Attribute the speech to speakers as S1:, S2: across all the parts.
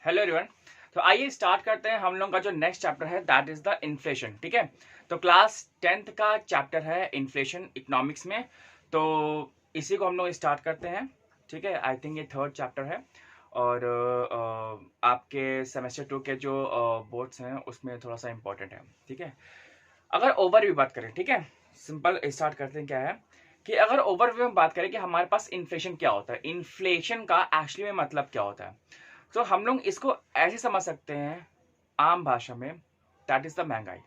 S1: Hello everyone. तो आइए start करते हैं हम लोग का जो नेक्स्ट चैप्टर है, दैट इज द इन्फ्लेशन। ठीक है, तो क्लास 10th का चैप्टर है इन्फ्लेशन इकोनॉमिक्स में। तो इसी को हम लोग स्टार्ट करते हैं। ठीक है, आई थिंक ये थर्ड चैप्टर है और आपके सेमेस्टर 2 के जो बोर्ड्स हैं उसमें थोड़ा सा इम्पोर्टेंट है। ठीक है, अगर ओवरव्यू बात करें, ठीक है, सिंपल स्टार्ट करते हैं। क्या है कि अगर ओवरव्यू में बात करें कि हमारे पास इन्फ्लेशन क्या होता है, इन्फ्लेशन का एक्चुअली में मतलब क्या होता है, तो हम लोग इसको ऐसे समझ सकते हैं आम भाषा में, दैट इज द महंगाई।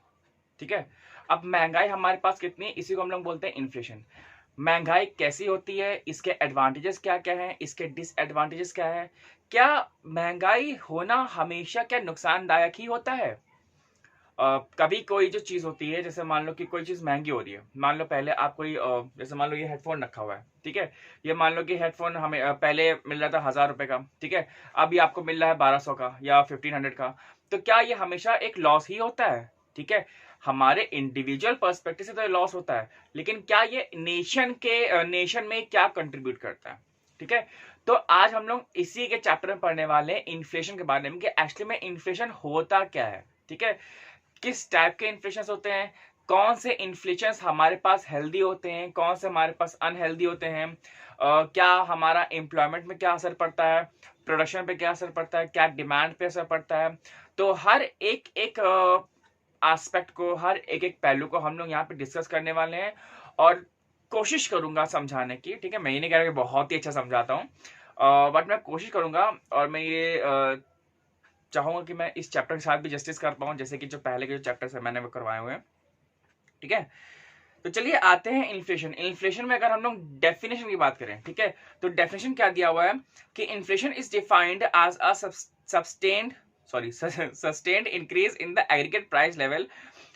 S1: ठीक है, अब महंगाई हमारे पास कितनी है, इसी को हम लोग बोलते हैं इन्फ्लेशन। महंगाई कैसी होती है, इसके एडवांटेजेस क्या क्या हैं, इसके डिसएडवांटेजेस क्या है, क्या महंगाई होना हमेशा क्या नुकसानदायक ही होता है। कभी कोई जो चीज होती है, जैसे मान लो कि कोई चीज महंगी हो रही है, मान लो पहले आप कोई जैसे मान लो ये हेडफोन रखा हुआ है। ठीक है, ये मान लो कि हेडफोन हमें पहले मिल रहा था 1000 रुपए का। ठीक है, अभी आपको मिल रहा है 1200 का या 1500 का। तो क्या ये हमेशा एक लॉस ही होता है? ठीक है, हमारे इंडिविजुअल पर्सपेक्टिव से तो लॉस होता है, लेकिन क्या ये नेशन में क्या कंट्रीब्यूट करता है? ठीक है, तो आज हम लोग इसी के चैप्टर में पढ़ने वाले हैं इन्फ्लेशन के बारे में कि एक्चुअली में इन्फ्लेशन होता क्या है। ठीक है, किस टाइप के इन्फ्लेशन होते हैं, कौन से इन्फ्लेशन हमारे पास हेल्दी होते हैं, कौन से हमारे पास अनहेल्दी होते हैं, क्या हमारा एम्प्लॉयमेंट में क्या असर पड़ता है, प्रोडक्शन पे क्या असर पड़ता है, क्या डिमांड पे असर पड़ता है। तो हर एक एक एस्पेक्ट को, हर एक एक पहलू को हम लोग यहाँ पे डिस्कस करने वाले हैं और कोशिश करूंगा समझाने की। ठीक है, मैं ये नहीं कह रहा कि बहुत ही अच्छा समझाता हूँ, बट मैं कोशिश करूंगा और मैं ये चाहूंगा कि मैं इस चैप्टर के साथ भी जस्टिस कर पाऊं, जैसे कि जो पहले के जो चैप्टर्स है मैंने वो करवाए हुए हैं। ठीक है, तो चलिए आते हैं इन्फ्लेशन। इन्फ्लेशन में अगर हम लोग डेफिनेशन की बात करें, ठीक है, तो डेफिनेशन क्या दिया हुआ है कि inflation is defined as a sustained increase in the aggregate price level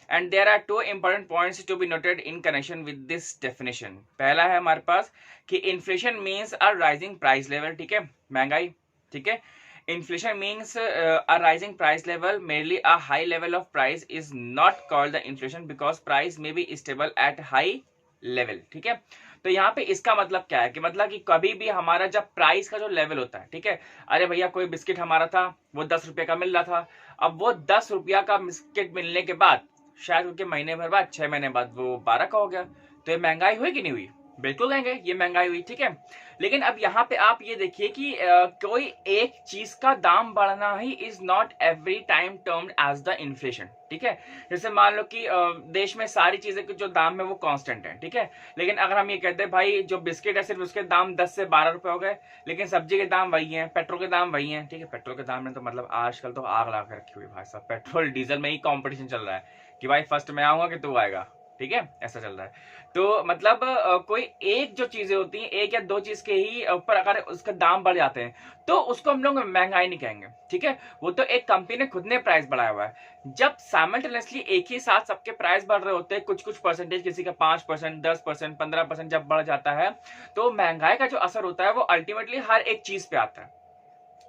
S1: and there are two important points to be noted in connection with this definition। पहला है हमारे पास कि inflation means a rising price level। ठीक है, महंगाई। ठीक है, inflation means a rising price level, merely a high level of price is not called the inflation because price may be stable at high level। ठीक है, तो यहाँ पे इसका मतलब क्या है कि मतलब कि कभी भी हमारा जब प्राइस का जो लेवल होता है, ठीक है, अरे भैया कोई बिस्किट हमारा था वो 10 रुपए का मिल रहा था, अब वो 10 रुपया का बिस्किट मिलने के बाद शायद उनके महीने भर बाद, 6 महीने बाद वो 12 का हो गया। तो ये महंगाई हुई कि नहीं हुई? बिल्कुल कहेंगे ये महंगाई हुई। ठीक है, लेकिन अब यहाँ पे आप ये देखिए कि कोई एक चीज का दाम बढ़ना ही is not every time termed as the inflation. ठीक है, जैसे मान लो कि देश में सारी चीजें के जो दाम है वो कांस्टेंट है। ठीक है, लेकिन अगर हम ये कहते हैं भाई जो बिस्किट है सिर्फ उसके दाम 10 से 12 रुपए हो गए, लेकिन सब्जी के दाम वही है, पेट्रोल के दाम वही है। ठीक है, पेट्रोल के दाम में तो मतलब आजकल तो आग लगा के रखी हुई भाई साहब, पेट्रोल डीजल में ही कॉम्पिटिशन चल रहा है कि भाई फर्स्ट मैं आऊंगा कि तू आएगा। ठीक है, ऐसा चल रहा है। तो मतलब कोई एक जो चीजें होती हैं, एक या दो चीज के ही ऊपर अगर उसका दाम बढ़ जाते हैं तो उसको हम लोग महंगाई नहीं कहेंगे। ठीक है, वो तो एक कंपनी ने खुद ने प्राइस बढ़ाया हुआ है। जब साइमल्टेनियसली एक ही साथ सबके प्राइस बढ़ रहे होते हैं, कुछ कुछ परसेंटेज, किसी का 5%, 10%, 15% जब बढ़ जाता है, तो महंगाई का जो असर होता है वो अल्टीमेटली हर एक चीज पे आता है।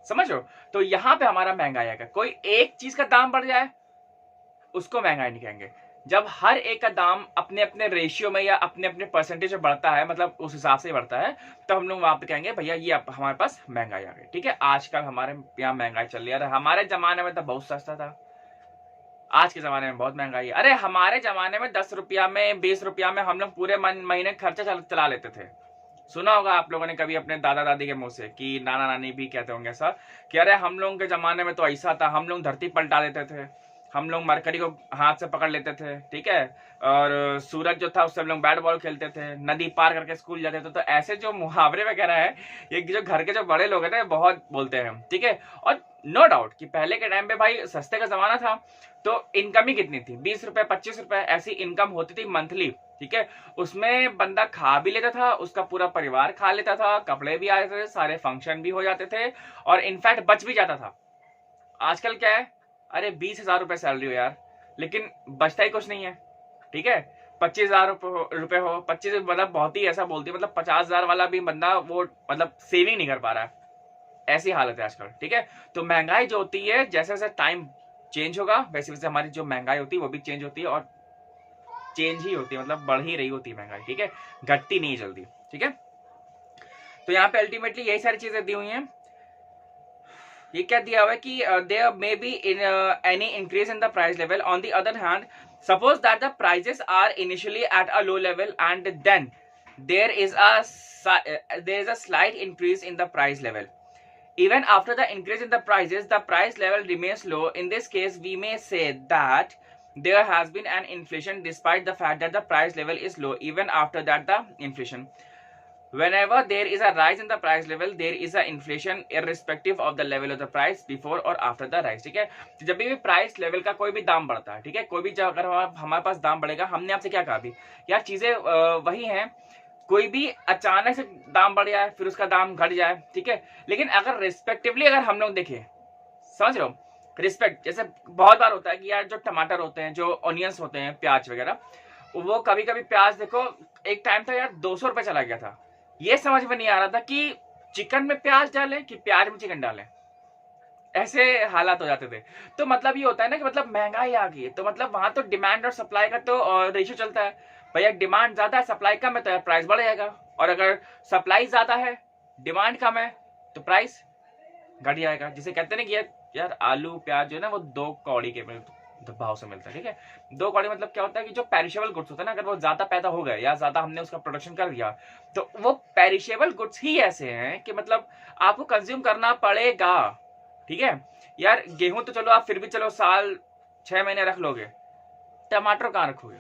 S1: समझ लो, तो यहां पे हमारा महंगाई आएगा, कोई एक चीज का दाम बढ़ जाए उसको महंगाई नहीं कहेंगे। जब हर एक का दाम अपने अपने रेशियो में या अपने अपने परसेंटेज में बढ़ता है, मतलब उस हिसाब से बढ़ता है, तो हम लोग वहां पे कहेंगे भैया ये हमारे पास महंगाई आ गई। ठीक है, आजकल हमारे यहाँ महंगाई चल रही है। हमारे जमाने में तो बहुत सस्ता था, आज के जमाने में बहुत महंगाई है। अरे हमारे जमाने में 10 रुपया में, 20 रुपया में हम लोग पूरे महीने खर्चा चला लेते थे। सुना होगा आप लोगों ने कभी अपने दादा दादी के मुंह से, कि नाना नानी भी कहते होंगे ऐसा कि अरे हम लोगों के जमाने में तो ऐसा था, हम लोग धरती पलटा देते थे, हम लोग मरकरी को हाथ से पकड़ लेते थे। ठीक है, और सूरज जो था उससे हम लोग बैट बॉल खेलते थे, नदी पार करके स्कूल जाते थे। तो ऐसे जो मुहावरे वगैरह है, ये जो घर के जो बड़े लोग हैं ना बहुत बोलते हैं। ठीक है, और नो डाउट कि पहले के टाइम पे भाई सस्ते का जमाना था, तो इनकम ही कितनी थी, 20 रुपए 25 रुपए ऐसी इनकम होती थी मंथली। ठीक है, उसमें बंदा खा भी लेता था, उसका पूरा परिवार खा लेता था, कपड़े भी आते थे, सारे फंक्शन भी हो जाते थे, और इनफैक्ट बच भी जाता था। आजकल क्या है, अरे 20,000 रुपए सैलरी हो यार, लेकिन बचता ही कुछ नहीं है। ठीक है, 25,000 रुपए हो, 25 मतलब बहुत ही ऐसा बोलती है, मतलब 50,000 वाला भी बंदा वो मतलब सेविंग नहीं कर पा रहा है, ऐसी हालत है आजकल। ठीक है, तो महंगाई जो होती है, जैसे जैसे टाइम चेंज होगा वैसे वैसे हमारी जो महंगाई होती है वो भी चेंज होती है, और चेंज ही होती है, मतलब बढ़ ही रही होती है महंगाई। ठीक है, घटती नहीं जल्दी। ठीक है, तो यहाँ पे अल्टीमेटली यही सारी चीजें दी हुई हैं। ये क्या दिया हुआ है कि there may be in any increase in the price level. On the other hand, suppose that the prices are initially at a low level and then there is a slight increase in the price level. Even after the increase in the prices, the price level remains low. In this case, we may say that there has been an inflation despite the fact that the price level is low. Even after that, the inflation. Whenever there is a rise in the price level, there is a inflation irrespective of the level of the price before or after the rise. ठीक है, जब भी price level का कोई भी दाम बढ़ता है, ठीक है, कोई भी अगर हमारे पास दाम बढ़ेगा, हमने आपसे क्या कहा अभी यार, चीजें वही हैं, कोई भी अचानक से दाम बढ़ जाए फिर उसका दाम घट जाए, ठीक है, लेकिन अगर रिस्पेक्टिवली अगर हम लोग देखें, समझ रहे हो, रिस्पेक्ट, जैसे बहुत बार होता है कि यार जो टमाटर होते हैं, जो ऑनियंस होते हैं, प्याज वगैरह, वो कभी कभी प्याज देखो, एक टाइम था यार 200 रुपए चला गया था, ये समझ में नहीं आ रहा था कि चिकन में प्याज डालें कि प्याज में चिकन डालें, ऐसे हालात हो जाते थे. तो मतलब ये होता है ना कि मतलब महंगाई आ गई है, तो मतलब वहां तो डिमांड और सप्लाई का तो रेशियो चलता है. भैया डिमांड ज्यादा है, सप्लाई कम है, तो यार प्राइस बढ़ जाएगा, और अगर सप्लाई ज्यादा है, डिमांड कम है, तो प्राइस घट जाएगा. जिसे कहते हैं ना कि यार आलू प्याज जो है ना, वो 2 कौड़ी के भाव से मिलता है. ठीक है, 2 कौड़ी मतलब क्या होता है कि जो पेरिशेबल गुड्स होता है ना, अगर वो ज्यादा पैदा हो गए या ज्यादा हमने उसका प्रोडक्शन कर दिया, तो वो पेरिशेबल गुड्स ही ऐसे हैं कि मतलब आपको कंज्यूम करना पड़ेगा. ठीक है यार, गेहूं तो चलो आप फिर भी चलो साल 6 महीने रख लोगे, टमाटर कहाँ रखोगे,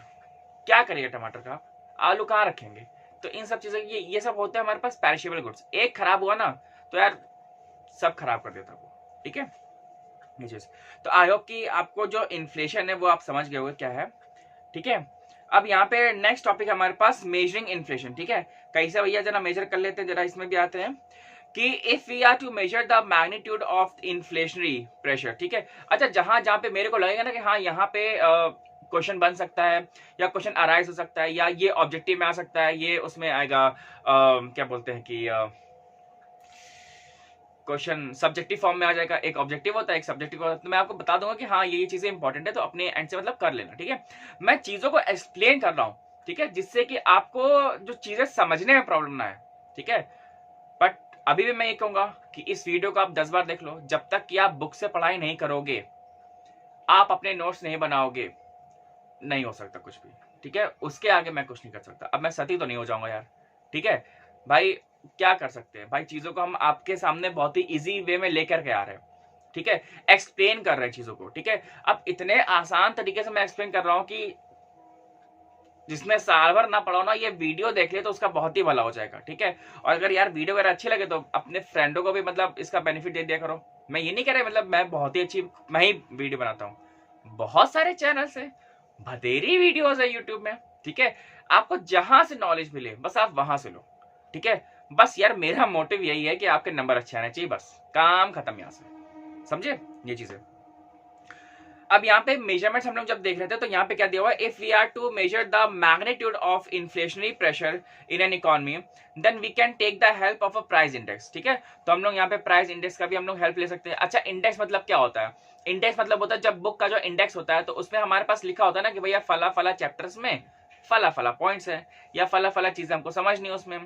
S1: क्या करिएगा टमाटर का, आलू कहाँ रखेंगे. तो इन सब चीजों ये सब होते हैं हमारे पास पेरिशेबल गुड्स. एक खराब हुआ ना तो यार सब खराब कर देता वो. ठीक है, ये चीज. तो आई होप कि आपको जो इन्फ्लेशन है वो आप समझ गए होंगे क्या है. ठीक है, अब यहाँ पे नेक्स्ट टॉपिक है हमारे पास मेजरिंग इन्फ्लेशन. ठीक है, कैसे भैया जरा मेजर कर लेते हैं, जरा इसमें भी आते हैं कि if we are to measure the magnitude of inflationary pressure. ठीक है, अच्छा जहां पे मेरे को लगेगा ना कि हाँ यहाँ पे क्वेश्चन बन सकता है या क्वेश्चन अराइज हो सकता है या ये ऑब्जेक्टिव में आ सकता है, ये उसमें आएगा क्या बोलते हैं कि क्वेश्चन सब्जेक्टिव फॉर्म में आ जाएगा, एक ऑब्जेक्टिव होता है एक सब्जेक्टिव होता है. तो मैं आपको बता दूंगा कि हाँ ये चीजें इंपॉर्टेंट है, तो अपने एंड से मतलब कर लेना. ठीक है, मैं चीजों को एक्सप्लेन कर रहा हूँ, ठीक है, जिससे कि आपको जो चीजें समझने में प्रॉब्लम ना है. ठीक है, बट अभी भी मैं ये कहूंगा कि इस वीडियो को आप 10 बार देख लो, जब तक कि आप बुक से पढ़ाई नहीं करोगे, आप अपने नोट्स नहीं बनाओगे, नहीं हो सकता कुछ भी. ठीक है, उसके आगे मैं कुछ नहीं कर सकता. अब मैं सती तो नहीं हो जाऊंगा यार. ठीक है भाई, क्या कर सकते हैं भाई, चीजों को हम आपके सामने बहुत ही इजी वे में लेकर के आ रहे हैं. ठीक है, एक्सप्लेन कर रहे हैं चीजों को. ठीक है, अब इतने आसान तरीके से मैं एक्सप्लेन कर रहा हूं कि जिसमें साल भर ना पढ़ो ना, ये वीडियो देख ले तो उसका बहुत ही भला हो जाएगा. ठीक है, और अगर यार वीडियो अगर अच्छी लगे तो अपने फ्रेंडों को भी मतलब इसका बेनिफिट दे दिया करो. मैं ये नहीं कह रहा मतलब मैं बहुत ही अच्छी मैं ही वीडियो बनाता हूँ, बहुत सारे चैनल्स है, भतेरी वीडियोस है यूट्यूब में. ठीक है, आपको जहां से नॉलेज मिले बस आप वहां से लो. ठीक है, बस यार मेरा मोटिव यही है कि आपके नंबर अच्छे आने चाहिए, बस काम खत्म यहां से. समझे ये चीजें. अब यहाँ पे मेजरमेंट्स हम लोग जब देख रहे थे तो यहाँ पे क्या दिया हुआ है, if we are to measure the magnitude of inflationary pressure in an economy then we can take the help of a price index. ठीक है, तो हम लोग यहाँ पे प्राइस इंडेक्स का भी हम लोग हेल्प ले सकते हैं. अच्छा, इंडेक्स मतलब क्या होता है, इंडेक्स मतलब होता है जब बुक का जो इंडेक्स होता है तो उसमें हमारे पास लिखा होता है ना कि भैया फला फला चैप्टर्स में फला फला पॉइंट्स है या फला फला चीजें हमको समझनी है उसमें.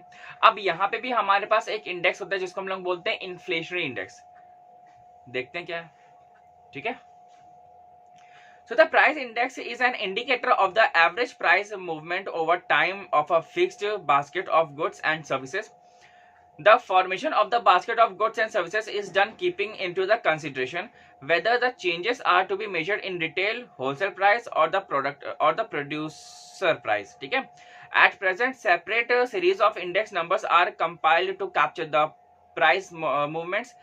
S1: अब यहाँ पे भी हमारे पास एक इंडेक्स होता है जिसको हम लोग बोलते हैं इन्फ्लेशनरी इंडेक्स. देखते हैं क्या है. ठीक है, so the price index is an indicator of the average price movement over time of a fixed basket of goods and services. The formation of the basket of goods and services is done keeping into the consideration whether the changes are to be measured in retail, wholesale price or the product or the producer price. ठीक है, at present separate series of index numbers are compiled to capture the price movements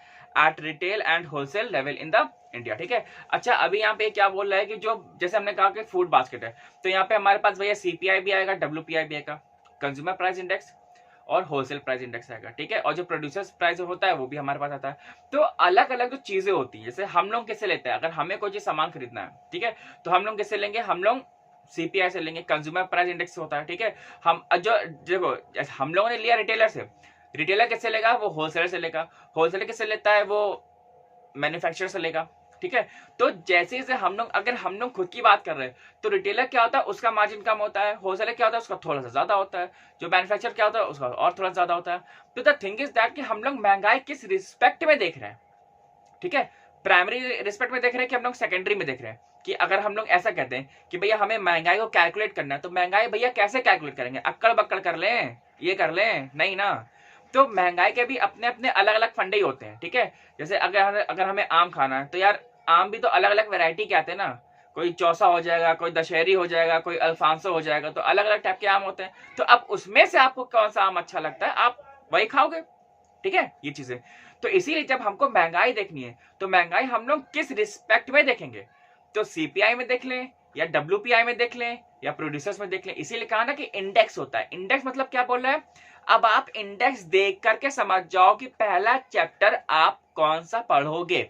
S1: at retail and wholesale level in the India. ठीक है, अच्छा अभी यहाँ पे क्या बोल रहा है कि जो जैसे हमने कहा कि फूड बास्केट है, तो यहाँ पे हमारे पास भैया सीपीआई भी आएगा, डब्ल्यूपीआई भी आएगा, कंज्यूमर प्राइस इंडेक्स और होलसेल प्राइस इंडेक्स आएगा. ठीक है, और जो प्रोड्यूसर्स प्राइस होता है वो भी हमारे पास आता है. तो अलग अलग जो चीजें होती है, जैसे हम लोग किससे लेते हैं, अगर हमें कोई चीज सामान खरीदना है, ठीक है, तो हम लोग किससे लेंगे, हम लोग सीपीआई से लेंगे, कंज्यूमर प्राइस इंडेक्स होता है. ठीक है, हम जो देखो हम लोगों ने लिया रिटेलर से, रिटेलर किससे लेगा, वो होलसेलर से लेगा, होलसेलर किससे लेता है, वो मैन्युफैक्चरर से लेगा. ठीक है, तो जैसे जैसे अगर हम लोग खुद की बात कर रहे हैं तो रिटेलर क्या होता है, उसका मार्जिन कम होता है, होलसेलर क्या होता है, उसका थोड़ा सा ज्यादा होता है, जो मैन्युफैक्चरर क्या होता है उसका और थोड़ा ज्यादा होता है. तो द थिंग इज दैट कि हम लोग महंगाई किस रिस्पेक्ट में देख रहे हैं. ठीक है। प्राइमरी रिस्पेक्ट में देख रहे हैं कि हम लोग सेकेंडरी में देख रहे हैं कि अगर हम लोग ऐसा कहते हैं कि भैया हमें महंगाई को कैलकुलेट करना है, तो महंगाई भैया कैसे कैलकुलेट करेंगे? अक्कड़ बक्कड़ कर लें, ये कर लें? नहीं ना। तो महंगाई के भी अपने अपने अलग अलग फंडे ही होते हैं, ठीक है। जैसे अगर हमें आम खाना है तो यार आम भी तो अलग अलग वैरायटी के आते हैं ना, कोई चौसा हो जाएगा, कोई दशहरी हो जाएगा, कोई अल्फांसो हो जाएगा, तो अलग अलग टाइप के आम होते हैं। तो अब उसमें से आपको कौन सा आम अच्छा लगता है, आप वही खाओगे, ठीक है। ये चीजें तो इसीलिए जब हमको महंगाई देखनी है तो महंगाई हम लोग किस रिस्पेक्ट में देखेंगे, तो सीपीआई में देख लें या डब्ल्यूपीआई में देख लें या प्रोड्यूसर्स में देख लें। इसीलिए कहा ना कि इंडेक्स होता है। इंडेक्स मतलब क्या बोल रहा है, अब आप इंडेक्स देख करके समझ जाओ कि पहला चैप्टर आप कौन सा पढ़ोगे,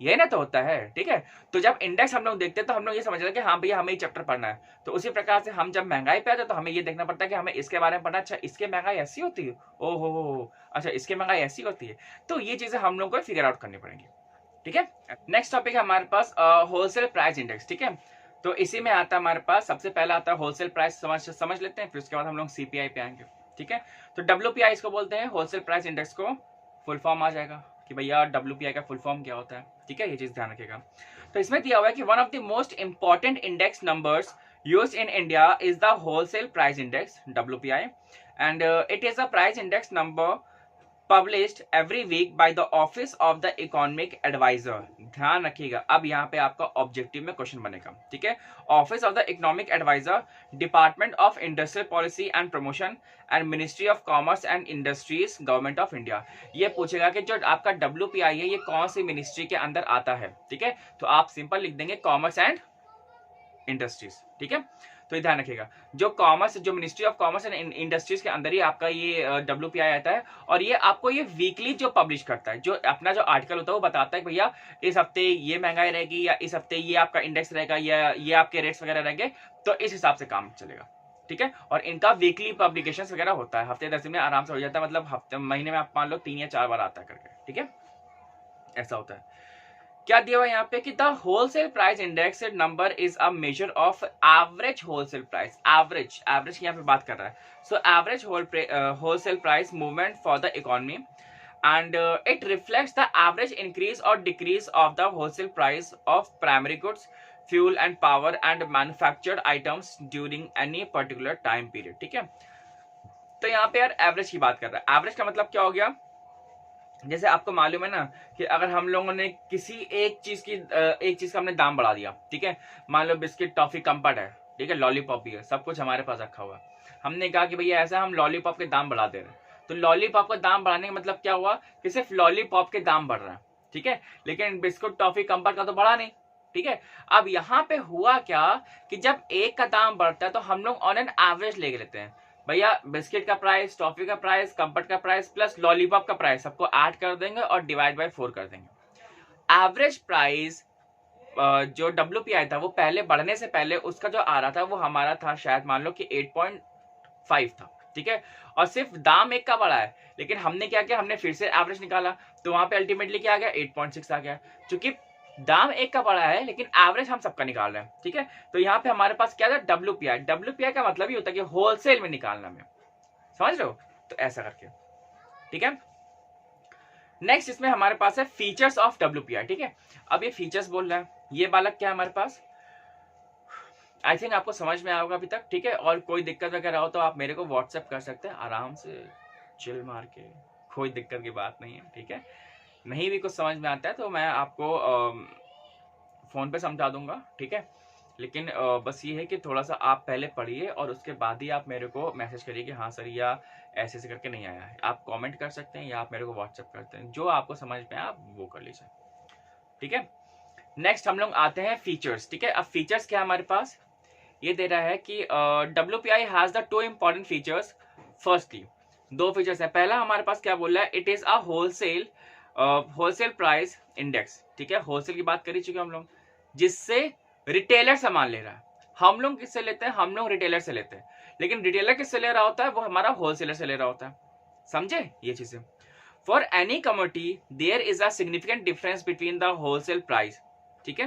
S1: ये ना तो होता है, ठीक है। तो जब इंडेक्स हम लोग देखते हैं तो हम लोग ये समझ रहे हैं कि हाँ भैया हमें ये चैप्टर पढ़ना है। तो उसी प्रकार से हम जब महंगाई पे आते हैं तो हमें ये देखना पड़ता है कि हमें इसके बारे में पढ़ना, अच्छा इसके महंगाई ऐसी होती है, ओहो अच्छा इसके महंगाई ऐसी होती है। तो ये चीजें हम लोग को फिगर आउट करनी पड़ेंगी, ठीक है। नेक्स्ट टॉपिक है हमारे पास होलसेल प्राइस इंडेक्स, ठीक है। तो इसी में आता है हमारे पास सबसे पहला आता है होलसेल प्राइस, समझ लेते हैं, फिर उसके बाद हम लोग सीपीआई पे आएंगे, ठीक है। तो डब्ल्यूपीआई इसको बोलते हैं, होलसेल प्राइस इंडेक्स को फुल फॉर्म आ जाएगा कि भैया डब्ल्यूपीआई का फुल फॉर्म क्या होता है, ठीक है। ये चीज ध्यान रखिएगा। तो इसमें दिया हुआ है कि one of the most important index numbers used in India is the wholesale price index WPI, and it is a price index number published every week by the office of the economic adviser. ध्यान रखिएगा, अब यहाँ पे आपका objective में question बनेगा, ठीक है। Office of the economic adviser, department of industrial policy and promotion and ministry of commerce and industries, government of India. ये पूछेगा कि जो आपका डब्ल्यूपीआई है ये कौन सी मिनिस्ट्री के अंदर आता है, ठीक है। तो आप सिंपल लिख देंगे कॉमर्स एंड इंडस्ट्रीज, ठीक है। तो ध्यान रखिएगा, जो ministry of commerce and industries के अंदर ही आपका ये डब्ल्यूपीआई आता है, और ये आपको ये वीकली जो पब्लिश करता है, जो अपना जो आर्टिकल होता है वो बताता है कि भैया इस हफ्ते ये महंगाई रहेगी या इस हफ्ते ये आपका इंडेक्स रहेगा या ये आपके रेट्स वगैरह रहेंगे, तो इस हिसाब से काम चलेगा, ठीक है। और इनका वीकली पब्लिकेशन वगैरह होता है, हफ्ते 10 दिन में आराम से हो जाता है, मतलब हफ्ते महीने में आप मान लो 3 या 4 बार आता है करके, ठीक है। ऐसा होता है। क्या दिया हुआ यहाँ पे कि the wholesale price index number is a measure of average wholesale price, average यहाँ पे बात कर रहा है। So average wholesale price movement for the economy, and it reflects the average increase or decrease of the wholesale price of primary goods, fuel and power and manufactured items during any particular time period, ठीक है। तो यहाँ पे यार average की बात कर रहा है। एवरेज का मतलब क्या हो गया, जैसे आपको मालूम है ना कि अगर हम लोगों ने किसी एक चीज का हमने दाम बढ़ा दिया, ठीक है। मान लो बिस्किट, टॉफी, कंपट है, ठीक है, लॉलीपॉप भी है, सब कुछ हमारे पास रखा हुआ है। हमने कहा कि भैया ऐसा हम लॉलीपॉप के दाम बढ़ा दे रहे हैं, तो लॉलीपॉप का दाम बढ़ाने का मतलब क्या हुआ कि सिर्फ लॉलीपॉप के दाम बढ़ रहा है, ठीक है, लेकिन बिस्कुट, टॉफी, कंपट का तो बढ़ा नहीं, ठीक है। अब यहाँ पे हुआ क्या कि जब एक का दाम बढ़ता है तो हम लोग ऑन एन एवरेज ले लेते हैं, भैया बिस्किट का प्राइस, टॉफी का प्राइस, कंपट का प्राइस प्लस लॉलीपॉप का प्राइस सबको ऐड कर देंगे और डिवाइड बाय 4 कर देंगे। एवरेज प्राइस जो डब्ल्यूपीआई था वो पहले बढ़ने से पहले उसका जो आ रहा था वो हमारा था शायद मान लो कि 8.5 था, ठीक है। और सिर्फ दाम एक का बढ़ा है, लेकिन हमने क्या किया, हमने फिर से एवरेज निकाला, तो वहां पे अल्टीमेटली क्या आ गया, 8.6 आ गया। चूंकि दाम एक का बढ़ा है लेकिन एवरेज हम सबका निकाल रहे हैं, ठीक है। तो यहाँ पे हमारे पास क्या था, डब्ल्यूपीआई का मतलब ही होता है कि होलसेल में निकालना में, समझ रहे हो। तो ऐसा करके, ठीक है। नेक्स्ट इसमें हमारे पास है फीचर्स ऑफ डब्ल्यूपीआई, ठीक है। अब ये फीचर्स बोल रहा है, ये बालक क्या है हमारे पास, आई थिंक आपको समझ में आएगा अभी तक, ठीक है। और कोई दिक्कत वगैरह हो तो आप मेरे को व्हाट्सएप कर सकते हैं आराम से, चिल मार के, कोई दिक्कत की बात नहीं है, ठीक है। नहीं भी कुछ समझ में आता है तो मैं आपको फोन पे समझा दूंगा, ठीक है। लेकिन बस ये है कि थोड़ा सा आप पहले पढ़िए और उसके बाद ही आप मेरे को मैसेज करिए कि हाँ सर या ऐसे ऐसे करके नहीं आया है। आप कमेंट कर सकते हैं या आप मेरे को व्हाट्सएप करते हैं, जो आपको समझ में आप वो कर लीजिए, ठीक है। नेक्स्ट हम लोग आते हैं फीचर्स, ठीक है। अब फीचर्स क्या है हमारे पास, ये दे रहा है कि WPI has the 2 important features. Firstly 2 features है, पहला हमारे पास क्या बोल रहा है, it is a wholesale price index, ठीक है। होलसेल की बात कर ही चुके हम लोग, जिससे रिटेलर सामान ले रहा है। हम लोग किससे लेते हैं, हम लोग रिटेलर से लेते हैं, लेकिन रिटेलर किससे ले रहा होता है, वो हमारा होलसेलर से ले रहा होता है, समझे ये चीजें। For any commodity there is a significant difference between the wholesale price, ठीक है,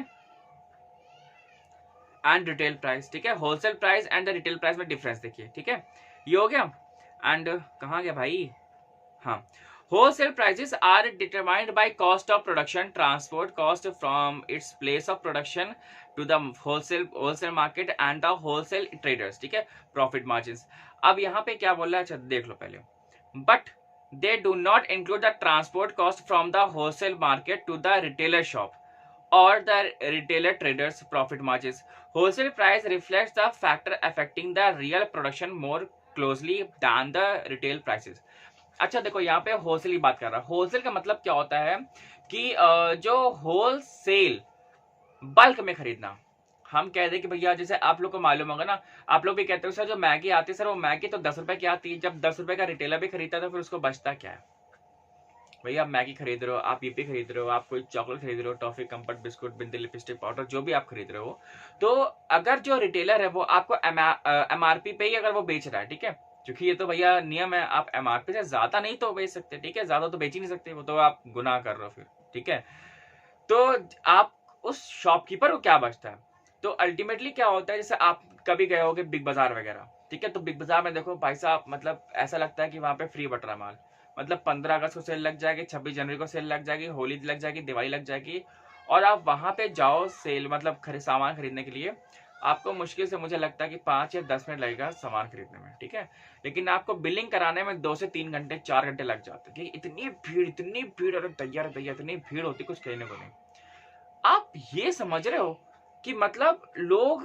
S1: एंड रिटेल प्राइस, ठीक है। Wholesale price and the retail price में डिफरेंस देखिए, ठीक है। ये हो गया। एंड कहाँ गया भाई, हाँ, Wholesale prices are determined by cost of production, transport cost from its place of production to the wholesale market and the wholesale traders. ठीक है, profit margins. अब यहाँ पे क्या बोल रहा है, अच्छा देख लो पहले. But they do not include the transport cost from the wholesale market to the retailer shop or the retailer traders profit margins. Wholesale price reflects the factor affecting the real production more closely than the retail prices. अच्छा देखो यहाँ पे wholesale की बात कर रहा है. Wholesale का मतलब क्या होता है कि जो होलसेल बल्क में खरीदना. हम कह दें कि भैया जैसे आप लोग को मालूम होगा ना, आप लोग भी कहते हो सर जो मैगी आती है सर वो मैगी तो 10 रुपए की आती है. जब 10 रुपए का रिटेलर भी खरीदता है तो फिर उसको बचता क्या है. भैया आप मैगी खरीद रहे हो, आप यूपी खरीद रहे हो, आप कोई चॉकलेट खरीद रहे हो, टॉफी, कंफर्ट, बिस्कुट, बिंदी, लिपस्टिक, पाउडर, जो भी आप खरीद रहे हो, तो अगर जो रिटेलर है वो आपको एमआरपी पे ही अगर वो बेच रहा है, ठीक है, क्योंकि ये तो भैया नियम है, आप एमआरपी से ज्यादा नहीं तो बेच सकते. ठीक है, ज्यादा तो बेच ही नहीं सकते, वो तो आप गुनाह कर रहे हो फिर. ठीक है, तो आप उस शॉपकीपर को क्या बचता है. तो अल्टीमेटली क्या होता है, जैसे आप कभी गए होगे बिग बाजार वगैरह, ठीक है, तो बिग बाजार में देखो भाई साहब, मतलब ऐसा लगता है कि वहां पे फ्री बट रहा माल. मतलब 15 अगस्त को सेल लग जाएगी, 26 जनवरी को सेल लग जाएगी, होली लग जाएगी, दिवाली लग जाएगी, और आप वहां पे जाओ सेल मतलब सामान खरीदने के लिए, आपको मुश्किल से मुझे लगता है कि 5 या 10 मिनट लगेगा सामान खरीदने में. ठीक है, लेकिन आपको बिलिंग कराने में 2 से 3 घंटे 4 घंटे लग जाते हैं. इतनी भीड़, अरे तैयार इतनी भीड़ होती कुछ कहने को नहीं. आप ये समझ रहे हो कि मतलब लोग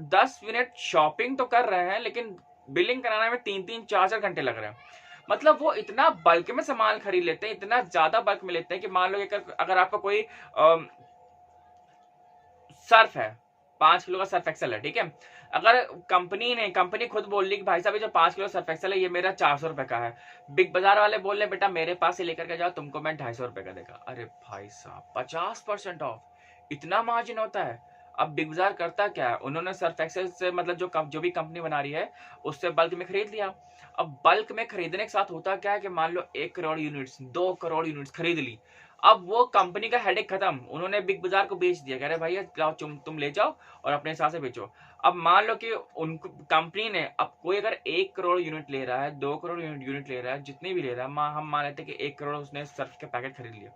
S1: 10 मिनट शॉपिंग तो कर रहे हैं लेकिन बिलिंग कराने में 3-3 4-4 घंटे लग रहे हैं. मतलब वो इतना बल्क में सामान खरीद लेते हैं, इतना ज्यादा बल्क में लेते हैं कि मान लो अगर आपका कोई सर्फ है, 5 किलो का सर्फ एक्सेल है, ठीक है, अगर कंपनी खुद बोल रही कि भाई साहब ये जो 5 किलो सर्फ एक्सेल है ये मेरा 400 रुपए का है, बिग बाजार वाले बोल रहे बेटा मेरे पास से लेकर के जाओ, तुमको मैं 250 रुपए का देगा. अरे भाई साहब 50% ऑफ, इतना मार्जिन होता है. अब बिग बाजार करता क्या है, उन्होंने सर्फ एक्सेल से मतलब जो भी कंपनी बना रही है उससे बल्क में खरीद लिया. अब बल्क में खरीदने के साथ होता क्या है कि मान लो 1 करोड़ यूनिट्स 2 करोड़ यूनिट्स खरीद ली. अब वो कंपनी का हेडेक खत्म, उन्होंने बिग बाजार को बेच दिया, कह रहे भैया लाओ तुम ले जाओ और अपने हिसाब से बेचो. अब मान लो कि उनको कंपनी ने, अब कोई अगर 1 करोड़ यूनिट ले रहा है, 2 करोड़ यूनिट ले रहा है, जितने भी ले रहा है, हम मान लेते हैं कि 1 करोड़ उसने सर्फ के पैकेट खरीद लिया.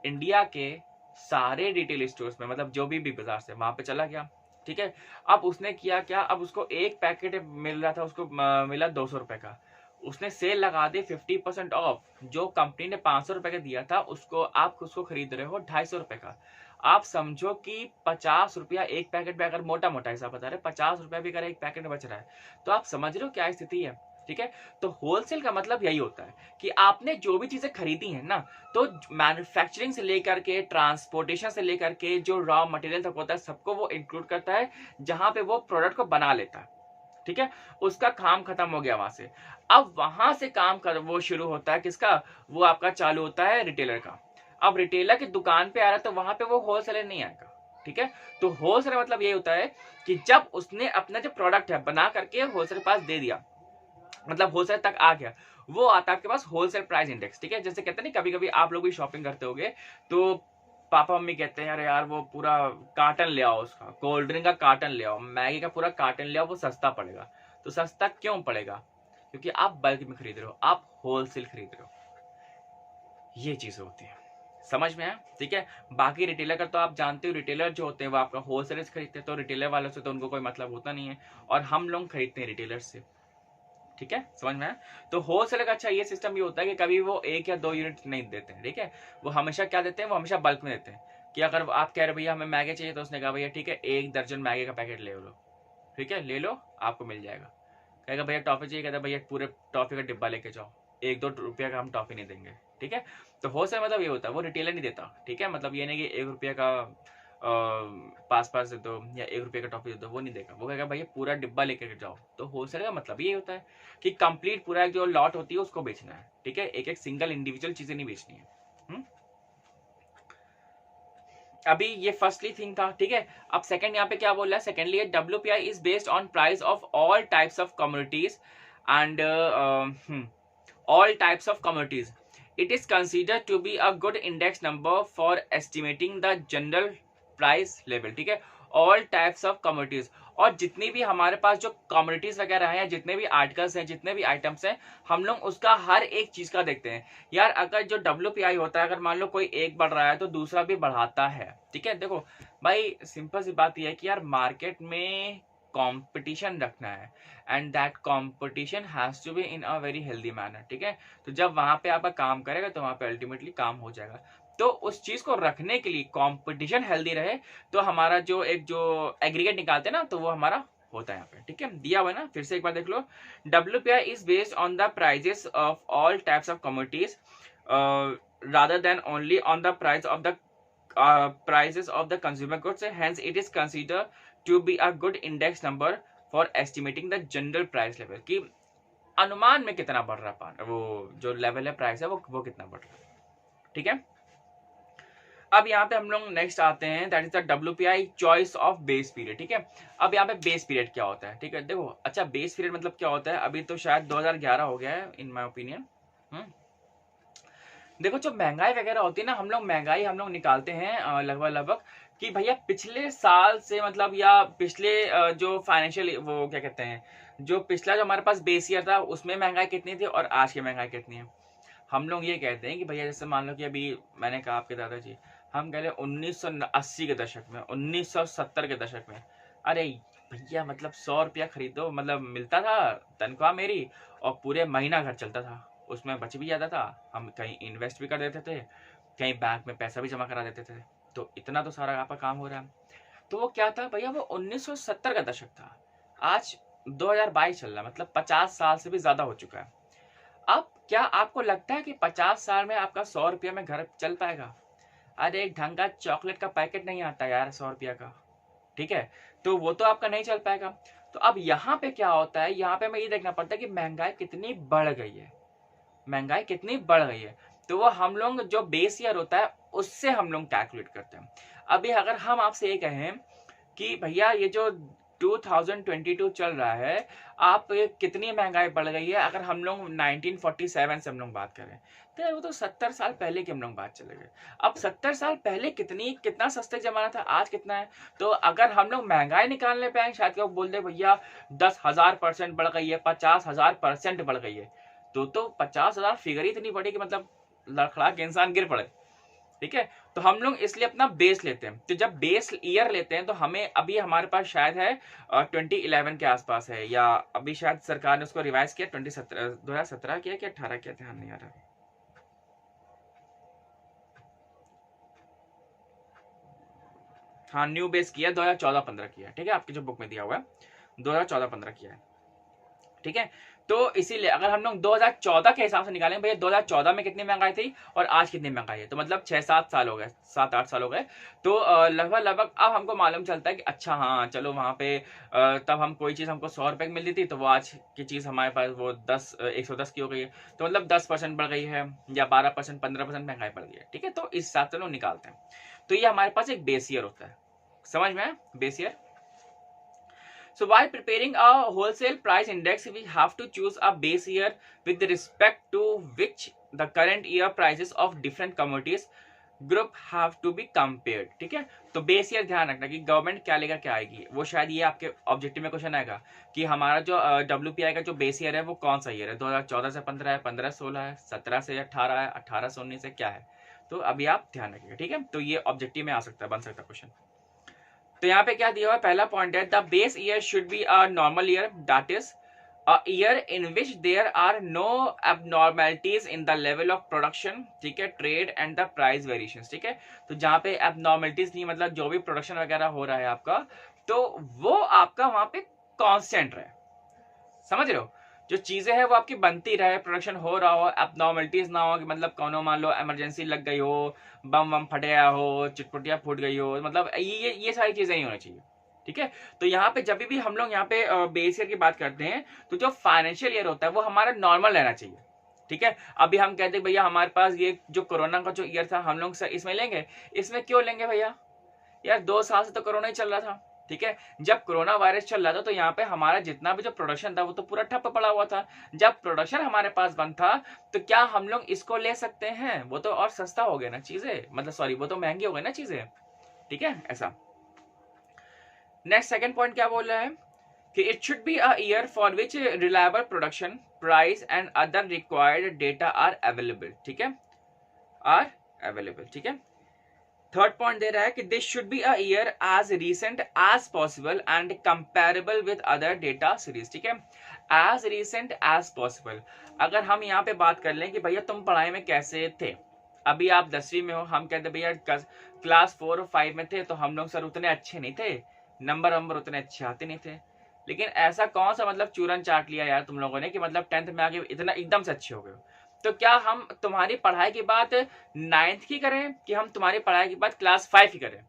S1: इंडिया के सारे रिटेल स्टोर्स में मतलब जो भी बिग बाजार से वहां पे चला गया. ठीक है, अब उसने किया क्या, अब उसको एक पैकेट मिल रहा था, उसको मिला 200 रुपए का, उसने सेल लगा दी 50% ऑफ. जो कंपनी ने 500 रुपए का दिया था उसको आप उसको खरीद रहे हो 250 रुपए का. आप समझो कि 50 रुपया एक पैकेट में, अगर मोटा मोटा हिसाब बता रहे 50 रुपया भी अगर एक पैकेट में बच रहा है तो आप समझ रहे हो क्या स्थिति है. ठीक है, तो होलसेल का मतलब यही होता है कि आपने जो भी चीजें खरीदी हैं ना, तो मैन्युफैक्चरिंग से लेकर के ट्रांसपोर्टेशन से लेकर के जो रॉ मटेरियल तक होता है सबको वो इंक्लूड करता है, जहां पे वो प्रोडक्ट को बना लेता है. ठीक है, उसका काम खत्म हो गया वहां से. अब वहां से काम कर वो शुरू होता है किसका, वो आपका चालू होता है रिटेलर का. अब रिटेलर की दुकान पे आ रहा है तो वहां पे वो होलसेलर नहीं आएगा. ठीक है, तो होलसेलर मतलब ये होता है कि जब उसने अपना जो प्रोडक्ट है बना करके होलसेलर के पास दे दिया, मतलब होलसेल तक आ गया, वो आता है आपके पास होलसेल प्राइस इंडेक्स. ठीक है, जैसे कहते हैं ना कभी कभी आप लोग भी शॉपिंग करते होगे तो पापा मम्मी कहते हैं अरे यार वो पूरा कार्टन ले आओ, उसका कोल्ड ड्रिंक का कार्टन ले आओ, मैगी का पूरा कार्टन ले आओ, वो सस्ता पड़ेगा. तो सस्ता क्यों पड़ेगा, क्योंकि आप बल्क में खरीद रहे हो, आप होलसेल खरीद रहे हो. ये चीज होती है, समझ में आया. ठीक है, बाकी रिटेलर का तो आप जानते हो, रिटेलर जो होते हैं वो आपका होलसेलर से खरीदते हैं, तो रिटेलर वालों से तो उनको कोई मतलब होता नहीं है, और हम लोग खरीदते हैं रिटेलर से. ठीक है, समझ में आया. तो होलसेलर का अच्छा ये सिस्टम भी होता है कि कभी वो 1 या 2 यूनिट नहीं देते हैं. ठीक है, वो हमेशा क्या देते हैं, वो हमेशा बल्क में देते हैं. कि अगर आप कह रहे भैया हमें मैगी चाहिए, तो उसने कहा भैया ठीक है 1 दर्जन मैगी का पैकेट ले लो. ठीक है, ले लो आपको मिल जाएगा. कहेगा भैया टॉफी चाहिए, कहता भैया पूरे टॉफी का डिब्बा लेके जाओ, 1-2 रुपया का हम टॉफी नहीं देंगे. ठीक है, तो होलसेल मतलब ये होता है, वो रिटेलर नहीं देता. ठीक है, मतलब ये नहीं कि 1 रुपया का पास दे दो या 1 रुपये का टॉफी दे दो, वो नहीं देगा. वो कहेगा भैया पूरा डिब्बा लेकर जाओ. तो होलसेल का मतलब ये होता है कि कंप्लीट पूरा जो लॉट होती है उसको बेचना है. ठीक है, एक एक सिंगल इंडिविजुअल चीजें नहीं बेचनी है. अभी ये फर्स्टली थिंग था. ठीक है, अब सेकंड यहाँ पे क्या बोल रहा है, secondly WPI is based on price of all types of communities and all types of commodities. It is considered to be a good index number for estimating the general price level, ठीक है, all types of commodities. और जितनी भी हमारे पास जो commodities वगैरह हैं, जितने भी आर्टिकल्स हैं, जितने भी आइटम्स हैं, हम लोग उसका हर एक चीज का देखते हैं यार। अगर जो WPI होता है, अगर मान लो कोई एक बढ़ रहा है तो दूसरा भी बढ़ाता है, ठीक है। देखो भाई सिंपल सी बात यह है कि यार मार्केट में कंपटीशन रखना है and that competition has to be in a very healthy manner, ठीक है। तो जब वहां पे आपका काम करेगा तो वहां पे अल्टीमेटली काम हो जाएगा। तो उस चीज को रखने के लिए कंपटीशन हेल्दी रहे, तो हमारा जो एग्रीगेट निकालते हैं ना, तो वो हमारा होता है यहाँ पे, ठीक है। दिया हुआ है ना, फिर से एक बार देख लो। WPI is based on the prices of all types of commodities rather than only on the price of the prices of the consumer goods, hence it is considered to be a good index number for estimating the general price level, कि अनुमान में कितना बढ़ रहा है, वो जो level है प्राइस है वो कितना बढ़ रहा है, ठीक है। अब यहाँ पे हम लोग नेक्स्ट आते हैं, that is the WPI choice of base period, ठीक है। अब यहाँ पे बेस पीरियड क्या होता है, ठीक है। देखो अच्छा बेस पीरियड मतलब क्या होता है, अभी तो शायद 2011 हो गया है इन माय ओपिनियन। देखो जो महंगाई वगैरह होती है ना, हम लोग निकालते हैं लगभग कि भैया पिछले साल से मतलब, या पिछले जो फाइनेंशियल वो क्या कहते हैं, जो पिछला जो हमारे पास बेस ईयर था उसमें महंगाई कितनी थी और आज की महंगाई कितनी है। हम लोग ये कहते हैं कि भैया जैसे मान लो कि अभी मैंने कहा आपके दादाजी, हम कह रहे 1980 के दशक में, 1970 के दशक में, अरे भैया मतलब 100 रुपया खरीदो मतलब मिलता था तनख्वाह मेरी, और पूरे महीना घर चलता था, उसमें बच भी जाता था, हम कहीं इन्वेस्ट भी कर देते थे, कहीं बैंक में पैसा भी जमा करा देते थे, तो इतना तो सारा आपका काम हो रहा है। तो वो क्या था भैया, वो 1970 का दशक था। आज 2022 चल रहा है, मतलब 50 साल से भी ज्यादा हो चुका है। अब क्या आपको लगता है कि 50 साल में आपका 100 रुपया में घर चल पाएगा? अरे एक ढंग का चॉकलेट का पैकेट नहीं आता यार 100 रुपया का, ठीक है, तो वो तो आपका नहीं चल पाएगा। तो अब यहाँ पे क्या होता है, यहाँ पे हमें ये देखना पड़ता है कि महंगाई कितनी बढ़ गई है, महंगाई कितनी बढ़ गई है। तो वो हम लोग जो बेस ईयर होता है उससे हम लोग कैलकुलेट करते हैं। अभी अगर हम आपसे ये कहें कि भैया ये जो 2022 चल रहा है, आप कितनी महंगाई बढ़ गई है, अगर हम लोग 1947 से हम लोग बात करें तो यार वो तो 70 साल पहले की हम लोग बात चले गए। अब 70 साल पहले कितना सस्ते जमाना था, आज कितना है। तो अगर हम लोग महंगाई निकालने पे आए, शायद बोल दे भैया 10,000% बढ़ गई है, 50,000% बढ़ गई है, तो 50,000 फिगर ही इतनी बड़ी कि मतलब लड़खड़ा के इंसान गिर पड़े, ठीक है। तो हम लोग इसलिए अपना बेस लेते हैं। तो जब बेस ईयर लेते हैं तो हमें अभी हमारे पास शायद है 2011 के आसपास है, या अभी शायद सरकार ने उसको रिवाइज किया 2017 किया कि 18 किया, ध्यान नहीं आ रहा। हाँ न्यू बेस किया 2014-15 किया, ठीक है, आपकी जो बुक में दिया हुआ है 2014-15 किया है, ठीक है। तो इसीलिए अगर हम लोग 2014 के हिसाब से निकालें भैया 2014 में कितनी महंगाई थी और आज कितनी महंगाई है, तो मतलब 6-7 साल हो गए, 7-8 साल हो गए। तो लगभग अब हमको मालूम चलता है कि अच्छा हाँ चलो वहां पे तब हम कोई चीज हमको 100 रुपए की मिलती थी, तो वो आज की चीज हमारे पास वो 110 की हो गई है, तो मतलब 10% बढ़ गई है, या 12%, 15% महंगाई बढ़ गई है, ठीक है। तो इस हिसाब से लोग निकालते हैं। तो ये हमारे पास एक बेस ईयर होता है, समझ में, base year. So while preparing a wholesale price index, we have to choose a base year with respect to which the current year prices of different commodities group have to be compared, ठीक है। तो base year ध्यान रखना कि government क्या लेकर क्या आएगी, वो शायद ये आपके ऑब्जेक्टिव में क्वेश्चन आएगा कि हमारा जो WPI का जो बेस ईयर है वो कौन सा ईयर है, 2014 से 15 है, 15 से 16 है, 17 से 18 है, 18 से 19 है, क्या है। तो अभी आप ध्यान रखिएगा, ठीक है। तो ये ऑब्जेक्टिव में आ सकता है, बन सकता है क्वेश्चन। तो यहाँ पे क्या दिया हुआ है, पहला पॉइंट है the base year should be a normal year, that is a year in which there are no abnormalities in the level of production, ठीक है, trade and the price variations, ठीक है। तो जहाँ पे एबनॉर्मलिटीज नहीं, मतलब जो भी प्रोडक्शन वगैरह हो रहा है आपका, तो वो आपका वहां पे कांस्टेंट रहे, समझ रहे हो, जो चीजें हैं वो आपकी बनती रहे, प्रोडक्शन हो रहा हो, एबनॉर्मलिटीज ना हो कि मतलब कोनो मान लो इमरजेंसी लग गई हो, बम वम फट गया हो, चिटपुटिया फूट गई हो, मतलब ये सारी चीजें नहीं होनी चाहिए, ठीक है। तो यहाँ पे जब भी हम लोग यहाँ पे बेस ईयर की बात करते हैं, तो जो फाइनेंशियल ईयर होता है वो हमारा नॉर्मल रहना चाहिए, ठीक है। अभी हम कहते हैं भैया हमारे पास ये जो कोरोना का जो ईयर था हम लोग इसमें लेंगे, इसमें क्यों लेंगे भैया, यार 2 साल से तो कोरोना ही चल रहा था, ठीक है। जब कोरोना वायरस चल रहा था तो यहाँ पे हमारा जितना भी जो प्रोडक्शन था वो तो पूरा ठप्प पड़ा हुआ था। जब प्रोडक्शन हमारे पास बंद था तो क्या हम लोग इसको ले सकते हैं, वो तो और सस्ता हो गया ना चीजें, मतलब सॉरी वो तो महंगी हो गई ना चीजें, ठीक है ऐसा। नेक्स्ट सेकंड पॉइंट क्या बोल रहा है कि it should be a year for which reliable production price and other required data are available, ठीक है, आर अवेलेबल, ठीक है। थर्ड पॉइंट दे रहा है कि this should be a year as recent as possible and comparable with other data series, ठीक है, as recent as possible. अगर हम यहाँ पे बात कर लें कि भैया तुम पढ़ाई में कैसे थे, अभी आप 10वीं में हो, हम कहते भैया क्लास 4 और 5 में थे तो हम लोग सर उतने अच्छे नहीं थे, नंबर उतने अच्छे आते नहीं थे, लेकिन ऐसा कौन सा मतलब चूरन चाट लिया यार तुम लोगों ने कि मतलब 10th में आके इतना एकदम से अच्छे हो गए। तो क्या हम तुम्हारी पढ़ाई की बात 9th की करें कि हम तुम्हारी पढ़ाई की बात क्लास 5 की करें?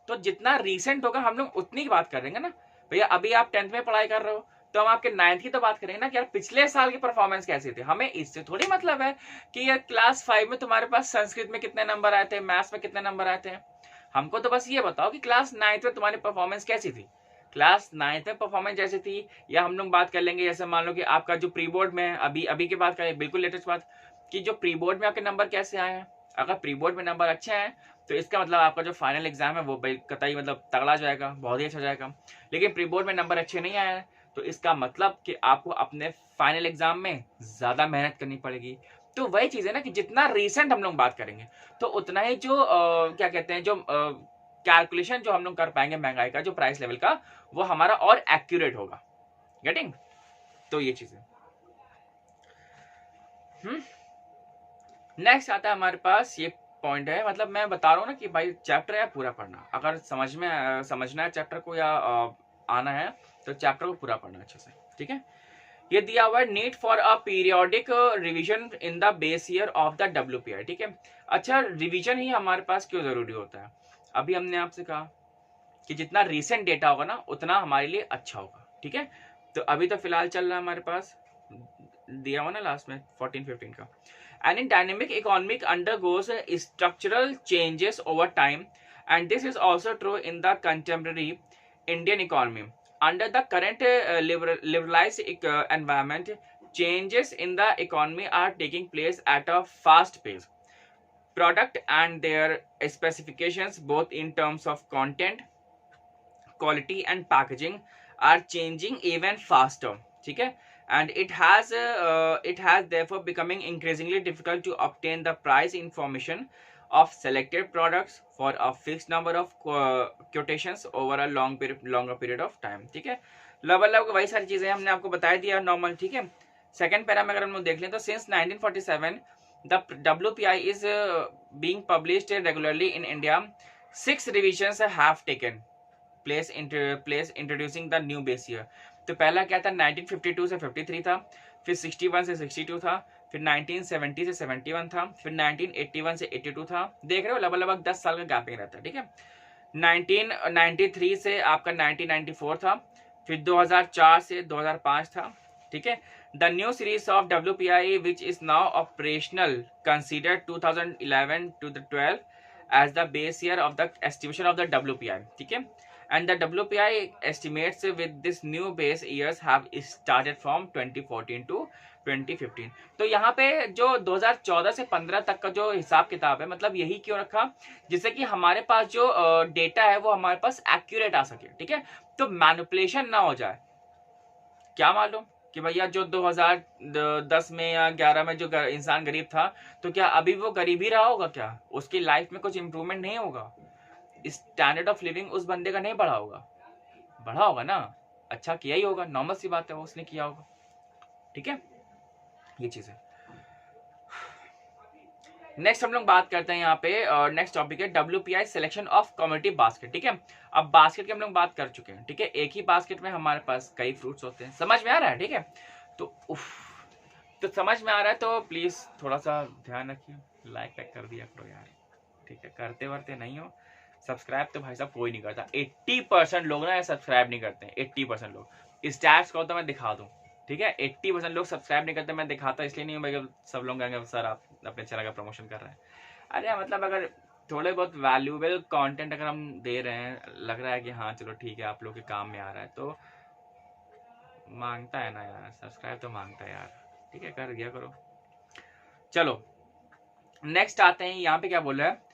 S1: तो जितना रीसेंट होगा हम लोग उतनी की बात करेंगे ना। भैया अभी आप 10th में पढ़ाई कर रहे हो तो हम आपके 9th की तो बात करेंगे ना कि यार पिछले साल की परफॉर्मेंस कैसी थी। हमें इससे थोड़ी मतलब है कि यार क्लास 5 में तुम्हारे पास संस्कृत में कितने नंबर आए थे, मैथ्स में कितने नंबर आए थे। हमको तो बस ये बताओ कि क्लास 9th में तुम्हारी परफॉर्मेंस कैसी थी, क्लास 9th में परफॉर्मेंस जैसी थी। या हम लोग बात कर लेंगे जैसे मान लो कि आपका जो प्री बोर्ड में अभी की बात करें, बिल्कुल लेटेस्ट बात, कि जो प्री बोर्ड में आपके नंबर कैसे आए हैं। अगर प्री बोर्ड में नंबर अच्छे हैं तो इसका मतलब आपका जो फाइनल एग्जाम है वो कतई मतलब तगड़ा जाएगा, बहुत ही अच्छा जाएगा। लेकिन प्री बोर्ड में नंबर अच्छे नहीं आए हैं तो इसका मतलब कि आपको अपने फाइनल एग्जाम में ज्यादा मेहनत करनी पड़ेगी। तो वही चीज है ना कि जितना रिसेंट हम लोग बात करेंगे तो उतना ही जो क्या कहते हैं, जो कैलकुलेशन जो हम लोग कर पाएंगे महंगाई का, जो प्राइस लेवल का, वो हमारा और एक्यूरेट होगा। गेटिंग? तो ये चीजें। नेक्स्ट आता है हमारे पास ये पॉइंट है, मतलब मैं बता रहा हूँ ना कि भाई चैप्टर है पूरा पढ़ना, अगर समझना है चैप्टर को या आना है तो चैप्टर को पूरा पढ़ना अच्छे से, ठीक है। ये दिया हुआ है need for a periodic revision in the base year of the WPI, ठीक है। अच्छा, रिवीजन ही हमारे पास क्यों जरूरी होता है? अभी हमने आपसे कहा कि जितना रिसेंट डेटा होगा ना उतना हमारे लिए अच्छा होगा, ठीक है। तो अभी तो फिलहाल चल रहा है हमारे पास, दिया हुआ ना लास्ट में 14-15 का। And in dynamic economic undergoes structural changes over time, and this is also true in the contemporary Indian economy. Under the current liberalized environment, changes in the economy are taking place at a fast pace. Product and their specifications, both in terms of content, quality and packaging, are changing even faster, ठीक है। And it has therefore becoming increasingly difficult to obtain the price information of selected products for a fixed number of quotations over a longer period of time, ठीक है। लगभग वही सारी चीजें हमने आपको बता दिया नॉर्मल, ठीक है। सेकंड पैरा में अगर हम लोग देख लें तो since 1947 the WPI is being published regularly in India. 6 revisions have taken place introducing the new base year. तो पहला क्या था, 1952 से 53 था, फिर 61 से 62 था, फिर 1970 से 71 था, फिर 1981 से 82 था। देख रहे हो लगभग 10 साल का गैपिंग रहता है, ठीक है। 1993 से आपका 1994 था, फिर 2004 से 2005 था, ठीक है। The new series of WPI which is now operational consider 2011 to 12 as the base year of the estimation of the WPI, ठीक है। And the WPI estimates with this new base years have started from 2014 to 2015. तो यहाँ पे जो 2014 से 15 तक का जो हिसाब किताब है, मतलब यही क्यों रखा, जिससे कि हमारे पास जो डेटा है वो हमारे पास एक्यूरेट आ सके, ठीक है। तो मैनिपुलेशन ना हो जाए। क्या मालूम कि भैया जो 2010 में या 11 में जो इंसान गरीब था तो क्या अभी वो गरीब ही रहा होगा? क्या उसकी लाइफ में कुछ इंप्रूवमेंट नहीं होगा? स्टैंडर्ड ऑफ लिविंग उस बंदे का नहीं बढ़ा होगा? बढ़ा होगा ना, अच्छा किया ही होगा, नॉर्मल सी बात है, वो उसने किया होगा, ठीक है। ये चीज है। नेक्स्ट हम लोग बात करते हैं यहाँ पे, नेक्स्ट टॉपिक है WPI selection of community basket, ठीक है। अब बास्केट की हम लोग बात कर चुके हैं, ठीक है। एक ही बास्केट में हमारे पास कई फ्रूट्स होते हैं, समझ में आ रहा है, ठीक है। तो समझ में आ रहा है तो प्लीज थोड़ा सा ध्यान रखिए, लाइक कर दिया करो यार, ठीक है। करते वरते नहीं हो, सब्सक्राइब तो भाई साहब कोई नहीं करता, 80% लोग ना सब्सक्राइब नहीं करते हैं, 80% लोग। स्टैट्स को तो मैं दिखा दूं, ठीक है। 80% लोग सब्सक्राइब नहीं करते, मैं दिखाता इसलिए नहीं हूँ सब लोग कहेंगे सर आप अपने चैनल का प्रमोशन कर रहे हैं। अरे मतलब अगर थोड़े बहुत वैल्यूएबल कंटेंट अगर हम दे रहे हैं, लग रहा है कि हाँ चलो ठीक है आप लोग के काम में आ रहा है, तो मांगता है ना यार, सब्सक्राइब तो मांगता है यार, ठीक है, कर दिया करो। चलो नेक्स्ट आते हैं, यहाँ पे क्या बोल रहा है,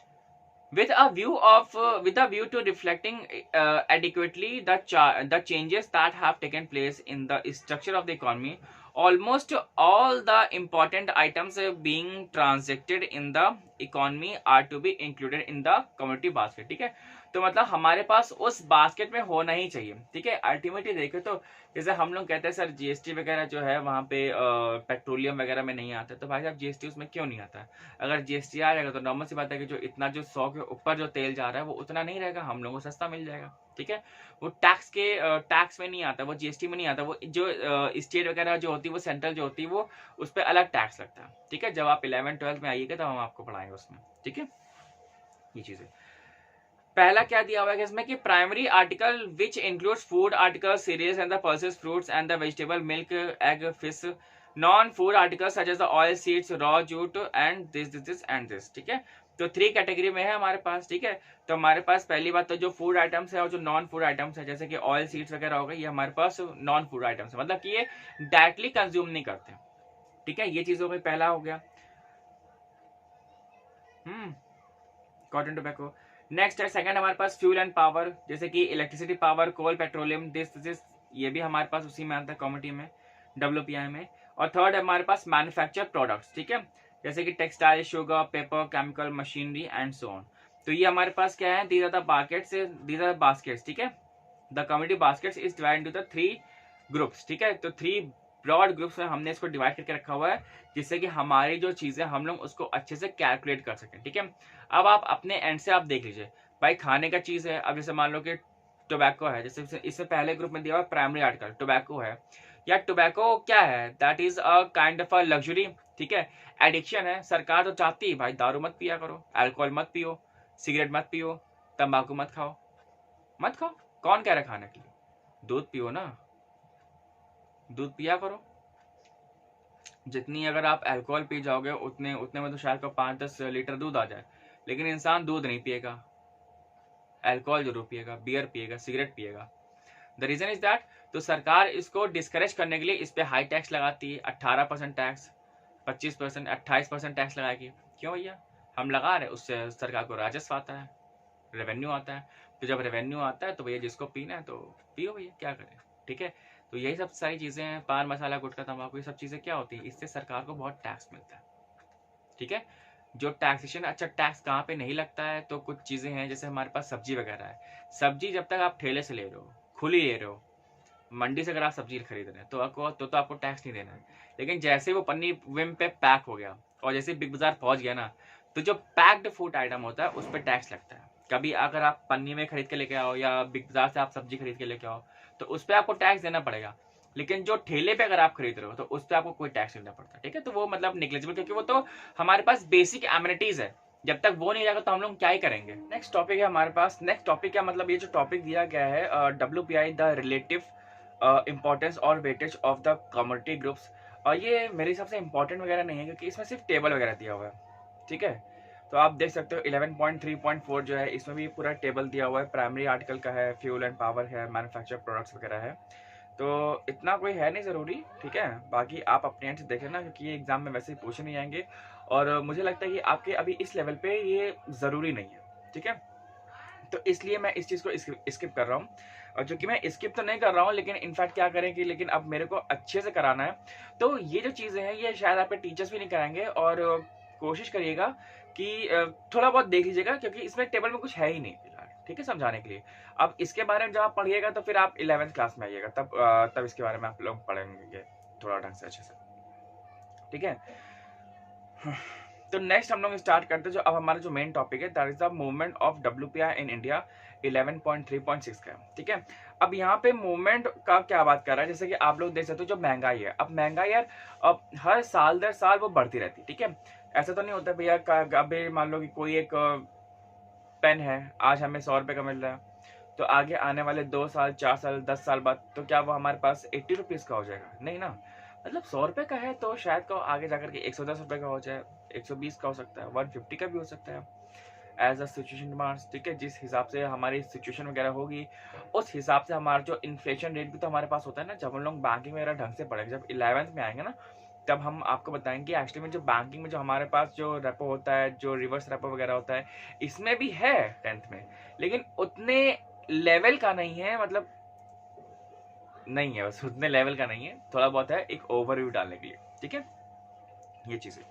S1: with a view to reflecting adequately the changes that have taken place in the structure of the economy. Almost all the important items being transacted in the economy are to be included in the commodity basket. ठीक है, तो मतलब हमारे पास उस basket में होना ही चाहिए. ठीक है, अल्टीमेटली देखे तो जैसे हम लोग कहते हैं सर जीएसटी वगैरह जो है वहाँ पे पेट्रोलियम वगैरह में नहीं आता, तो भाई साहब जीएसटी उसमें क्यों नहीं आता है? अगर जीएसटी आ जाएगा तो नॉर्मल सी बात है कि जो इतना जो 100 के ऊपर जो तेल जा रहा है वो उतना नहीं रहेगा, हम लोगों को सस्ता मिल जाएगा. ठीक है, वो टैक्स में नहीं आता, वो जीएसटी में नहीं आता, वो जो स्टेट वगैरह जो होती है वो सेंट्रल जो होती है वो उस पर अलग टैक्स लगता है. ठीक है, जब आप 11th-12th में आइएगा तो हम आपको पढ़ाएंगे उसमें. ठीक है, ये चीजें. पहला क्या दिया हुआ है इसमें कि primary article which includes food article cereals and the pulses fruits and the vegetable milk egg fish non food articles such as the oil seeds raw jute and this and this. ठीक है, तो 3 category में है हमारे पास. ठीक है, तो हमारे पास पहली बात तो जो फूड आइटम्स है और जो नॉन फूड आइटम्स है जैसे कि ऑयल सीड्स वगैरह हो गए, ये हमारे पास नॉन फूड आइटम्स है, मतलब कि ये डायरेक्टली कंज्यूम नहीं करते. ठीक है, ये चीज हो गई, पहला हो गया. Cotton tobacco. नेक्स्ट है सेकंड हमारे पास फ्यूल एंड पावर, जैसे कि electricity, power, coal, petroleum, this ये भी हमारे पास उसी में आता है कॉमोडिटी में, WPI में. और थर्ड है हमारे पास मैन्युफैक्चर प्रोडक्ट्स. ठीक है, जैसे कि textile, sugar, paper, chemical, machinery and so on. तो ये हमारे पास क्या है, दीज आर द बास्केट्स. ठीक है, the commodity baskets is divided into the 3 groups. ठीक है, तो 3 ब्रॉड ग्रुप्स में हमने इसको डिवाइड करके रखा हुआ है जिससे कि हमारी जो चीजें हम लोग उसको अच्छे से कैलकुलेट कर सकें. ठीक है, अब आप अपने एंड से आप देख लीजिए भाई, खाने का चीज है. अब जैसे मान लो कि टोबैको है, जैसे इससे पहले ग्रुप में दिया हुआ प्राइमरी आर्टिकल टोबैको है. या टोबैको क्या है, that is a kind of a luxury. ठीक है, एडिक्शन है. सरकार तो चाहती है भाई दारू मत पिया करो, अल्कोहल मत पियो, सिगरेट मत पियो, तंबाकू मत खाओ. कौन कह रहा है खाने के लिए? दूध पियो ना, दूध पिया करो. जितनी अगर आप अल्कोहल पी जाओगे उतने में तो शायद 5-10 लीटर दूध आ जाए, लेकिन इंसान दूध नहीं पिएगा, अल्कोहल जरूर पिएगा, बियर पिएगा, सिगरेट पिएगा. द रीजन इज दैट, तो सरकार इसको डिस्करेज करने के लिए इस पे हाई टैक्स लगाती है. 18% टैक्स, 25%, 28% टैक्स लगाएगी. क्यों भैया? हम लगा रहे, उससे सरकार को राजस्व आता है, रेवेन्यू आता है. तो जब रेवेन्यू आता है तो भैया जिसको पीना है तो पियो भैया, क्या करें. ठीक है, तो यही सब सारी चीजें हैं, पान मसाला, गुटखा, तंबाकू, ये सब चीजें क्या होती है, इससे सरकार को बहुत टैक्स मिलता है. ठीक है, जो टैक्सेशन, अच्छा टैक्स कहाँ पे नहीं लगता है, तो कुछ चीजें हैं जैसे हमारे पास सब्जी वगैरह है. सब्जी जब तक आप ठेले से ले रहे हो, खुली ले रहे हो, मंडी से अगर आप सब्जी खरीद रहे हैं तो आपको टैक्स नहीं देना है. लेकिन जैसे वो पन्नी विम पे पैक हो गया और जैसे बिग बाजार पहुंच गया ना, तो जो पैक्ड फूड आइटम होता है उस पर टैक्स लगता है. कभी अगर आप पन्नी में खरीद के लेके आओ या बिग बाजार से आप सब्जी खरीद के लेके आओ तो उस पर आपको टैक्स देना पड़ेगा. लेकिन जो ठेले पे अगर आप खरीद रहे हो तो उस पर आपको कोई टैक्स नहीं देना पड़ता. ठीक है, तो वो मतलब निग्लेजिबल, क्योंकि वो तो हमारे पास बेसिक एमिनिटीज है. जब तक वो नहीं जाएगा तो हम लोग क्या ही करेंगे. नेक्स्ट टॉपिक है हमारे पास. नेक्स्ट टॉपिक क्या मतलब, ये जो टॉपिक दिया गया है WPI, द रिलेटिव इंपॉर्टेंस और weightage of the commodity groups. और ये मेरे हिसाब से इंपॉर्टेंट वगैरह नहीं है क्योंकि इसमें सिर्फ टेबल वगैरह दिया हुआ है. ठीक है, तो आप देख सकते हो 11.3.4 जो है इसमें भी पूरा टेबल दिया हुआ है. प्राइमरी आर्टिकल का है, फ्यूल एंड पावर है, मैन्युफैक्चर प्रोडक्ट्स वगैरह है. तो इतना कोई है नहीं ज़रूरी. ठीक है, बाकी आप अपने एंड से देख लेना क्योंकि ये एग्जाम में वैसे ही पूछे नहीं आएंगे और मुझे लगता है कि आपके अभी इस लेवल पे ये ज़रूरी नहीं है. ठीक है, तो इसलिए मैं इस चीज़ को स्किप कर रहा हूँ. और जो कि मैं स्किप तो नहीं कर रहा हूँ, लेकिन इनफैक्ट क्या करें कि लेकिन अब मेरे को अच्छे से कराना है. तो ये जो चीज़ें हैं ये शायद आपके टीचर्स भी नहीं कराएंगे. और कोशिश करिएगा कि थोड़ा बहुत देख लीजिएगा क्योंकि इसमें टेबल में कुछ है ही नहीं फिलहाल. ठीक है, समझाने के लिए. अब इसके बारे में जब आप पढ़िएगा तो फिर आप 11th क्लास में आइएगा, तब इसके बारे में आप लोग पढ़ेंगे थोड़ा ढंग से अच्छे से. ठीक है, तो नेक्स्ट हम लोग स्टार्ट करते हैं. जो अब हमारा जो मेन टॉपिक है that is the movement of WPI in India 11.3.6 का. ठीक है, अब यहाँ पे मूवमेंट का क्या बात कर रहा है, जैसे कि आप लोग देख सकते हो जो महंगाई है. अब महंगाई यार अब हर साल दर साल वो बढ़ती रहती है. ठीक है, ऐसा तो नहीं होता भैया अभी मान लो कि कोई एक पेन है, आज हमें 100 रुपये का मिल रहा है, तो आगे आने वाले 2 साल, 4 साल, 10 साल बाद तो क्या वो हमारे पास 80 रुपीज़ का हो जाएगा? नहीं ना. मतलब 100 रुपये का है तो शायद को आगे जाकर के 110 रुपये का हो जाए, 120 का हो सकता है, 150 का भी हो सकता है, एज अ सिचुएशन डिमांड्स. ठीक है, जिस हिसाब से हमारी सिचुएशन वगैरह होगी उस हिसाब से हमारा जो इन्फ्लेशन रेट भी तो हमारे पास होता है ना. जब हम लोग बैंकिंग वगैरह ढंग से पढ़ेंगे, जब 11th में आएंगे ना तब हम आपको बताएंगे एक्चुअली में जो बैंकिंग में जो हमारे पास जो रेपो होता है, जो रिवर्स रेपो वगैरह होता है, इसमें भी है 10th में, लेकिन उतने लेवल का नहीं है, मतलब नहीं है, बस उतने लेवल का नहीं है, थोड़ा बहुत है एक ओवरव्यू डालने के लिए, ठीक है ये चीजें।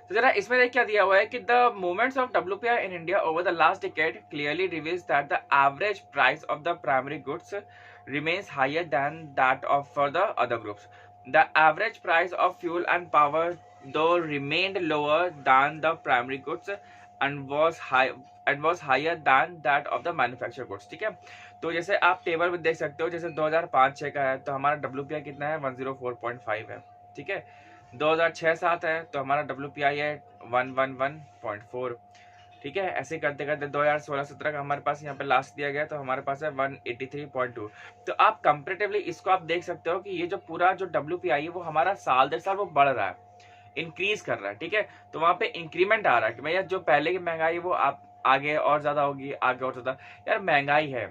S1: तो जरा इसमें देख क्या दिया हुआ है कि the movements of WPI in India over the last decade clearly reveals that the average price of the primary goods remains higher than that of for the other groups. The average price of fuel and power though remained lower than the primary goods and was higher than that of the manufactured goods. ठीक है, तो जैसे आप table में देख सकते हो, जैसे 2005-6 का है तो हमारा WPI कितना है 104.5 है, ठीक है। 2006-7 है तो हमारा WPI है 111.4, ठीक है। ऐसे करते करते 2016-17 का हमारे पास यहाँ पे लास्ट दिया गया तो हमारे पास है 183.2। तो आप कंपेरेटिवली इसको आप देख सकते हो कि ये जो पूरा जो WPI है वो हमारा साल दर साल वो बढ़ रहा है, इंक्रीज कर रहा है, ठीक है। तो वहां पे इंक्रीमेंट आ रहा है कि भैया जो पहले की महंगाई है वो आप आगे और ज्यादा होगी, आगे और ज्यादा, यार महंगाई है,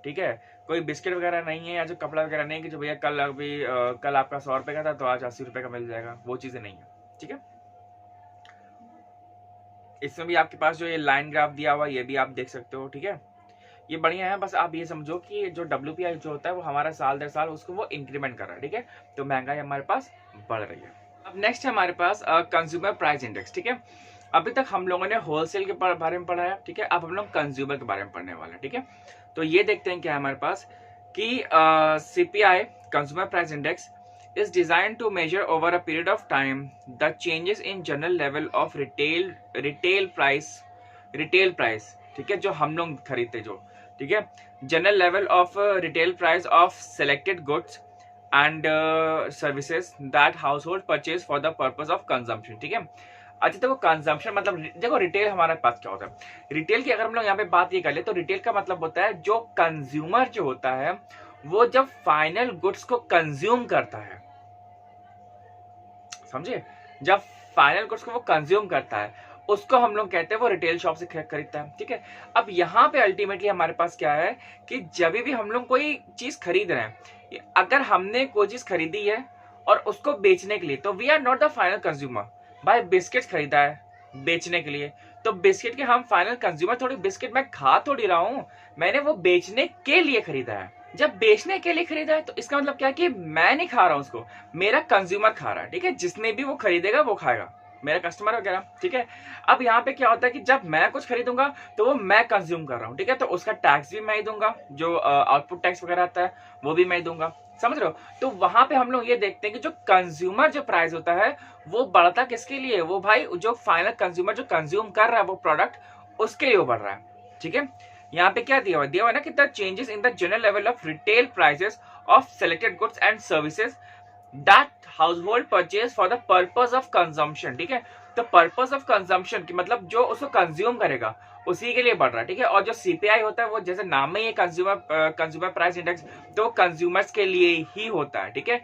S1: ठीक है। कोई बिस्किट वगैरह नहीं है या जो कपड़ा वगैरह नहीं है कि जो भैया कल अभी कल आपका 100 रुपए का था तो आज 80 रुपए का मिल जाएगा, वो चीजें नहीं है, ठीक है। इसमें भी आपके पास जो ये लाइन ग्राफ दिया हुआ ये भी आप देख सकते हो, ठीक है। ये बढ़िया है, बस आप ये समझो कि जो WPI जो होता है वो हमारा साल दर साल उसको वो इंक्रीमेंट कर रहा है, ठीक है। तो महंगाई हमारे पास बढ़ रही है। अब नेक्स्ट है हमारे पास कंज्यूमर प्राइस इंडेक्स, ठीक है। अभी तक हम लोगों ने होलसेल के बारे में पढ़ा है, ठीक है। अब हम लोग कंज्यूमर के बारे में पढ़ने वाले हैं, ठीक है। तो ये देखते हैं क्या है हमारे पास कि CPI consumer price index is designed to measure over a period of time the changes in general level of retail price, ठीक है, जो हम लोग खरीदते जो, ठीक है, general level of retail price of selected goods and services that house hold purchase for the purpose of consumption, ठीक है। अच्छा, देखो कंजम्पशन मतलब देखो रिटेल हमारे पास क्या होता है। रिटेल की अगर हम लोग यहाँ पे बात ये कर ले तो रिटेल का मतलब होता है जो कंज्यूमर जो होता है वो जब फाइनल गुड्स को कंज्यूम करता है, समझे, जब फाइनल गुड्स को वो कंज्यूम करता है उसको हम लोग कहते हैं वो रिटेल शॉप से खरीदता है, ठीक है। अब यहाँ पे अल्टीमेटली हमारे पास क्या है कि जब भी हम लोग कोई चीज खरीद रहे हैं, अगर हमने कोई चीज खरीदी है और उसको बेचने के लिए, तो we are not the final consumer. भाई बिस्किट खरीदा है बेचने के लिए, तो बिस्किट के हम फाइनल कंज्यूमर थोड़ी, बिस्किट मैं खा थोड़ी रहा हूं, मैंने वो बेचने के लिए खरीदा है। जब बेचने के लिए खरीदा है तो इसका मतलब क्या है कि मैं नहीं खा रहा हूं उसको, मेरा कंज्यूमर खा रहा है, ठीक है। जिसने भी वो खरीदेगा वो खाएगा, मेरा कस्टमर वगैरह, ठीक है। अब यहाँ पे क्या होता है कि जब मैं कुछ खरीदूंगा तो वो मैं कंज्यूम कर रहा हूँ, ठीक है, तो उसका टैक्स भी मैं ही दूंगा, जो आउटपुट टैक्स वगैरह आता है वो भी मैं ही दूंगा, समझ रहे हो। तो वहां पे हम लोग ये देखते हैं कि जो कंज्यूमर जो प्राइस होता है वो बढ़ता किसके लिए, वो भाई जो फाइनल कंज्यूमर जो कंज्यूम कर रहा है वो प्रोडक्ट, उसके लिए वो बढ़ रहा है, ठीक है। यहाँ पे क्या दिया हुआ है ना कि the changes in the general level of retail prices of selected goods and services that household purchase for the purpose of consumption, ठीक है। तो पर्पज ऑफ कंजम्पशन की मतलब जो उसको कंज्यूम करेगा उसी के लिए बढ़ रहा है, ठीक है। और जो CPI होता है वो जैसे नाम में ही कंज्यूमर प्राइस इंडेक्स, तो कंज्यूमर्स के लिए ही होता है, ठीक है।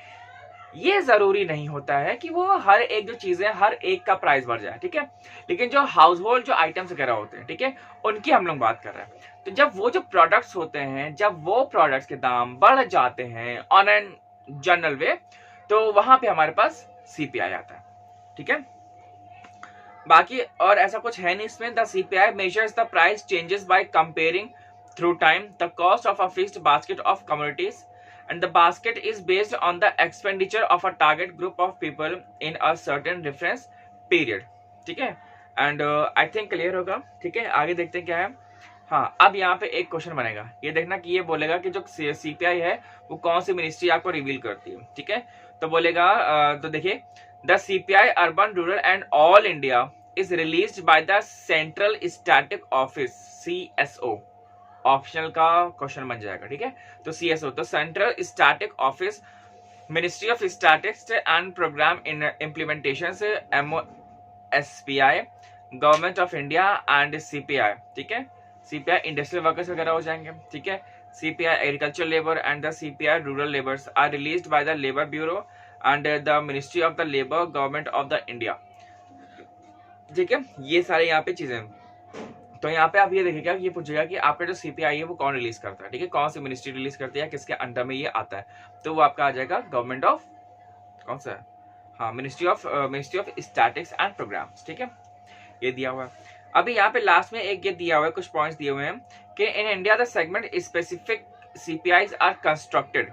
S1: ये जरूरी नहीं होता है कि वो हर एक जो चीजें हर एक का प्राइस बढ़ जाए, ठीक है। लेकिन जो हाउस होल्ड जो आइटम्स वगैरह होते हैं, ठीक है, उनकी हम लोग बात कर रहे हैं। तो जब वो जो प्रोडक्ट्स होते हैं, जब वो प्रोडक्ट्स के दाम बढ़ जाते हैं ऑन एन जनरल वे, तो वहां पे हमारे पास CPI आता है, ठीक है। बाकी और ऐसा कुछ है नहीं इसमें। The CPI measures the price changes by comparing through time the cost of a fixed basket of commodities and the basket is based on the expenditure of a target group of people in a certain reference period, ठीक है। And I think clear होगा, ठीक है। आगे देखते हैं क्या है। हाँ, अब यहाँ पे एक क्वेश्चन बनेगा, ये देखना कि ये बोलेगा कि जो CPI है वो कौन सी मिनिस्ट्री आपको रिवील करती है, ठीक है। तो बोलेगा तो देखिए, the CPI urban rural and all India is released by the central static office CSO, optional का क्वेश्चन बन जाएगा, ठीक है। तो CSO तो central static office, ministry of statistics and programme implementation से MOSPI, government of India and CPI, ठीक है। CPI इंडस्ट्रियल वर्कर्स वगैरह हो जाएंगे, ठीक है। CPI agriculture labour and the CPI rural labours are released by the labour bureau and the ministry of the labour, government of the India, ठीक है। ये सारे यहाँ पे चीजें। तो यहाँ पे आप ये देखिएगा, ये पूछेगा कि आपका जो CPI है वो कौन रिलीज करता है, ठीक है, कौन सी मिनिस्ट्री रिलीज करती है, किसके अंडर में ये आता है। तो वो आपका आ जाएगा गवर्नमेंट ऑफ, कौन सा है, हाँ, ministry of statics and programmes, ठीक है, ये दिया हुआ है। अभी यहाँ पे लास्ट में एक ये दिया हुआ है, कुछ पॉइंट्स दिए हुए हैं कि in India the segment specific CPIs are constructed,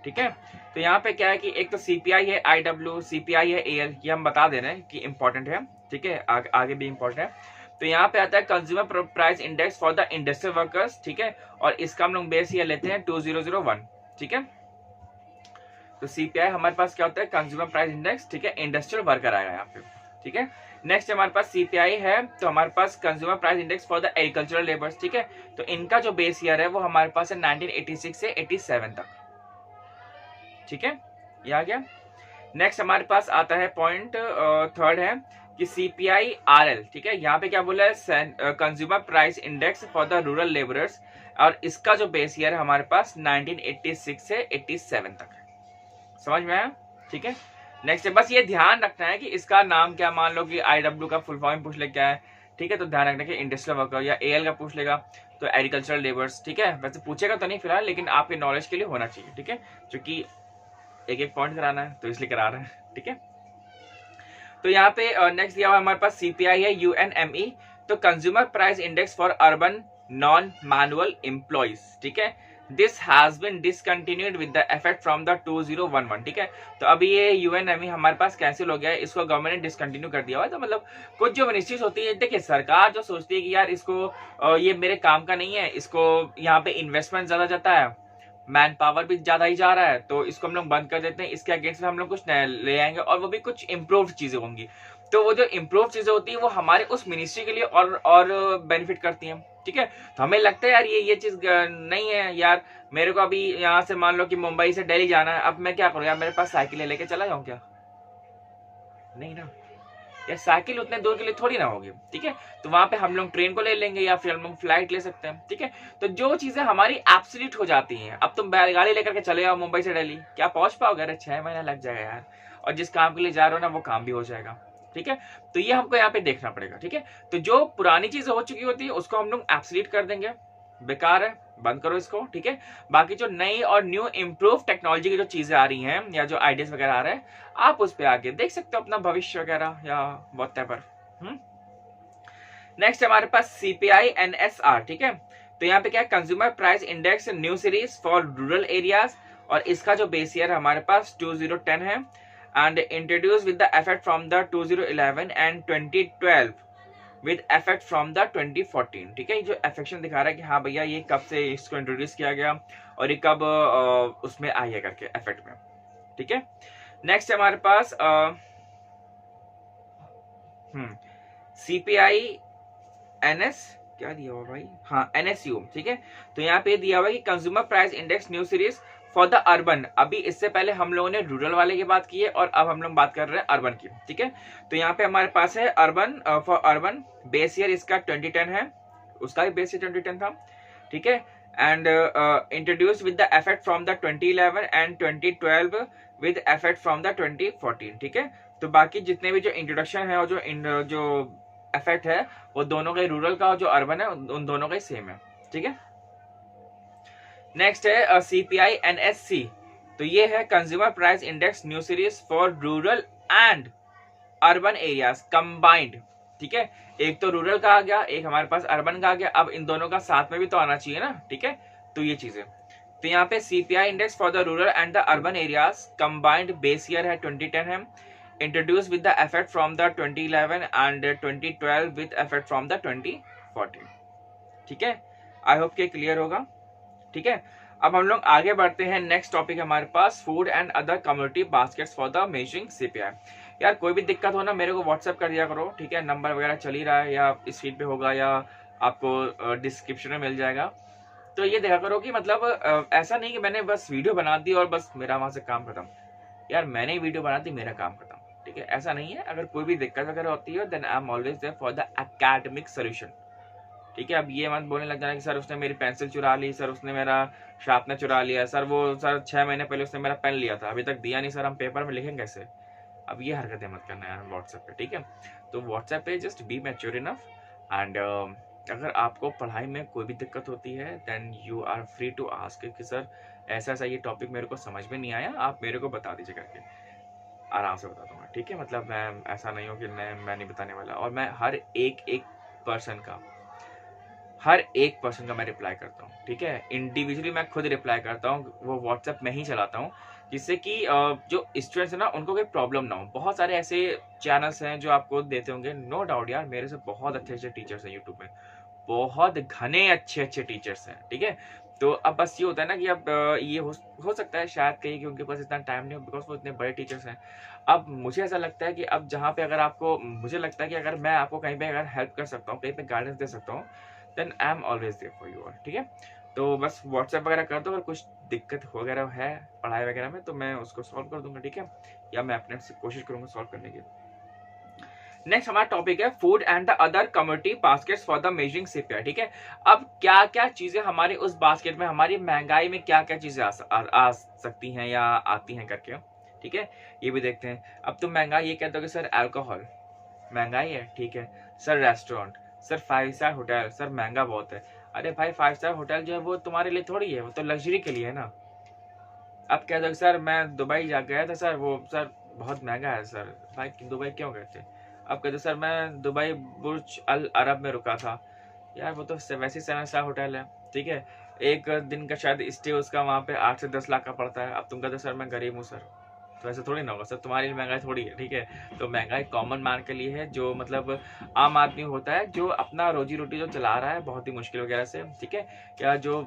S1: ठीक है। तो यहाँ पे क्या है कि एक तो सीपीआई है, आईडब्ल्यू, सीपीआई है, एएल, ये हम बता दे रहे हैं कि इंपॉर्टेंट है, ठीक है, आगे भी इंपॉर्टेंट है। तो यहाँ पे आता है consumer price index for the industrial workers, ठीक है, और इसका हम लोग बेस ये लेते हैं 2001, ठीक है। तो सीपीआई हमारे पास क्या होता है, कंज्यूमर प्राइस इंडेक्स, ठीक है, इंडस्ट्रियल वर्कर आएगा यहाँ पे, ठीक है। नेक्स्ट हमारे पास सीपीआई है, तो हमारे पास consumer price index for the agricultural labours, ठीक है। तो इनका जो बेस ईयर है वो हमारे पास है 1986 से 87 तक, ठीक है, ये आ गया। नेक्स्ट हमारे पास आता है पॉइंट थर्ड है कि सीपीआई आरएल, ठीक है, यहाँ पे क्या बोला है, consumer price index for the rural labourers, और इसका जो बेस ईयर है हमारे पास 1986 से 87 तक है, समझ में आया, ठीक है। नेक्स्ट है, बस ये ध्यान रखना है कि इसका नाम क्या, मान लो कि आईडब्ल्यू का फुल फॉर्म पूछ ले क्या है, ठीक है, तो ध्यान रखना कि इंडस्ट्रियल वर्कर, या एएल का पूछ लेगा तो एग्रीकल्चरल लेबर्स, ठीक है, वैसे पूछेगा तो नहीं फिलहाल, लेकिन आपके नॉलेज के लिए होना चाहिए, ठीक है, क्योंकि एक एक पॉइंट कराना है तो इसलिए करा रहे हैं, ठीक है। तो यहाँ पे नेक्स्ट दिया हुआ हमारे पास सीपीआई है, यूएनएमई, तो consumer price index for urban non manual employees, ठीक है, this has been discontinued with the effect from the 2011, ठीक है। तो अभी ये यूएनएमई हमारे पास कैंसिल हो गया है, इसको गवर्नमेंट ने डिसकंटिन्यू कर दिया हुआ है। तो मतलब कुछ जो मिनिस्ट्रीज होती है, देखिए सरकार जो सोचती है कि यार इसको ये मेरे काम का नहीं है, इसको यहाँ पे इन्वेस्टमेंट ज्यादा जाता है, मैन पावर भी ज्यादा ही जा रहा है, तो इसको हम लोग बंद कर देते हैं, इसके अगेंस्ट में हम लोग कुछ नया ले आएंगे, और वो भी कुछ इम्प्रूव चीजें होंगी। तो वो जो इम्प्रूव चीजें होती है वो हमारे उस मिनिस्ट्री के लिए और बेनिफिट करती हैं, ठीक है। तो हमें लगता है यार ये चीज नहीं है यार, मेरे को अभी यहाँ से मान लो कि मुंबई से दिल्ली जाना है, अब मैं क्या करूँ यार, मेरे पास साइकिल लेके चला जाऊँ क्या, नहीं ना, या साइकिल उतने दूर के लिए थोड़ी ना होगी, ठीक है। तो वहां पे हम लोग ट्रेन को ले लेंगे या फिर हम लोग फ्लाइट ले सकते हैं, ठीक है। तो जो चीजें हमारी एब्सोल्यूट हो जाती हैं, अब तुम बैलगाड़ी लेकर के चले जाओ मुंबई से दिल्ली, क्या पहुंच पाओगे, अरे 6 महीना लग जाएगा यार, और जिस काम के लिए जा रहे हो ना वो काम भी हो जाएगा, ठीक है। तो ये हमको यहाँ पे देखना पड़ेगा, ठीक है। तो जो पुरानी चीजें हो चुकी होती है उसको हम लोग एब्सोल्यूट कर देंगे, बेकार है, बंद करो इसको, ठीक है। बाकी जो नई और न्यू इम्प्रूव टेक्नोलॉजी की जो चीजें आ रही हैं या जो आइडियाज वगैरह आ रहे हैं, आप उस पे आगे देख सकते हो अपना भविष्य वगैरह या व्हाटएवर। नेक्स्ट हमारे पास सीपीआई एनएसआर, ठीक है। तो यहाँ पे क्या है, consumer price index new series for rural areas, और इसका जो बेस ईयर हमारे पास 2010 है, and introduce with the effect from the 2011 and 2012 with effect from the 2014, ठीक है। जो एफेक्शन दिखा रहा है कि हाँ भैया ये कब से इसको इंट्रोड्यूस किया गया और ये कब उसमें आई है करके इफेक्ट में, ठीक है। नेक्स्ट हमारे पास सीपीआई एनएस क्या दिया हुआ भाई, हाँ एनएसयू, ठीक है। तो यहाँ पे दिया हुआ है कि consumer price index new series for the urban, अभी इससे पहले हम लोगों ने रूरल वाले की बात की है और अब हम लोग बात कर रहे हैं अर्बन की, ठीक है। तो यहाँ पे हमारे पास है urban, for urban base year इसका 2010 है, उसका भी बेस ईयर 2010 था, ठीक है। And introduce with the effect from the 2011 and 2012 with effect from the 2014, ठीक है। तो बाकी जितने भी जो इंट्रोडक्शन है और जो इफेक्ट है वो दोनों का, रूरल का और जो अर्बन है उन दोनों का ही सेम है, ठीक है। नेक्स्ट है सीपीआई एनएससी, तो ये है consumer price index new series for rural and urban areas combined, ठीक है। एक तो रूरल का आ गया, एक हमारे पास अर्बन का आ गया, अब इन दोनों का साथ में भी तो आना चाहिए ना, ठीक है। तो ये चीजें, तो यहाँ पे CPI index for the rural and the urban areas combined base year है 2010 है, introduce with the effect from the 2011 and 2012 with effect from the 2014, ठीक है। आई होप के क्लियर होगा, ठीक है। अब हम लोग आगे बढ़ते हैं, नेक्स्ट टॉपिक हमारे पास food and other community baskets for the measuring CPI. यार कोई भी दिक्कत हो ना मेरे को व्हाट्सएप कर दिया करो, ठीक है। नंबर वगैरह चल ही रहा है या इस फीड पे होगा या आपको डिस्क्रिप्शन में मिल जाएगा। तो ये देखा करो कि मतलब ऐसा नहीं कि मैंने बस वीडियो बना दी और बस मेरा वहां से काम खत्म, यार मैंने वीडियो बना दी मेरा काम खत्म, ठीक है। ऐसा नहीं है, अगर कोई भी दिक्कत वगैरह होती है then I am always there for the academic solution, ठीक है। अब ये मत बोलने लग जाना कि सर उसने मेरी पेंसिल चुरा ली, सर उसने मेरा शार्पनर चुरा लिया, सर 6 महीने पहले उसने मेरा पेन लिया था अभी तक दिया नहीं, सर हम पेपर में लिखेंगे कैसे। अब ये हरकतें मत करना यार व्हाट्सएप पे, ठीक है। तो व्हाट्सएप पे just be mature enough, and अगर आपको पढ़ाई में कोई भी दिक्कत होती है then you are free to ask कि सर ऐसा ऐसा ये टॉपिक मेरे को समझ में नहीं आया, आप मेरे को बता दीजिए करके, आराम से बता दूंगा। ठीक है, मतलब मैं ऐसा नहीं हूँ कि मैं नहीं बताने वाला, और मैं हर एक पर्सन का मैं रिप्लाई करता हूँ, ठीक है, इंडिविजुअली मैं खुद रिप्लाई करता हूँ, वो व्हाट्सएप में ही चलाता हूँ, जिससे कि जो स्टूडेंट्स हैं ना उनको कोई प्रॉब्लम ना हो। बहुत सारे ऐसे चैनल्स हैं जो आपको देते होंगे, नो डाउट यार, मेरे से बहुत अच्छे टीचर्स हैं यूट्यूब में, बहुत घने अच्छे टीचर्स हैं, ठीक है। तो अब बस ये होता है ना कि अब ये हो सकता है शायद कहीं कि उनके पास इतना टाइम नहीं हो, बिकॉज वो इतने बड़े टीचर्स हैं। अब मुझे ऐसा लगता है कि अब जहाँ पे अगर आपको, मुझे लगता है कि अगर मैं आपको कहीं पे अगर हेल्प कर सकता हूँ, कहीं पे गाइडेंस दे सकता हूँ, then I am always there for you, ठीक है। तो बस व्हाट्सएप वगैरह कर दो, अगर कुछ दिक्कत वगैरह है पढ़ाई वगैरह में तो मैं उसको सॉल्व कर दूंगा, ठीक है, या मैं अपने से कोशिश करूंगा सॉल्व करने की। नेक्स्ट हमारा टॉपिक है food and the other commodity baskets for the measuring CPI, ठीक है। अब क्या क्या चीजें हमारी उस बास्केट में, हमारी महंगाई में क्या क्या चीजें आ सकती हैं या आती हैं करके, ठीक है, ये भी देखते हैं। अब तुम महंगाई ये कहते हो कि सर अल्कोहल महंगाई है, ठीक है, sir restaurant, sir 5 star hotel, sir महंगा बहुत है। अरे भाई 5 स्टार होटल जो है वो तुम्हारे लिए थोड़ी है, वो तो लग्जरी के लिए है ना। अब कह दो सर मैं दुबई जा गया था सर, वो सर बहुत महंगा है सर। भाई दुबई क्यों गए थे? अब कहते सर मैं दुबई बुर्ज अल अरब में रुका था। यार वो तो वैसे 7 स्टार होटल है, ठीक है, एक दिन का शायद स्टे उसका वहाँ पे 8 से 10 लाख का पड़ता है। अब तुम कहते सर मैं गरीब हूँ सर, तो ऐसे थोड़ी ना होगा सर, तुम्हारी लिए महंगाई थोड़ी है, ठीक है। तो महंगाई कॉमन मैन के लिए है, जो मतलब आम आदमी होता है, जो अपना रोजी रोटी जो चला रहा है बहुत ही मुश्किल वगैरह से, ठीक है, या जो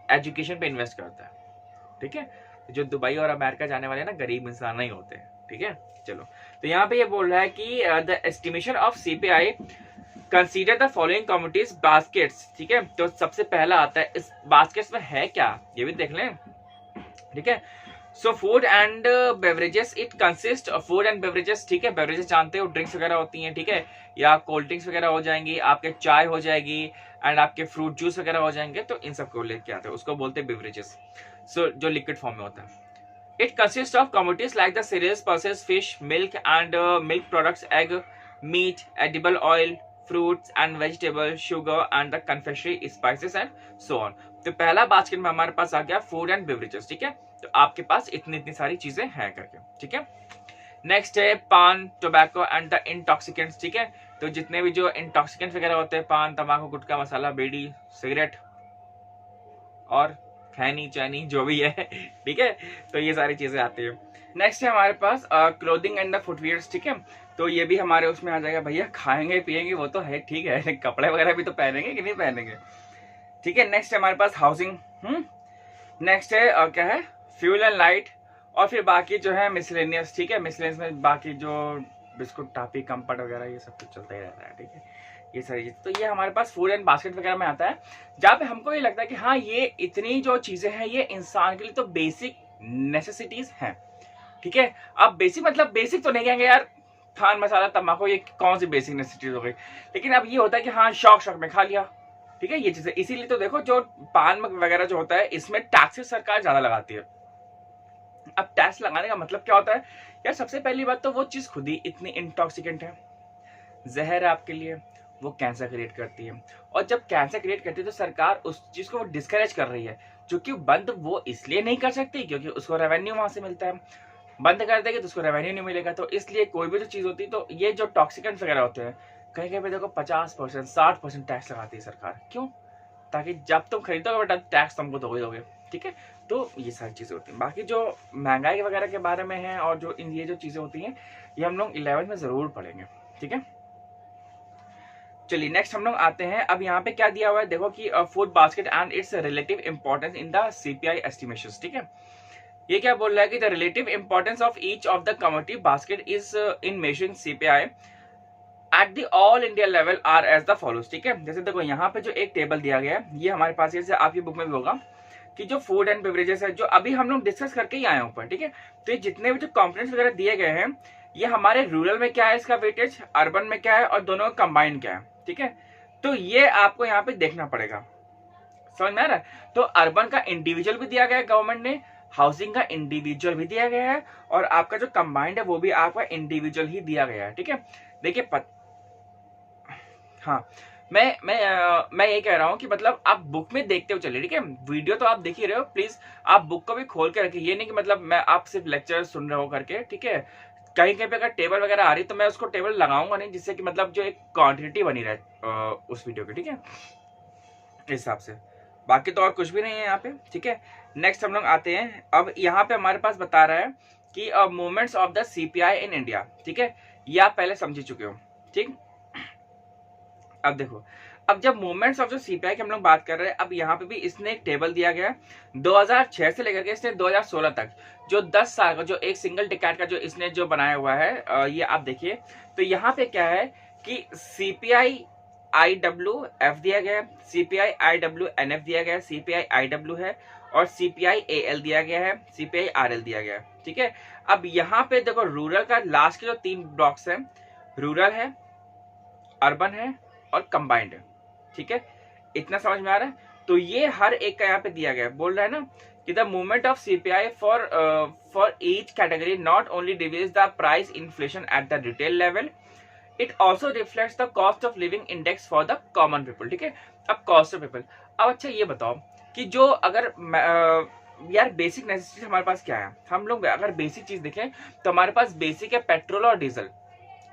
S1: एजुकेशन पे इन्वेस्ट करता है, ठीक है। जो दुबई और अमेरिका जाने वाले ना गरीब इंसान नहीं होते, ठीक है। चलो, तो यहाँ पे ये बोल रहा है कि the estimation of CPI consider the following commodities baskets, ठीक है। तो सबसे पहला आता है, इस बास्केट्स में है क्या, ये भी देख लें, ठीक है। So food and beverages, it consist of food and beverages, ठीक है। बेवरेजेस जानते हो ड्रिंक्स वगैरह होती हैं, ठीक है, या कोल्ड ड्रिंक्स वगैरह हो जाएंगी, आपके चाय हो जाएगी, एंड आपके फ्रूट जूस वगैरह हो जाएंगे, तो इन सबको लेके आते हैं, उसको बोलते हैं बेवरेजेस, सो जो लिक्विड फॉर्म में होता है। It consists of commodities like the cereals, pulses, fish, milk and milk products, egg, meat, edible oil, fruits and vegetables, sugar and the confectionery, spices and so on. तो पहला basket में हमारे पास आ गया food and beverages, ठीक है। तो आपके पास इतनी सारी चीजें हैं करके, ठीक है। नेक्स्ट है पान, टोबैको एंड द इंटॉक्सिकेंट्स, ठीक है। तो जितने भी जो इंटॉक्सिकेंट्स वगैरह होते हैं, पान, तंबाकू, गुटखा, मसाला, बीड़ी, सिगरेट और खैनी चैनी जो भी है, ठीक है, तो ये सारी चीजें आती है। नेक्स्ट है हमारे पास क्लोथिंग एंड द फुटवियर्स, ठीक है। तो ये भी हमारे उसमें आ जाएगा। भैया खाएंगे पिएंगे वो तो है, ठीक है, कपड़े वगैरह भी तो पहनेंगे कि नहीं पहनेंगे, ठीक है। नेक्स्ट है हमारे पास हाउसिंग, नेक्स्ट है क्या है, फ्यूल एंड लाइट, और फिर बाकी जो है मिसलेनियस, ठीक है। मिसलेनियस में बाकी जो बिस्कुट, टाफी, कंफर्ट वगैरह ये सब कुछ चलता ही रहता है, ठीक है, ये सारी चीज। तो ये हमारे पास फूड एंड बास्केट वगैरह में आता है, जहाँ पे हमको ये लगता है कि हाँ ये इतनी जो चीजें हैं ये इंसान के लिए तो बेसिक नेसेसिटीज हैं, ठीक है। अब बेसिक मतलब बेसिक तो नहीं कहेंगे यार, पान, मसाला, तंबाकू ये कौन सी बेसिक नेसेसिटीज हो गई, लेकिन अब ये होता है कि हाँ शौक में खा लिया, ठीक है, ये चीजें। इसीलिए तो देखो जो पान वगैरह जो होता है इसमें टैक्सेस सरकार ज्यादा लगाती है। अब टैक्स लगाने का मतलब क्या होता है यार, सबसे पहली बात तो वो चीज खुद ही इतनी इंटॉक्सिकेंट है, जहर है आपके लिए, वो कैंसर क्रिएट करती है, और जब कैंसर क्रिएट करती है तो सरकार उस चीज को डिस्करेज कर रही है, जो कि बंद वो इसलिए नहीं कर सकती क्योंकि उसको रेवेन्यू वहां से मिलता है, बंद कर देगी तो उसको रेवेन्यू नहीं मिलेगा। तो इसलिए कोई भी जो चीज होती है, तो ये जो टॉक्सिकेंट्स वगैरह होते हैं, कहीं कहीं पे देखो 50%, 60% टैक्स लगाती है सरकार, क्यों? ताकि जब तुम खरीदोगे बेटा टैक्स तुमको दोगे, ठीक है। तो ये सारी चीजें होती हैं। बाकी जो महंगाई वगैरह के बारे में है और जो ये जो चीजें होती हैं ये हम लोग 11th में जरूर पढ़ेंगे, ठीक है। चलिए नेक्स्ट हम लोग आते हैं। अब यहाँ पे क्या दिया हुआ है देखो कि food basket and its relative importance in the CPI estimations, ठीक है। ये क्या बोल रहा है कि the relative importance of each of the commodity basket is in measuring CPI at the all India level are as the follows, ठीक है। जैसे देखो यहाँ पे जो एक टेबल दिया गया है ये हमारे पास, जैसे आपकी बुक में भी होगा कि जो फूड एंड बेवरेजेस है जो अभी हम लोग डिस्कस करके ही आए ऊपर, ठीक है। तो ये जितने भी जो कंपोनेंट्स वगैरह दिए गए हैं ये हमारे रूरल में क्या है इसका वेटेज, अर्बन में क्या है, और दोनों का कंबाइंड क्या है, ठीक है। तो ये आपको यहाँ पे देखना पड़ेगा, समझ में आ रहा है। तो अर्बन का इंडिविजुअल भी दिया गया है गवर्नमेंट ने, हाउसिंग का इंडिविजुअल भी दिया गया है, और आपका जो कंबाइंड है वो भी आपका इंडिविजुअल ही दिया गया है, ठीक है। देखिए हाँ, मैं ये कह रहा हूँ कि मतलब आप बुक में देखते हो चलिए, ठीक है। वीडियो तो आप देख ही रहे हो, प्लीज आप बुक को भी खोल के रखिए। ये नहीं कि मतलब मैं आप सिर्फ लेक्चर सुन रहे हो करके, ठीक है। कहीं कहीं पे अगर टेबल वगैरह आ रही तो मैं उसको टेबल लगाऊंगा नहीं, जिससे कि मतलब जो एक क्वांटिटी बनी रहे उस वीडियो की, ठीक है, इस हिसाब से। बाकी तो और कुछ भी नहीं है यहाँ पे, ठीक है। नेक्स्ट हम लोग आते हैं, अब यहाँ पे हमारे पास बता रहा है कि movements of the CPI in India, ठीक है, ये आप पहले समझ चुके हो, ठीक। अब देखो, अब जब मूवमेंट्स ऑफ जो सीपीआई की हम लोग बात कर रहे हैं, अब यहाँ पे भी इसने एक टेबल दिया गया है 2006 से लेकर के इसने 2016 तक, जो 10 साल का जो एक सिंगल टिकट का जो इसने जो बनाया हुआ है, ये आप देखिए। तो यहाँ पे क्या है कि सीपीआई IWF दिया गया है, सीपीआई IWNF दिया गया है, सीपीआई IW है, और सीपीआई AL दिया गया है, सीपीआई RL दिया गया है, ठीक है। अब यहाँ पे देखो रूरल का लास्ट के जो 3 ब्लॉक्स है, रूरल है, अर्बन है और कंबाइंड है, ठीक है, इतना समझ में आ रहा है। तो ये हर एक का यहाँ पे दिया गया है, बोल रहा है ना कि the movement of CPI for each category not only reveals the price inflation at the retail level, it also reflects the cost of living index for the common people, ठीक है। अब कॉस्ट ऑफ पीपल, अब अच्छा ये बताओ कि जो अगर यार बेसिक नेसेसिटी हमारे पास क्या है, हम लोग अगर बेसिक चीज देखें तो हमारे पास बेसिक है पेट्रोल और डीजल,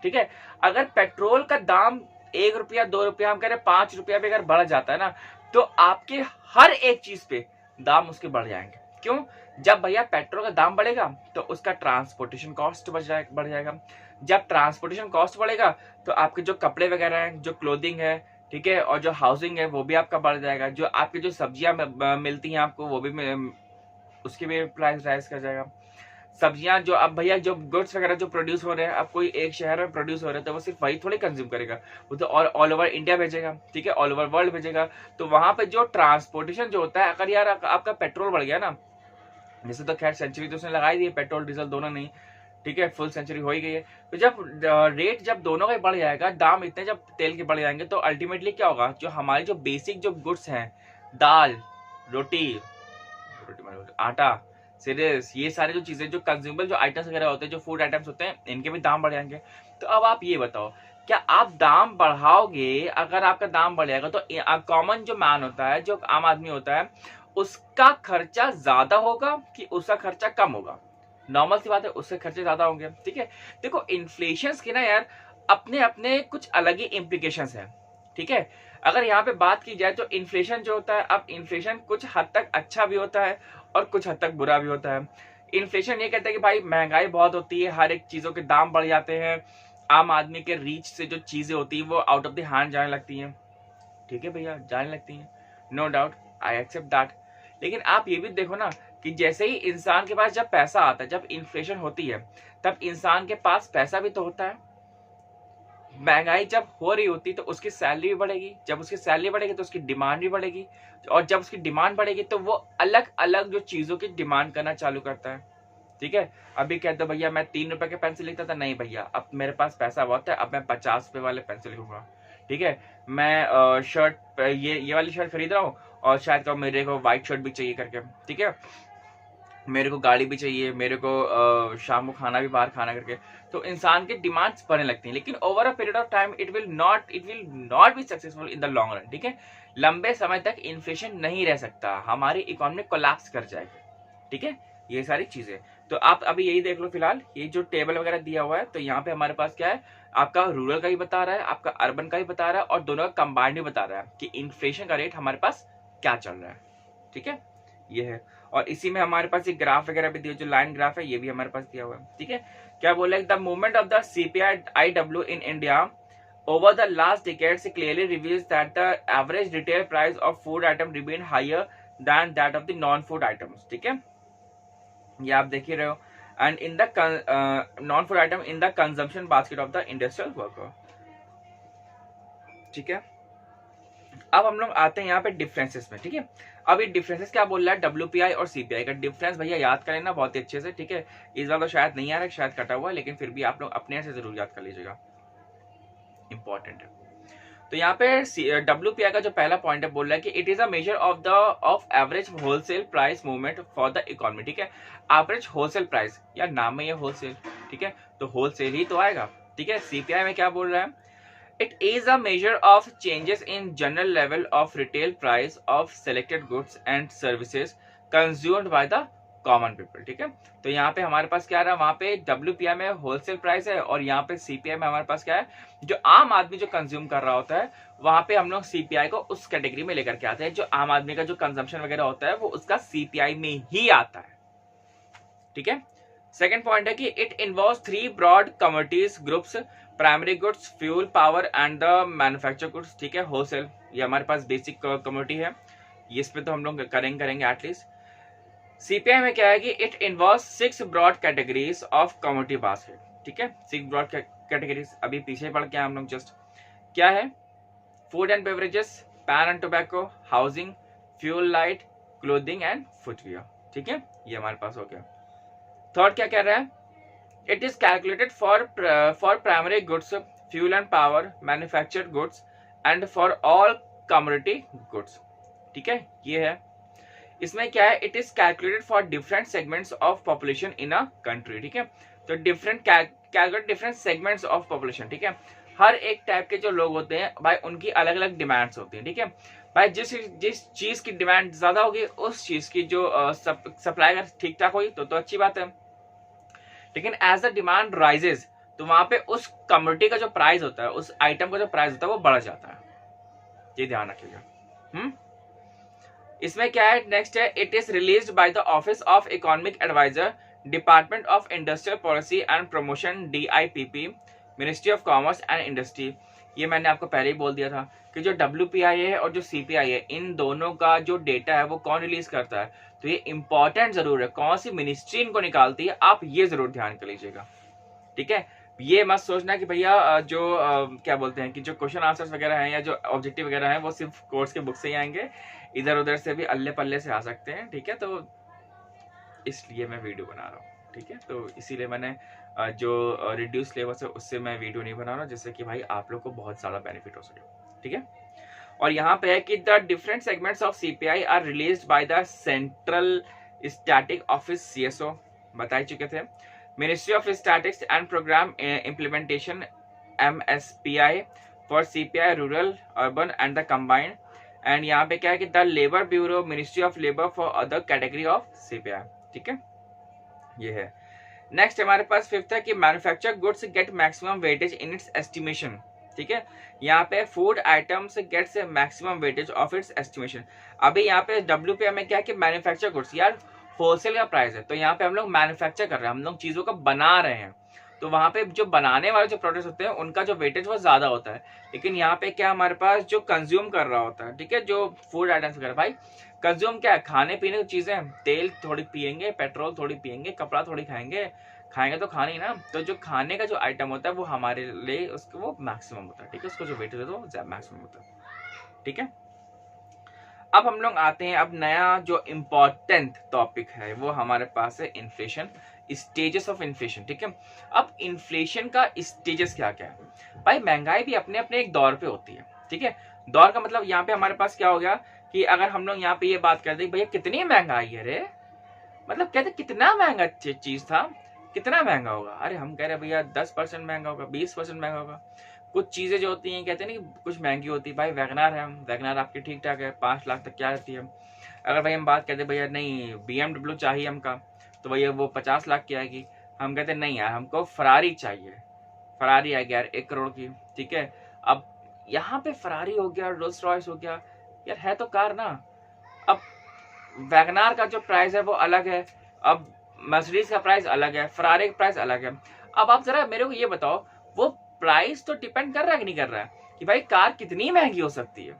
S1: ठीक है। अगर पेट्रोल का दाम 1 रुपया 2 रुपया, हम कह रहे 5 रुपया भी अगर बढ़ जाता है ना, तो आपके हर एक चीज पे दाम उसके बढ़ जाएंगे। क्यों? जब भैया पेट्रोल का दाम बढ़ेगा तो उसका ट्रांसपोर्टेशन कॉस्ट बढ़ जाएगा। जब ट्रांसपोर्टेशन कॉस्ट बढ़ेगा तो आपके जो कपड़े वगैरह हैं, जो क्लोथिंग है, ठीक है, और जो हाउसिंग है वो भी आपका बढ़ जाएगा। जो आपकी जो सब्जियां मिलती हैं आपको, वो भी उसकी भी प्राइस राइज कर जाएगा। सब्जियां जो अब भैया जो गुड्स वगैरह जो प्रोड्यूस हो रहे हैं, अब कोई एक शहर में प्रोड्यूस हो रहे हैं तो वो सिर्फ वही थोड़ी कंज्यूम करेगा, वो तो ऑल ओवर इंडिया भेजेगा, ठीक है, ऑल ओवर वर्ल्ड भेजेगा। तो वहां पे जो ट्रांसपोर्टेशन जो होता है, अगर यार आपका पेट्रोल बढ़ गया ना, जैसे तो खैर सेंचुरी तो उसने लगाई दी है, पेट्रोल डीजल दोनों नहीं, ठीक है, फुल सेंचुरी हो ही गई है। तो जब रेट जब दोनों का बढ़ जाएगा, दाम इतने जब तेल के बढ़ जाएंगे, तो अल्टीमेटली क्या होगा, जो हमारी जो बेसिक जो गुड्स हैं, दाल, रोटी, आटा, सीरियल्स, ये सारे जो चीजें, जो कंज्यूमेबल जो आइटम्स वगैरह होते हैं, जो फूड आइटम्स होते हैं, इनके भी दाम बढ़ जाएंगे। तो अब आप ये बताओ, क्या आप दाम बढ़ाओगे? अगर आपका दाम बढ़ेगा तो कॉमन जो मैन होता है, जो आम आदमी होता है, उसका खर्चा ज्यादा होगा कि उसका खर्चा कम होगा? नॉर्मल सी बात है, उससे खर्चे ज्यादा होंगे, ठीक है। देखो इन्फ्लेशन के ना यार अपने अपने कुछ अलग ही इम्प्लीकेशंस है, ठीक है। अगर यहाँ पे बात की जाए तो इन्फ्लेशन जो होता है, अब इन्फ्लेशन कुछ हद तक अच्छा भी होता है और कुछ हद तक बुरा भी होता है। इन्फ्लेशन ये कहता है कि भाई महंगाई बहुत होती है, हर एक चीजों के दाम बढ़ जाते हैं, आम आदमी के रीच से जो चीजें होती है वो आउट ऑफ द हैंड जाने लगती हैं, ठीक है भैया, जाने लगती हैं, no doubt, I accept that. लेकिन आप ये भी देखो ना कि जैसे ही इंसान के पास जब पैसा आता है, जब इन्फ्लेशन होती है, तब इंसान के पास पैसा भी तो होता है। महंगाई जब हो रही होती तो उसकी सैलरी भी बढ़ेगी, जब उसकी सैलरी बढ़ेगी तो उसकी डिमांड भी बढ़ेगी, और जब उसकी डिमांड बढ़ेगी तो वो अलग अलग जो चीजों की डिमांड करना चालू करता है, ठीक है। अभी कहते भैया मैं 3 रुपए के पेंसिल लिखता था, नहीं भैया अब मेरे पास पैसा बहुत है, अब मैं 50 रुपए वाले पेंसिल लिखूंगा, ठीक है। मैं शर्ट ये वाली शर्ट खरीद रहा हूँ और शायद कहो मेरे को व्हाइट शर्ट भी चाहिए करके, ठीक है, मेरे को गाड़ी भी चाहिए, मेरे को शाम को खाना भी बाहर खाना करके। तो इंसान की डिमांड्स बढ़ने लगती हैं, लेकिन over a period of time it will not be successful in the long run, ठीक है। लंबे समय तक इन्फ्लेशन नहीं रह सकता, हमारी इकोनॉमी कोलैप्स कर जाएगी, ठीक है, ये सारी चीजें। तो आप अभी यही देख लो फिलहाल, ये जो टेबल वगैरह दिया हुआ है, तो यहाँ पे हमारे पास क्या है, आपका रूरल का ही बता रहा है, आपका अर्बन का ही बता रहा है, और दोनों का कंबाइंड भी बता रहा है कि इन्फ्लेशन का रेट हमारे पास क्या चल रहा है, ठीक है, ये है। और इसी में हमारे पास एक ग्राफ वगैरह भी दिया, जो लाइन ग्राफ है ये भी हमारे पास दिया हुआ है, ठीक है। क्या बोला, the movement of the CPI IW in India over the last decades clearly reveals that the average retail price of food item remain higher than that of the non food items, ठीक है, ये आप देख ही रहे हो। And in the non food item in the consumption basket of the industrial worker, ठीक है। अब हम लोग आते हैं यहाँ पे डिफरेंसेस में, ठीक है। अब ये डिफरेंसेस क्या बोल रहा है, WPI और CPI का डिफरेंस भैया याद करें ना बहुत ही अच्छे से, ठीक है। इस बार तो शायद नहीं आ रहा है, शायद कटा हुआ है, लेकिन फिर भी आप लोग अपने से जरूर याद कर लीजिएगा, इंपॉर्टेंट है। तो यहाँ पे WPI का जो पहला पॉइंट है बोल रहा है कि it is a measure of average wholesale price movement for the economy, ठीक है। एवरेज होलसेल प्राइस, यार नाम में ये होलसेल, ठीक है, तो होलसेल ही तो आएगा, ठीक है। CPI में क्या बोल रहा है, it is a measure of changes in general level of retail price of selected goods and services consumed by the common people, ठीक है। तो यहाँ पे हमारे पास क्या रहा, वहां पे WPI में होलसेल प्राइस है और यहाँ पे CPI में हमारे पास क्या है, जो आम आदमी जो कंज्यूम कर रहा होता है वहां पे हम लोग CPI को उस कैटेगरी में लेकर के आते हैं, जो आम आदमी का जो कंजम्पशन वगैरह होता है वो उसका CPI में ही आता है, ठीक है। सेकेंड पॉइंट है कि it involves 3 broad commodities groups, primary goods, fuel, power and the manufacture goods, ठीक है। होलसेल ये हमारे पास बेसिक कमोडिटी है, इस पे तो हम लोग करेंगे एटलीस्ट। CPI में क्या है कि it involves 6 broad categories of commodity basket, ठीक है। 6 ब्रॉड कैटेगरीज, अभी पीछे पढ़ के हम लोग जस्ट क्या है, food and beverages, pan and tobacco, housing, fuel, light, clothing and footwear, ठीक है। ये हमारे पास हो गया। थर्ड क्या कह रहा है, it is calculated for primary goods, fuel and power, manufactured goods and for all commodity goods, ठीक है। ये है, इसमें क्या है, it is calculated for different segments of population in a country, ठीक है। तो calculate different segments of population, ठीक है। हर एक टाइप के जो लोग होते हैं भाई उनकी अलग अलग डिमांड्स होती हैं, ठीक है भाई। जिस चीज की डिमांड ज्यादा होगी उस चीज की जो सप्लाई अगर ठीक ठाक होगी तो अच्छी बात है, लेकिन एज द डिमांड राइजेस तो वहां पे उस कमोडिटी का जो प्राइस होता है, उस आइटम का जो प्राइस होता है वो बढ़ जाता है, ये ध्यान रखिएगा। इसमें क्या है, नेक्स्ट है, it is released by the office of economic adviser, department of industrial policy and promotion, DIPP, ministry of commerce and industry. ये मैंने आपको पहले ही बोल दिया था कि जो WPI है और जो CPI है, इन दोनों का जो डेटा है वो कौन रिलीज करता है, तो ये इंपॉर्टेंट जरूर है, कौन सी मिनिस्ट्री इनको निकालती है, आप ये जरूर ध्यान कर लीजिएगा, ठीक है। ये मत सोचना कि भैया जो क्या बोलते हैं कि जो क्वेश्चन आंसर्स वगैरह हैं या जो ऑब्जेक्टिव वगैरह हैं वो सिर्फ कोर्स के बुक से ही आएंगे, इधर उधर से भी अल्ले पल्ले से आ सकते हैं, ठीक है। तो इसलिए मैं वीडियो बना रहा हूँ, ठीक है। तो इसीलिए मैंने जो रिड्यूस सिलेबस है उससे मैं वीडियो नहीं बना रहा, जिससे कि भाई आप लोग को बहुत ज्यादा बेनिफिट हो सके, ठीक है। और यहाँ पे है कि the different segments of CPI are released by the central static office, CSO बता चुके थे, ministry of statics and programme implementation, MSPI for CPI rural, urban and the combined. And यहाँ पे क्या है कि the labour bureau, ministry of labour for other category of CPI, ठीक है। ये है। नेक्स्ट हमारे पास फिफ्थ है कि manufacture goods get maximum weightage in its estimation, ठीक है। यहाँ पे food items gets maximum weightage of its estimation. अभी यहाँ पे WPI में क्या है कि मैन्युफैक्चर गुड्स यार होलसेल का प्राइस है, तो यहाँ पे हम लोग मैन्युफैक्चर कर रहे हैं, हम लोग चीजों को बना रहे हैं, तो वहां पे जो बनाने वाले जो प्रोडक्ट्स होते हैं उनका जो वेटेज वो ज्यादा होता है। लेकिन यहाँ पे क्या हमारे पास जो कंज्यूम कर रहा होता है, ठीक है, जो फूड आइटम्स वगैरह, भाई कंज्यूम क्या है, खाने पीने की चीजें, तेल थोड़ी पियेंगे, पेट्रोल थोड़ी पियेंगे, कपड़ा थोड़ी खाएंगे तो खाने ना, तो जो खाने का जो आइटम होता है वो हमारे लिए उसको वो मैक्सिमम होता है, ठीक है, उसको जो वेटेज है वो मैक्सिमम होता है, ठीक है। अब हम लोग आते हैं, अब नया जो इम्पोर्टेंट टॉपिक है वो हमारे पास है इन्फ्लेशन, स्टेजेस ऑफ इन्फ्लेशन, ठीक है। अब इन्फ्लेशन का स्टेजेस क्या क्या है भाई, महंगाई भी अपने अपने एक दौर पे होती है, ठीक है। दौर का मतलब यहाँ पे हमारे पास क्या हो गया कि अगर हम लोग यहाँ पे ये बात करते भैया कितनी महंगाई है रे, मतलब कहते कितना महंगा चीज था, कितना महंगा होगा, अरे हम कह रहे भैया 10% महंगा होगा, 20% महंगा होगा। कुछ चीजें जो होती हैं कहते हैं ना कुछ महंगी होती है, भाई वैगनार है, वैगनार आपकी ठीक ठाक है, 5 लाख तक क्या रहती है। अगर भाई हम बात करते भैया नहीं BMW चाहिए हमका, तो भैया वो 50 लाख की आएगी। हम कहते नहीं यार हमको फरारी चाहिए, फरारी आएगी यार 1 करोड़ की, ठीक है। अब यहाँ पे फरारी हो गया, रोल्स रॉयस हो गया, यार है तो कार ना। अब वैगनार का जो प्राइस है वो अलग है, अब मर्सिडीज का प्राइस अलग है, फरारी का प्राइस अलग है। अब आप जरा मेरे को ये बताओ, वो प्राइस तो डिपेंड कर रहा है कि नहीं कर रहा है कि भाई कार कितनी महंगी हो सकती है,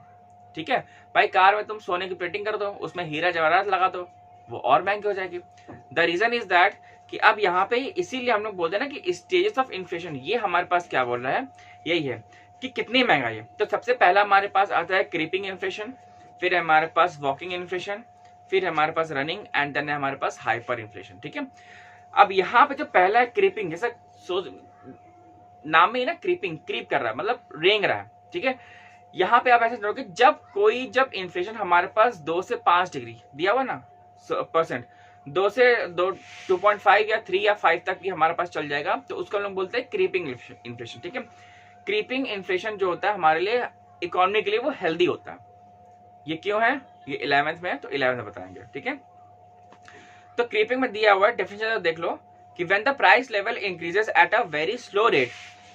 S1: ठीक है। भाई कार में तुम सोने की प्लेटिंग कर दो, उसमें हीरा जवाहरात लगा दो, वो और महंगी हो जाएगी। द रीजन इज दैट कि अब यहाँ पे इसीलिए हम लोग बोलते हैं ना कि स्टेजेस ऑफ इन्फ्लेशन, ये हमारे पास क्या बोल रहा है, यही है कि कितनी महंगाई है। तो सबसे पहला हमारे पास आता है क्रीपिंग इन्फ्लेशन, फिर हमारे पास वॉकिंग इन्फ्लेशन, फिर हमारे पास रनिंग एंड देन हमारे पास हाइपर इन्फ्लेशन, ठीक है। अब यहाँ पे जो पहला है क्रीपिंग, जैसा नाम में ही ना क्रीपिंग, क्रीप कर रहा है मतलब रेंग रहा है, ठीक है। यहाँ पे आप ऐसे समझोगे जब इन्फ्लेशन हमारे पास 2 से 5 डिग्री दिया हुआ ना परसेंट, 2 से 2.5 या 3 या 5 तक भी हमारे पास चल जाएगा, तो उसको हम लोग बोलते हैं क्रीपिंग इन्फ्लेशन, ठीक है। क्रीपिंग इन्फ्लेशन जो होता है हमारे लिए इकोनॉमी के लिए वो हेल्दी होता है। ये क्यों है, ये 11th में है तो 11th में बताएंगे, ठीक है। तो क्रीपिंग में दिया हुआ है डेफिनेशन देख लो कि when the price level increases at a very slow rate,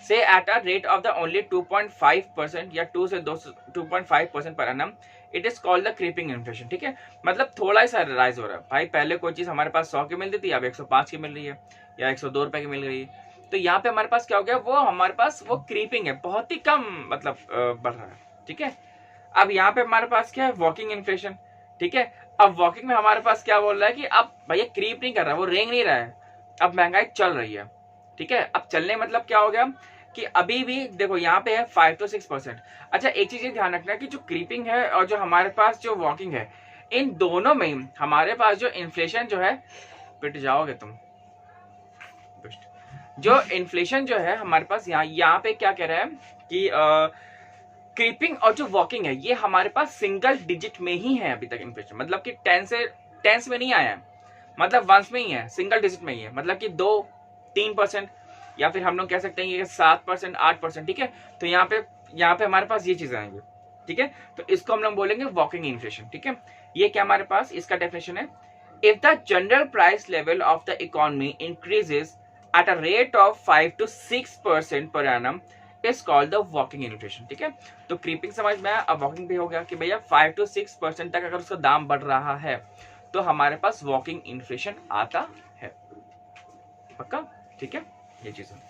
S1: say at a rate of the only 2.5% या 2.5% per annum, it is called the creeping inflation. ठीक है, मतलब थोड़ा सा राइज हो रहा है भाई। पहले कोई चीज हमारे पास 100 की मिलती थी, अब 105 की मिल रही है या 102 रुपए की मिल रही है। तो यहाँ पे हमारे पास क्या हो गया, वो हमारे पास वो क्रीपिंग है, बहुत ही कम मतलब बढ़ रहा है। ठीक है, अब यहाँ पे हमारे पास क्या है, वॉकिंग इन्फ्लेशन। ठीक है, अब वॉकिंग में हमारे पास क्या बोल रहा है कि अब भैया क्रीप नहीं कर रहा है, वो रेंग नहीं रहा है, अब महंगाई चल रही है। ठीक है, अब चलने मतलब क्या हो गया कि अभी भी देखो यहाँ पे है 5 to 6%। अच्छा, एक चीज ये ध्यान रखना कि जो क्रीपिंग है और जो हमारे पास जो वॉकिंग है, इन दोनों में हमारे पास जो इन्फ्लेशन जो है, पिट जाओगे तुम, जो इन्फ्लेशन जो है हमारे पास यहाँ पे क्या कह रहा है कि क्रीपिंग और जो वॉकिंग है ये हमारे पास सिंगल डिजिट में ही है अभी तक इन्फ्लेशन, मतलब कि टेंस में नहीं आया है, मतलब वंस में ही है, सिंगल डिजिट में ही है, मतलब कि 2-3% या फिर हम लोग कह सकते हैं 7%, 8%। ठीक है, तो यहाँ पे हमारे पास ये चीजें आएंगी। ठीक है, तो इसको हम लोग बोलेंगे वॉकिंग इन्फ्लेशन। ठीक है, ये क्या हमारे पास इसका डेफिनेशन है, if the general price level of the economy increases at a rate of 5 to 6% per annum is called the walking inflation। ठीक है, तो क्रीपिंग समझ में आया, अब वॉकिंग भी हो गया कि भैया 5 to 6% तक अगर उसका दाम बढ़ रहा है तो हमारे पास वॉकिंग इन्फ्लेशन आता है। पक्का? ठीक है, ये चीज है।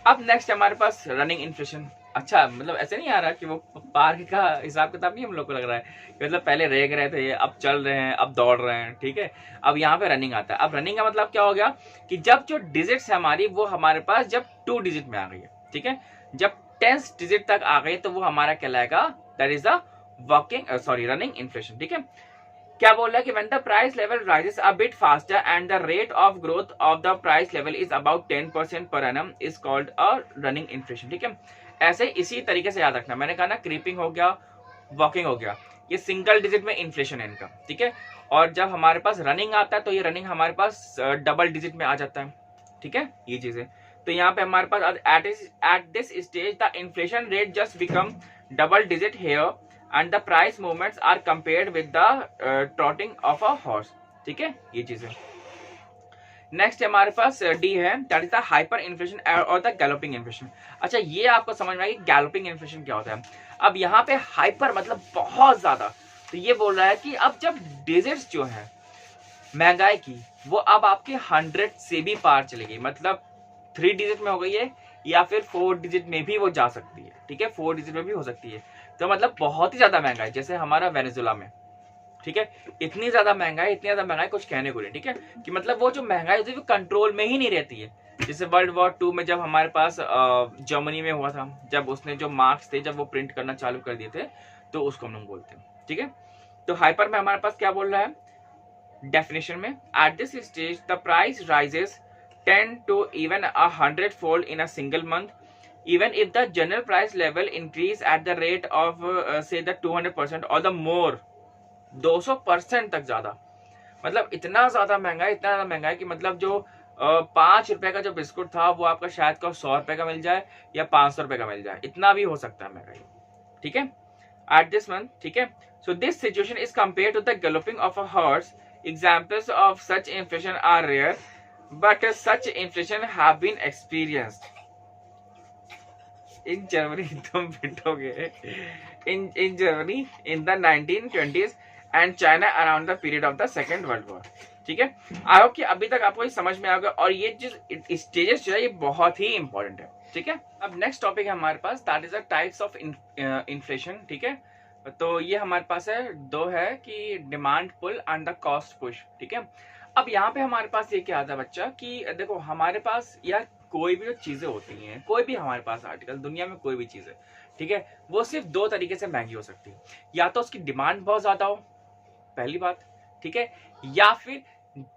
S1: अब नेक्स्ट हमारे पास रनिंग इन्फ्लेशन। अच्छा, मतलब ऐसे नहीं आ रहा कि वो पार्क का हिसाब किताब नहीं हम लोग को लग रहा है कि मतलब पहले रेंग रहे थे, अब चल रहे हैं, अब दौड़ रहे हैं। ठीक है, अब यहाँ पे रनिंग आता है। अब रनिंग का मतलब क्या हो गया कि जब जो डिजिट्स है हमारी वो हमारे पास जब 2 डिजिट में आ गई है। ठीक है, जब 10 डिजिट तक आ गई तो वो हमारा कहलाएगा that is the running inflation. ठीक है, क्या बोल रहा है कि when the price level rises a bit faster and the rate of growth of the price level is about 10% per annum is called a running inflation। ठीक है, ऐसे इसी तरीके से याद रखना। मैंने कहा ना क्रीपिंग हो गया, वॉकिंग हो गया, ये सिंगल डिजिट में इन्फ्लेशन है इनका। ठीक है, और जब हमारे पास रनिंग आता है तो ये रनिंग हमारे पास डबल डिजिट में आ जाता है। ठीक है, ये चीज है। तो यहाँ पे हमारे पास at this stage the inflation rate just become double digit here and the price movements are compared with the trotting of a horse। ठीक है, ये चीज है। नेक्स्ट हमारे पास डी है, that is the hyper inflation और द गैलोपिंग इन्फ्लेशन। अच्छा, ये आपको समझ में आएगी गैलोपिंग इन्फ्लेशन क्या होता है। अब यहाँ पे हाइपर मतलब बहुत ज्यादा, तो ये बोल रहा है कि अब जब डिजिट्स जो है महंगाई की वो अब आपके 100 से भी पार चली गई, मतलब 3 डिजिट में हो गई है या फिर 4 डिजिट में भी वो जा सकती है। ठीक है, 4 डिजिट में भी हो सकती है, तो मतलब बहुत ही ज्यादा महंगा है, जैसे हमारा वेनेजुला में। ठीक है, इतनी ज्यादा महंगाई कुछ कहने को नहीं। ठीक है, कि मतलब वो जो महंगाई होती है वो कंट्रोल में ही नहीं रहती है। जैसे वर्ल्ड वॉर 2 में जब हमारे पास जर्मनी में हुआ था, जब उसने जो मार्क्स थे जब वो प्रिंट करना चालू कर दिए थे, तो उसको हम लोग बोलते हैं। ठीक है, तो हाइपर में हमारे पास क्या बोल रहा है डेफिनेशन में, eight this stage the price rises 10 to even 100-fold in a single month, even if the general price level increase at the rate of say the 200% or the more, 200% तक ज्यादा। मतलब इतना ज्यादा महंगा है कि मतलब जो 5 रुपए का जो बिस्कुट था वो आपका शायद को 100 रुपए का मिल जाए या 500 रुपए का मिल जाए, इतना भी हो सकता है महंगाई। ठीक है, एट दिस मंथ। ठीक है, so this situation is compare to the galloping of a horse. Examples of such inflation are rare but such inflation have been experienced in Germany तुम पिटोगे in Germany in the 1920s and China around the period of the Second World War। ठीक है, I hope कि अभी तक आपको ये समझ में आ गया, और ये जो स्टेजेस जो है ये बहुत ही इंपॉर्टेंट है। ठीक है, अब नेक्स्ट टॉपिक है हमारे पास, that is the types of inflation. ठीक है, तो ये हमारे पास है 2 है कि demand pull and the cost push. ठीक है, अब यहाँ पे हमारे पास ये क्या आता है बच्चा कि देखो हमारे पास यार कोई भी जो चीजें होती हैं, कोई भी हमारे पास आर्टिकल दुनिया में कोई भी चीज है, ठीक है, वो सिर्फ 2 तरीके से महंगी हो सकती है। या तो उसकी डिमांड बहुत ज्यादा हो, पहली बात। ठीक है, या फिर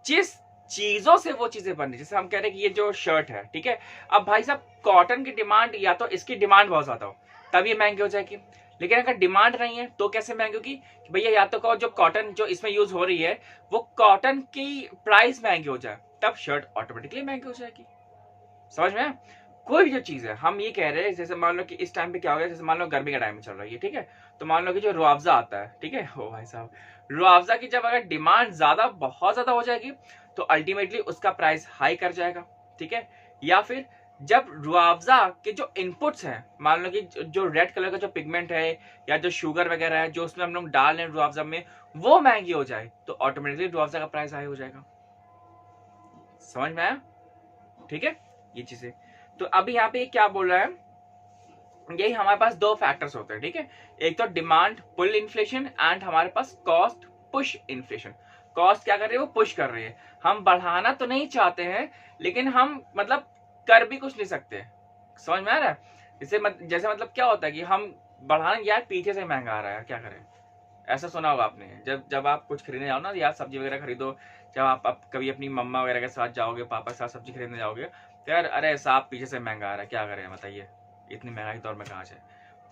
S1: जिस चीजों से वो चीजें बन रही, जैसे हम कह रहे हैं कि ये जो शर्ट है, ठीक है, अब भाई साहब कॉटन की डिमांड या तो इसकी डिमांड बहुत ज्यादा हो तब ये महंगी हो जाएगी, लेकिन अगर डिमांड नहीं है तो कैसे महंगी होगी कि भैया या तो जो कॉटन जो इसमें यूज हो रही है वो कॉटन की प्राइस महंगी हो जाए, तब शर्ट ऑटोमेटिकली महंगी हो जाएगी। समझ में? कोई भी जो चीज है, हम ये कह रहे हैं जैसे मान लो कि इस टाइम पे क्या हो गया, जैसे मान लो गर्मी का टाइम चल रही है, ठीक है, तो मान लो कि जो रुआवजा आता है, ठीक है, ओ भाई साहब, रुआवजा की जब अगर डिमांड ज्यादा बहुत ज्यादा हो जाएगी तो अल्टीमेटली उसका प्राइस हाई कर जाएगा, ठीक है। या फिर जब रुआवजा के जो इनपुट्स हैं, मान लो कि जो रेड कलर का जो पिगमेंट है या जो शुगर वगैरह है जो उसमें हम लोग डाल रहे हैं रुआवजा में, वो महंगी हो जाए तो ऑटोमेटिकली रुआवजा का प्राइस हाई हो जाएगा। समझ में आया? ठीक है, ये चीजें। तो अभी यहाँ पे क्या बोल रहा है, यही हमारे पास दो फैक्टर्स होते हैं, ठीक है, एक तो डिमांड पुल इन्फ्लेशन एंड हमारे पास कॉस्ट पुश इन्फ्लेशन। कॉस्ट क्या कर रही है, वो पुश कर रही है। हम बढ़ाना तो नहीं चाहते हैं लेकिन हम मतलब कर भी कुछ नहीं सकते। समझ में आ रहा है? जैसे मतलब क्या होता है कि हम बढ़ाने यार पीछे से महंगा आ रहा है, क्या करें। ऐसा सुना होगा आपने, जब आप कुछ खरीदने जाओ ना, यार सब्जी वगैरह खरीदो, जब आप कभी अपनी मम्मा वगैरह के साथ जाओगे, पापा के साथ सब्जी खरीदने जाओगे, तो यार अरे साहब पीछे से महंगा आ रहा है, क्या करें बताइए, इतनी महंगाई दौर में कहाँ से।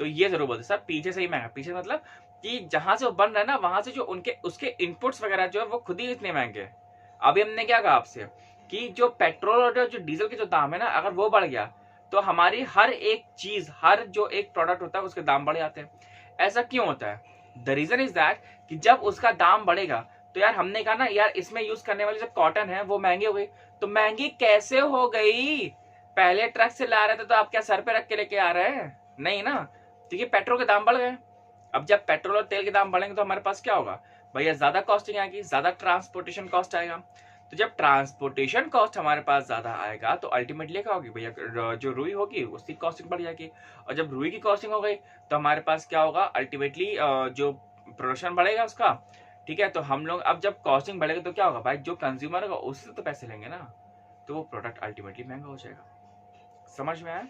S1: तो ये जरूर बोलते सर पीछे से ही महंगा, पीछे मतलब कि जहां से वो बन रहा है ना वहां से जो उसके इनपुट्स वगैरह जो है वो खुद ही इतने महंगे हैं। अभी हमने क्या कहा आपसे कि जो पेट्रोल और जो डीजल के जो दाम है ना, अगर वो बढ़ गया तो हमारी हर एक चीज, हर जो एक प्रोडक्ट होता है उसके दाम बढ़ जाते हैं। ऐसा क्यों होता है? द रीजन इज दैट कि जब उसका दाम बढ़ेगा तो यार हमने कहा ना यार इसमें यूज करने वाली जो कॉटन है वो महंगी हो गई। तो महंगी कैसे हो गई? पहले ट्रक से ला रहे थे तो आप क्या सर पे रख के लेके आ रहे हैं? नहीं ना, क्योंकि पेट्रोल के दाम बढ़ गए। अब जब पेट्रोल और तेल के दाम बढ़ेंगे तो हमारे पास क्या होगा भैया, ज्यादा कॉस्टिंग आएगी, ज्यादा ट्रांसपोर्टेशन कॉस्ट आएगा। तो जब ट्रांसपोर्टेशन कॉस्ट हमारे पास ज्यादा आएगा तो अल्टीमेटली क्या होगी भैया, जो रुई होगी उसकी कॉस्टिंग बढ़ जाएगी। और जब रुई की कॉस्टिंग हो गई तो हमारे पास क्या होगा, अल्टीमेटली जो प्रोडक्शन बढ़ेगा उसका, ठीक है। तो हम लोग अब जब कॉस्टिंग बढ़ेगा तो क्या होगा भाई, जो कंज्यूमर होगा उससे तो पैसे लेंगे ना, तो वो प्रोडक्ट अल्टीमेटली महंगा हो जाएगा। समझ में आया?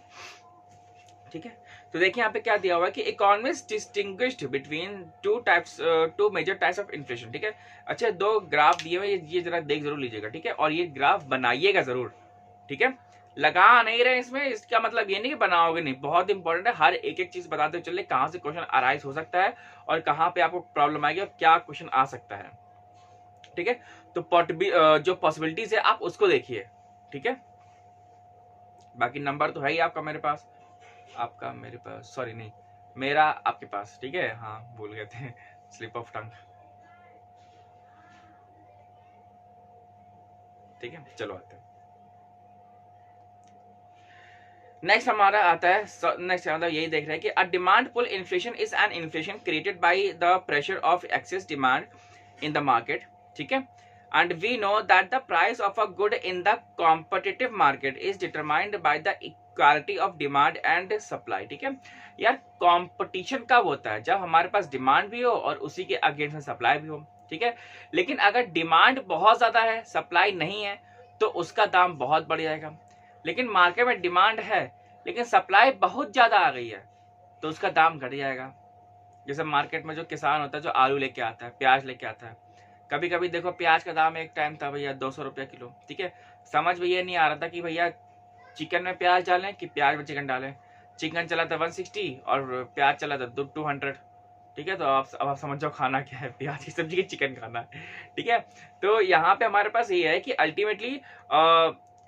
S1: ठीक है। तो देखिए यहाँ पे क्या दिया हुआ है कि economist distinguished between two major types of inflation. ठीक है, अच्छा दो ग्राफ दिए हुए, ये जरा देख जरूर लीजिएगा, ठीक है, और ये ग्राफ बनाइएगा जरूर, ठीक है। लगा नहीं रहे इसमें, इसका मतलब ये नहीं कि बनाओगे नहीं, बहुत इंपॉर्टेंट है, हर एक एक चीज बताते चले कहां से क्वेश्चन अराइज हो सकता है और कहां पे आपको प्रॉब्लम आएगी और क्या क्वेश्चन आ सकता है, ठीक है। तो जो पॉसिबिलिटीज है आप उसको देखिए, ठीक है। बाकी नंबर तो है ही आपका मेरे पास, आपका मेरे पास, सॉरी नहीं मेरा आपके पास, ठीक है, हाँ भूल गए थे, स्लिप ऑफ टंग, ठीक है। चलो आते हैं नेक्स्ट, हमारा आता है नेक्स्ट, मतलब यही देख रहे हैं कि a demand pull inflation is an inflation created by the pressure of excess demand in the market, ठीक है। And we know that the price of a good in the competitive market is determined by the equality of demand and supply, ठीक है। यार competition कब होता है? जब हमारे पास डिमांड भी हो और उसी के अगेंस्ट में सप्लाई भी हो, ठीक है। लेकिन अगर डिमांड बहुत ज्यादा है, सप्लाई नहीं है, तो उसका दाम बहुत बढ़ जाएगा। लेकिन मार्केट में डिमांड है लेकिन सप्लाई बहुत ज्यादा आ गई है तो उसका दाम घट जाएगा। जैसे मार्केट में जो किसान होता है जो आलू लेके आता है, प्याज लेके आता है, कभी कभी देखो प्याज का दाम एक टाइम था भैया 200 रुपया किलो, ठीक है। समझ में ये नहीं आ रहा था कि भैया चिकन में प्याज डालें कि प्याज में चिकन डालें। चिकन चला था 160 और प्याज चला था 200, ठीक है। तो अब आप समझ जाओ खाना क्या है, प्याज की सब्जी की चिकन खाना है, ठीक है। तो यहाँ पे हमारे पास ये है कि अल्टीमेटली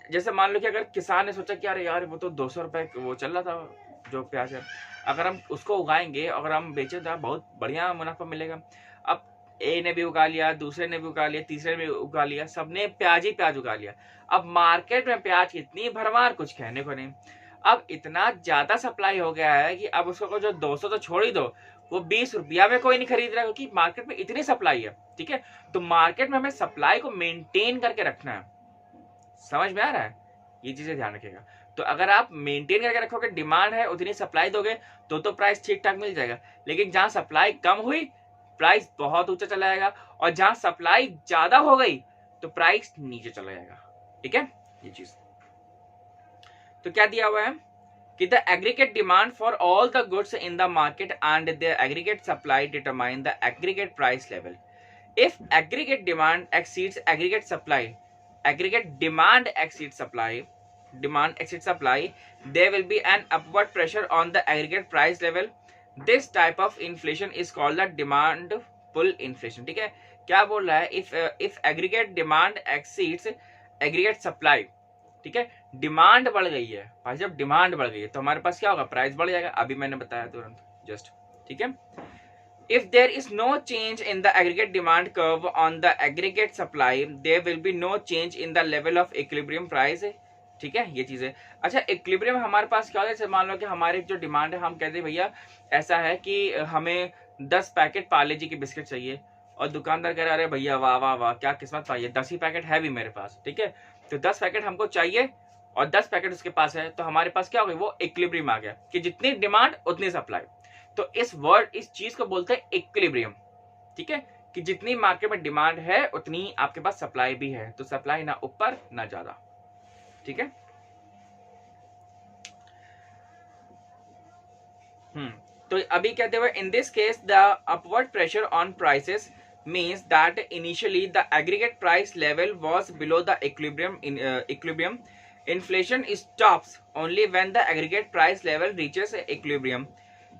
S1: जैसे मान लो कि अगर किसान ने सोचा कि अरे यार वो तो 200 रुपए वो चल रहा था जो प्याज है, अगर हम उसको उगाएंगे, अगर हम बेचे तो बहुत बढ़िया मुनाफा मिलेगा। अब ए ने भी उगा लिया, दूसरे ने भी उगा लिया, तीसरे ने भी उगा लिया, सबने प्याज ही प्याज उगा लिया। अब मार्केट में प्याज की इतनी भरमार, कुछ कहने को नहीं। अब इतना ज्यादा सप्लाई हो गया है कि अब उसको जो 200 तो छोड़ ही दो, वो 20 रुपया में कोई नहीं खरीद रहा क्योंकि मार्केट में इतनी सप्लाई है, ठीक है। तो मार्केट में हमें सप्लाई को मेंटेन करके रखना है। समझ में आ रहा है? ये चीजें ध्यान रखिएगा। तो अगर आप मेंटेन करके रखोगे, डिमांड है उतनी सप्लाई दोगे तो प्राइस ठीक ठाक मिल जाएगा। लेकिन जहां सप्लाई कम हुई प्राइस बहुत ऊंचा चला जाएगा, और जहां सप्लाई ज्यादा हो गई तो प्राइस नीचे चला जाएगा, ठीक है। ये चीज तो क्या दिया हुआ है कि the aggregate demand for all the goods in the market and the aggregate supply determine the aggregate price level. If aggregate demand exceeds aggregate supply, aggregate demand exceeds supply, there will be an upward pressure on the aggregate price level. This type of inflation is called the demand pull inflation, ठीक है। क्या बोल रहा है? if aggregate demand exceeds aggregate supply, ठीक है, demand बढ़ गई है भाई, जब डिमांड बढ़ गई है तो हमारे पास क्या होगा, प्राइस बढ़ जाएगा, अभी मैंने बताया तुरंत जस्ट, ठीक है। If there is no change in the aggregate demand curve on the aggregate supply, there will be no change in the level of equilibrium price. ठीक है, ये चीज है। अच्छा, इक्विलिब्रियम हमारे पास क्या होता है, जैसे मान लो कि हमारी जो डिमांड है, हम कहते हैं भैया ऐसा है कि हमें 10 पैकेट पार्ले जी के बिस्किट चाहिए, और दुकानदार कह रहा है अरे भैया वाह वाह वाह क्या किस्मत पाई है, 10 ही पैकेट है भी मेरे पास, ठीक है, तो 10 पैकेट हमको चाहिए और 10 पैकेट उसके पास है, तो हमारे पास क्या हो गया, वो इक्विलिब्रियम आ गया कि जितनी डिमांड उतनी सप्लाई। तो इस चीज को बोलते हैं इक्विलिब्रियम, ठीक है, कि जितनी मार्केट में डिमांड है उतनी आपके पास सप्लाई भी है, तो सप्लाई ना ऊपर ना ज्यादा, ठीक है। तो अभी कहते हुए in this case the upward pressure on prices means that initially the aggregate price level was below the equilibrium. Inflation stops only when the aggregate price level reaches equilibrium.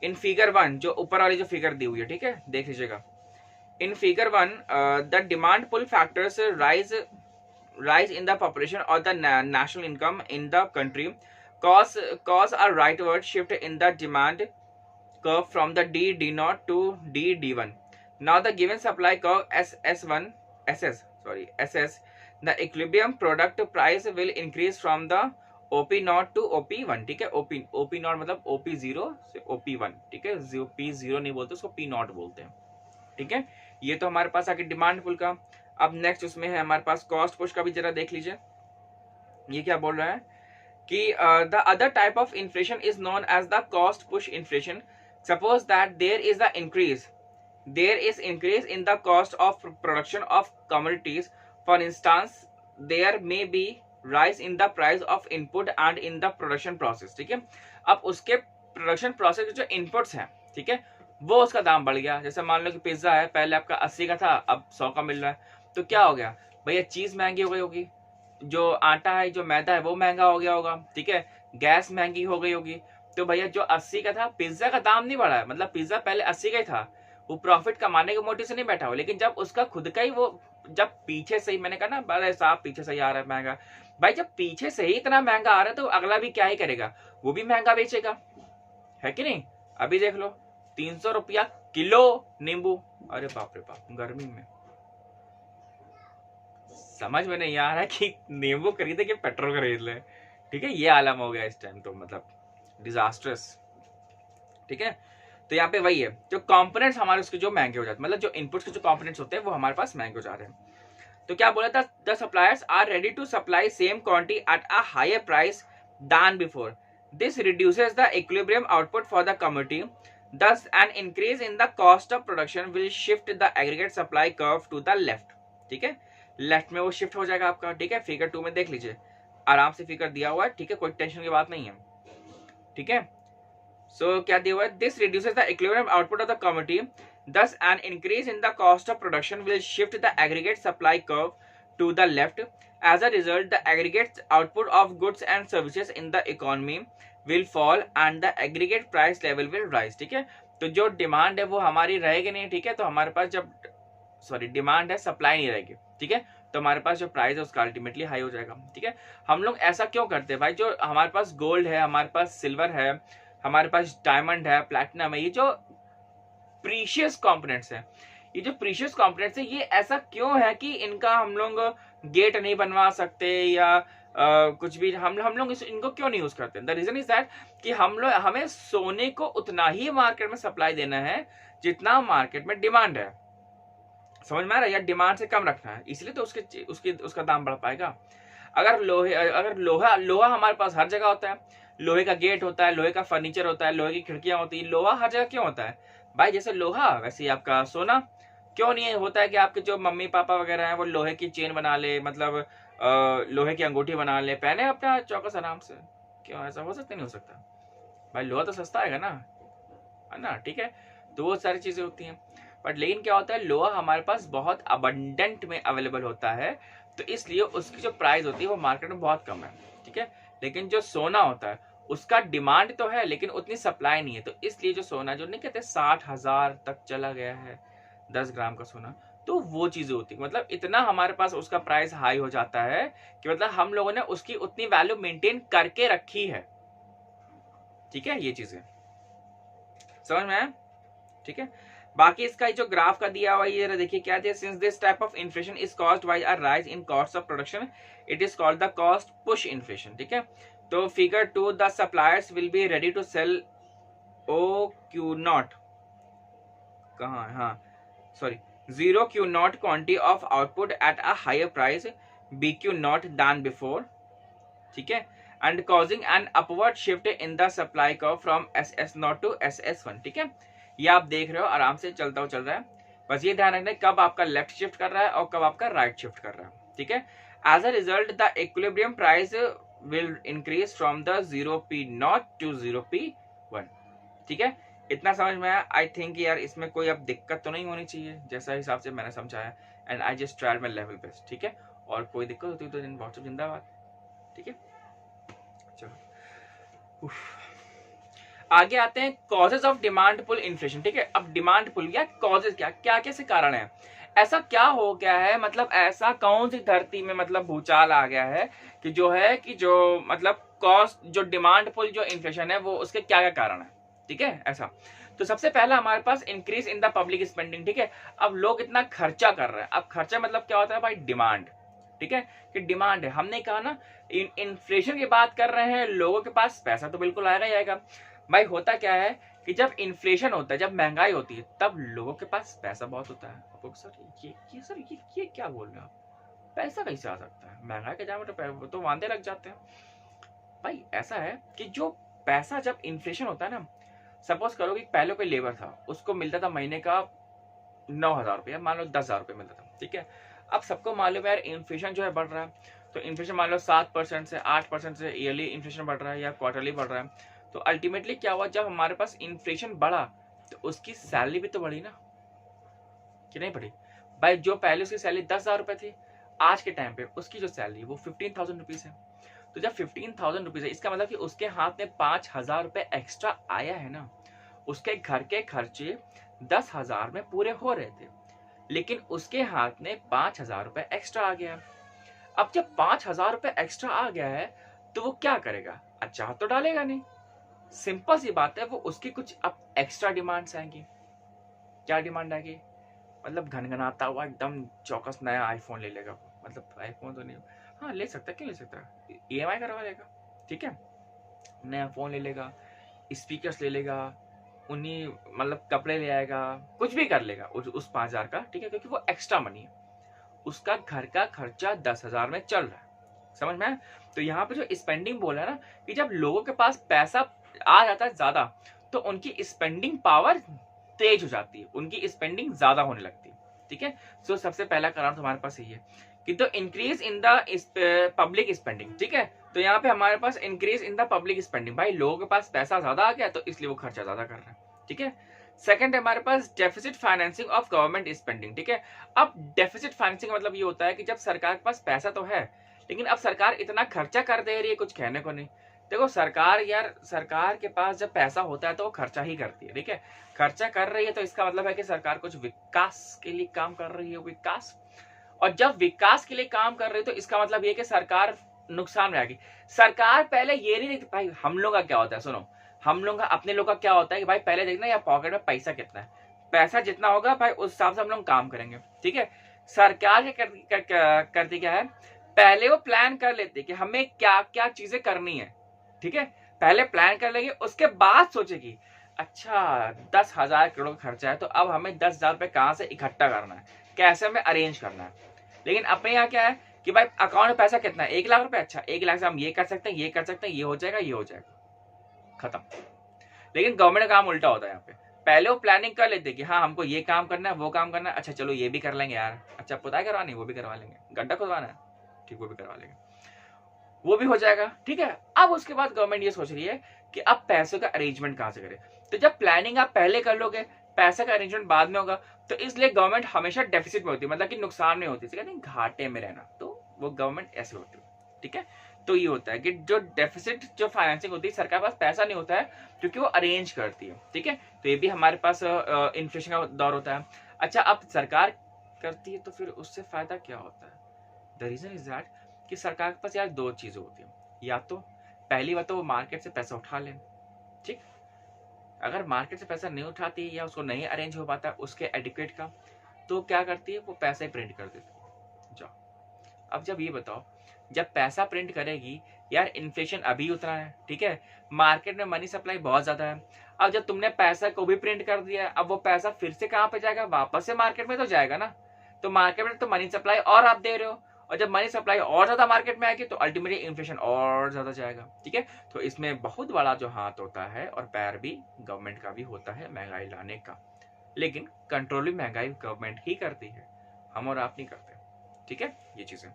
S1: In figure 1 जो ऊपर वाली जो figure दी हुई है, ठीक है, देख लीजिएगा। In figure 1 the demand pull factors rise in the population or the national income in the country cause a rightward shift in the demand curve from the D0 to D1. Now the given supply curve SS, the equilibrium product price will increase from the OP0 to OP1, ठीक है, OP0 मतलब OP0 से OP1, ठीक है, P0 नहीं बोलते उसको P0 बोलते हैं, ठीक है। ये तो हमारे पास आगे डिमांड पुल का। अब नेक्स्ट उसमें है हमारे पास कॉस्ट पुश का भी जरा देख लीजिए, ये क्या बोल रहा है कि the other type of inflation is known as the cost push inflation. Suppose that there is increase in the cost of production of commodities, for instance there may be rise in the price of input and in the production process, ठीक है। अब उसके production process जो inputs हैं, ठीक है, वो उसका दाम बढ़ गया। जैसे मान लो कि पिज्जा है, पहले आपका 80 का था, अब 100 का मिल रहा है, तो क्या हो गया भैया, चीज महंगी हो गई होगी, जो आटा है जो मैदा है वो महंगा हो गया होगा, ठीक है, गैस महंगी हो गई होगी। तो भैया जो 80 का था, पिज्जा का दाम नहीं बढ़ा है, मतलब पिज्जा पहले 80 का ही था, वो प्रॉफिट कमाने के मोटिव से नहीं बैठा हो, लेकिन जब उसका खुद का ही वो जब पीछे से ही, मैंने कहा ना बड़े साहब पीछे से ही आ रहा है महंगा, भाई जब पीछे से ही इतना महंगा आ रहा है तो अगला भी क्या ही करेगा, वो भी महंगा बेचेगा, है कि नहीं। अभी देख लो 300 रुपया किलो नींबू, अरे बाप रे बाप, गर्मी में समझ में नहीं आ रहा है कि नींबू खरीदे कि पेट्रोल खरीद ले, ठीक है, ये आलम हो गया इस टाइम, तो मतलब डिजास्ट्रस, ठीक है। तो यहाँ पे वही है, जो कंपोनेंट्स हमारे उसके जो महंगे हो जाते हैं, मतलब जो इनपुट्स के जो कंपोनेंट्स होते हैं वो हमारे पास महंगे हो जा रहे हैं। तो क्या बोला था, the suppliers are ready to supply same quantity at a higher price than before, this reduces the equilibrium output for the commodity, thus an increase in the cost of production will shift the aggregate supply curve to the left, ठीक है, left में वो shift हो जाएगा आपका, ठीक है। Figure 2 में देख लीजिए, आराम से फिगर दिया हुआ है, ठीक है, कोई टेंशन की बात नहीं है, ठीक है। सो क्या दिया हुआ है, this reduces the equilibrium output of the commodity, thus an increase in the cost of production will shift the aggregate supply curve to the left. As a result, the aggregate output of goods and services in the economy will fall and the aggregate price level will rise, ठीक है। तो जो demand है वो हमारी रहेगी नहीं, ठीक है, तो हमारे पास जब डिमांड है, सप्लाई नहीं रहेगी, ठीक है, तो हमारे पास जो प्राइस है उसका अल्टीमेटली हाई हो जाएगा, ठीक है। हम लोग ऐसा क्यों करते हैं भाई, जो हमारे पास गोल्ड है, हमारे पास सिल्वर है, हमारे पास डायमंड है, प्लैटिनम है, ये जो प्रीशियस कंपोनेंट्स है, ये जो प्रीशियस कंपोनेंट्स है, ये ऐसा क्यों है कि इनका हम लोग गेट नहीं बनवा सकते या कुछ भी, हम लोग इनको क्यों नहीं यूज करते। द रीजन इज दैट कि हमें सोने को उतना ही मार्केट में सप्लाई देना है जितना मार्केट में डिमांड है, समझ में आ रहा है, या डिमांड से कम रखना है, इसलिए तो उसका दाम बढ़ पाएगा। अगर लोहा हमारे पास हर जगह होता है, लोहे का गेट होता है, लोहे का फर्नीचर होता है, लोहे की खिड़कियां होती है, लोहा हर जगह क्यों होता है भाई, जैसे लोहा वैसे ही आपका सोना। क्यों नहीं होता है कि आपके जो मम्मी पापा वगैरह हैं वो लोहे की चेन बना ले, मतलब लोहे की अंगूठी बना ले, पहने अपना चौकस आराम से, क्यों ऐसा हो सकता नहीं हो सकता भाई, लोहा तो सस्ता है ना, ठीक है, तो वो सारी चीजें होती हैं। बट लेकिन क्या होता है, लोहा हमारे पास बहुत अबंडेंट में अवेलेबल होता है, तो इसलिए उसकी जो प्राइस होती है वो मार्केट में बहुत कम है, ठीक है। लेकिन जो सोना होता है उसका डिमांड तो है लेकिन उतनी सप्लाई नहीं है, तो इसलिए जो सोना जो नहीं कहते 60,000 तक चला गया है 10 ग्राम का सोना, तो वो चीजें होती है, मतलब इतना हमारे पास उसका प्राइस हाई हो जाता है कि मतलब हम लोगों ने उसकी उतनी वैल्यू मेंटेन करके रखी है। ठीक है, ये चीजें समझ में आया? ठीक है, बाकी इसका जो ग्राफ का दिया हुआ ये देखिए क्या दिया, since this type of inflation is caused by a rise in cost of production it is called the cost push inflation. ठीक है, तो figure 2 the suppliers will be ready to sell O Q naught, कहाँ, हाँ sorry, 0 Q naught quantity of output at a higher price BQ naught than before। ठीक है, and causing an upward shift in the supply curve from SS naught to SS1। ठीक है, ये आप देख रहे हो आराम से चलता हुआ चल रहा है, बस ये ध्यान रखना है कब आपका लेफ्ट शिफ्ट कर रहा है और कब आपका राइट शिफ्ट कर रहा है। ठीक है, as a result the equilibrium price will increase from the 0P naught to 0P1। ठीक है, इतना समझ में आया? आई थिंक यार इसमें कोई अब दिक्कत तो नहीं होनी चाहिए जैसा हिसाब से मैंने समझाया, and I just trial my level best. ठीक है, और कोई दिक्कत होती तो व्हाट्सएप जिंदाबाद। ठीक है, चलो आगे आते हैं causes of demand pull inflation. ठीक है, अब डिमांड पुल या कॉजेज क्या क्या कैसे कारण है, ऐसा क्या हो गया है, मतलब ऐसा कौन सी धरती में मतलब भूचाल आ गया है कि जो है कि जो मतलब कॉस्ट जो डिमांड पुल जो इन्फ्लेशन है वो उसके क्या क्या कारण है। ठीक है, ऐसा तो सबसे पहला हमारे पास increase in the public spending. ठीक है, अब लोग इतना खर्चा कर रहे हैं, अब खर्चा मतलब क्या होता है भाई, डिमांड। ठीक है, कि डिमांड है, हमने कहा ना इन्फ्लेशन की बात कर रहे हैं, लोगों के पास पैसा तो बिल्कुल आएगा ही आएगा। भाई होता क्या है कि जब इन्फ्लेशन होता है, जब महंगाई होती है, तब लोगों के पास पैसा बहुत होता है। आपको सर ये क्या बोल रहे हो आप, पैसा कैसे आ सकता है, महंगाई के जाए तो वांदे लग जाते हैं। भाई ऐसा है कि जो पैसा जब इन्फ्लेशन होता है ना, सपोज करो कि पहले कोई लेबर था, उसको मिलता था महीने का 9,000 रुपया, मान लो 10,000 रुपया मिलता था। ठीक है, अब सबको मालूम है यार इन्फ्लेशन जो है बढ़ रहा है, तो इन्फ्लेशन मान लो 7% से 8% से ईयरली इन्फ्लेशन बढ़ रहा है या क्वार्टरली बढ़ रहा है, तो अल्टीमेटली क्या हुआ, जब हमारे पास इन्फ्लेशन बढ़ा तो उसकी सैलरी भी तो बढ़ी ना, कि नहीं बढ़ी? भाई जो पहले उसकी सैलरी 10,000 रुपए थी, आज के टाइम पे उसकी जो सैलरी वो 15,000 रुपीज है। तो जब 15,000 रुपीज है, इसका मतलब कि उसके हाथ में 5,000 रुपए एक्स्ट्रा आया है ना, उसके घर के खर्चे 10,000 में पूरे हो रहे थे, लेकिन उसके हाथ में 5,000 रुपए एक्स्ट्रा आ गया। अब जब 5,000 रुपए एक्स्ट्रा आ गया है तो वो क्या करेगा, अच्छा तो डालेगा नहीं, सिंपल सी बात है, वो उसकी कुछ अब एक्स्ट्रा डिमांड्स आएंगी। क्या डिमांड आएगी, मतलब घनघनाता हुआ एकदम चौकस नया आईफोन ले लेगा, मतलब आईफोन तो नहीं, हाँ ले सकता है, क्यों ले सकता है, EMI करवा लेगा। ठीक है, नया फोन ले लेगा, स्पीकर्स ले लेगा, उन्हीं मतलब कपड़े ले आएगा, कुछ भी कर लेगा उस 5,000 का। ठीक है, क्योंकि वो एक्स्ट्रा मनी है, उसका घर का खर्चा 10,000 में चल रहा है, समझ में आया? तो यहाँ पे जो स्पेंडिंग बोला है ना, कि जब लोगों के पास पैसा आ जाता है ज्यादा तो उनकी स्पेंडिंग पावर तेज हो जाती है, उनकी स्पेंडिंग ज्यादा होने लगती है। ठीक है, सो सबसे पहला कारण तुम्हारे पास यही है कि तो increase in the public spending. ठीक है, तो यहाँ पे हमारे पास increase in the public spending, भाई लोगों के पास पैसा ज्यादा आ गया तो इसलिए वो खर्चा ज्यादा कर रहे हैं। ठीक है, सेकंड है हमारे पास deficit financing of government spending. ठीक है, अब डेफिसिट फाइनेंसिंग मतलब ये होता है कि जब सरकार के पास पैसा तो है, लेकिन अब सरकार इतना खर्चा कर दे रही है, कुछ कहने को नहीं। देखो सरकार यार, सरकार के पास जब पैसा होता है तो वो खर्चा ही करती है। ठीक है, खर्चा कर रही है तो इसका मतलब है कि सरकार कुछ विकास के लिए काम कर रही है, विकास। और जब विकास के लिए काम कर रही है तो इसका मतलब ये कि सरकार नुकसान में आएगी। सरकार पहले ये नहीं देखती, भाई हम लोग का क्या होता है, सुनो, हम लोग का अपने लोग का क्या होता है कि भाई पहले देखना या पॉकेट में पैसा कितना है, पैसा जितना होगा भाई उस हिसाब से हम लोग काम करेंगे। ठीक है, सरकार करती क्या है, पहले वो प्लान कर लेती है कि हमें क्या क्या चीजें करनी है। ठीक है, पहले प्लान कर लेगी, उसके बाद सोचेगी अच्छा 10,000 करोड़ खर्चा है तो अब हमें 10,000 रुपए कहां से इकट्ठा करना है, कैसे हमें अरेंज करना है। लेकिन अपने यहाँ क्या है कि भाई अकाउंट में पैसा कितना है, 1 लाख रुपए, अच्छा 1 लाख से हम ये कर सकते हैं, ये कर सकते हैं, ये हो जाएगा, ये हो जाएगा, खत्म। लेकिन गवर्नमेंट का काम उल्टा होता है, यहाँ पे पहले वो प्लानिंग कर लेते कि हाँ हमको ये काम करना है, वो काम करना है, अच्छा चलो ये भी कर लेंगे यार, अच्छा पुताई करवानी वो भी करवा लेंगे, गड्ढा खुदवाना है ठीक वो भी करवा लेंगे, वो भी हो जाएगा। ठीक है, अब उसके बाद गवर्नमेंट ये सोच रही है कि अब पैसों का अरेंजमेंट कहां से करे। तो जब प्लानिंग आप पहले कर लोगे, पैसा का अरेंजमेंट बाद में होगा, तो इसलिए गवर्नमेंट हमेशा डेफिसिट में होती है, मतलब कि नुकसान में होती है, कहते हैं घाटे में रहना, तो वो गवर्नमेंट ऐसे होती है। ठीक है, तो ये होता है कि जो डेफिसिट जो फाइनेंसिंग होती है, सरकार के पास पैसा नहीं होता है क्योंकि वो अरेंज करती है। ठीक है, तो ये भी हमारे पास इन्फ्लेशन का दौर होता है। अच्छा, अब सरकार करती है तो फिर उससे फायदा क्या होता है? द रीजन इज दैट कि सरकार के पास यार दो चीजें होती हैं, या तो पहली बात तो वो मार्केट से पैसा उठा लें, ठीक, अगर मार्केट से पैसा नहीं उठाती या उसको नहीं अरेंज हो पाता उसके एडिक्वेट का, तो क्या करती है वो पैसा ही प्रिंट कर देती है। जाओ अब जब ये बताओ, जब पैसा प्रिंट करेगी यार, इन्फ्लेशन अभी उतना है, ठीक है, मार्केट में मनी सप्लाई बहुत ज्यादा है, अब जब तुमने पैसा को भी प्रिंट कर दिया, अब वो पैसा फिर से कहाँ पे जाएगा, वापस से मार्केट में तो जाएगा ना, तो मार्केट में तो मनी सप्लाई और आप दे रहे हो, और जब मनी सप्लाई और ज्यादा मार्केट में आएगी तो अल्टीमेटली इन्फ्लेशन और ज्यादा जाएगा, ठीक है। तो इसमें बहुत बड़ा जो हाथ होता है और पैर भी गवर्नमेंट का भी होता है महंगाई लाने का, लेकिन कंट्रोल भी महंगाई गवर्नमेंट ही करती है, हम और आप नहीं करते, ठीक है, ये चीजें।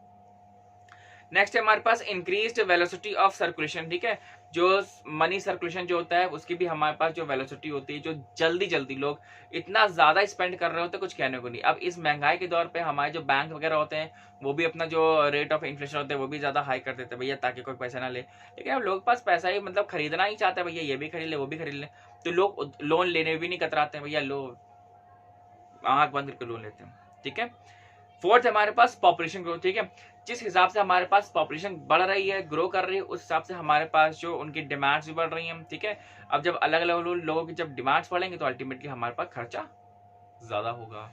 S1: नेक्स्ट है हमारे पास इंक्रीज्ड वेलोसिटी ऑफ सर्कुलेशन, ठीक है, जो मनी सर्कुलेशन जो होता है उसकी भी हमारे पास जो वेलोसिटी होती है, जो जल्दी जल्दी लोग इतना ज्यादा स्पेंड कर रहे होते हैं कुछ कहने को नहीं। अब इस महंगाई के दौर पे हमारे जो बैंक वगैरह होते हैं वो भी अपना जो रेट ऑफ इन्फ्लेशन होता है वो भी ज्यादा हाई कर देते हैं भैया, ताकि कोई पैसा ना ले, लेकिन अब लोगों के पास पैसा ही मतलब खरीदना ही चाहते हैं भैया, ये भी खरीद ले वो भी खरीद ले, तो लोग लोन लेने भी नहीं कतराते हैं भैया, लो आंख बंद करके लोन लेते हैं, ठीक है। फोर्थ हमारे पास पॉपुलेशन ग्रोथ, ठीक है, जिस हिसाब से हमारे पास पॉपुलेशन बढ़ रही है, ग्रो कर रही है, उस हिसाब से हमारे पास जो उनकी डिमांड्स भी बढ़ रही हैं, ठीक है। अब जब अलग अलग लोगों की जब डिमांड्स बढ़ेंगे तो अल्टीमेटली हमारे पास खर्चा ज्यादा होगा,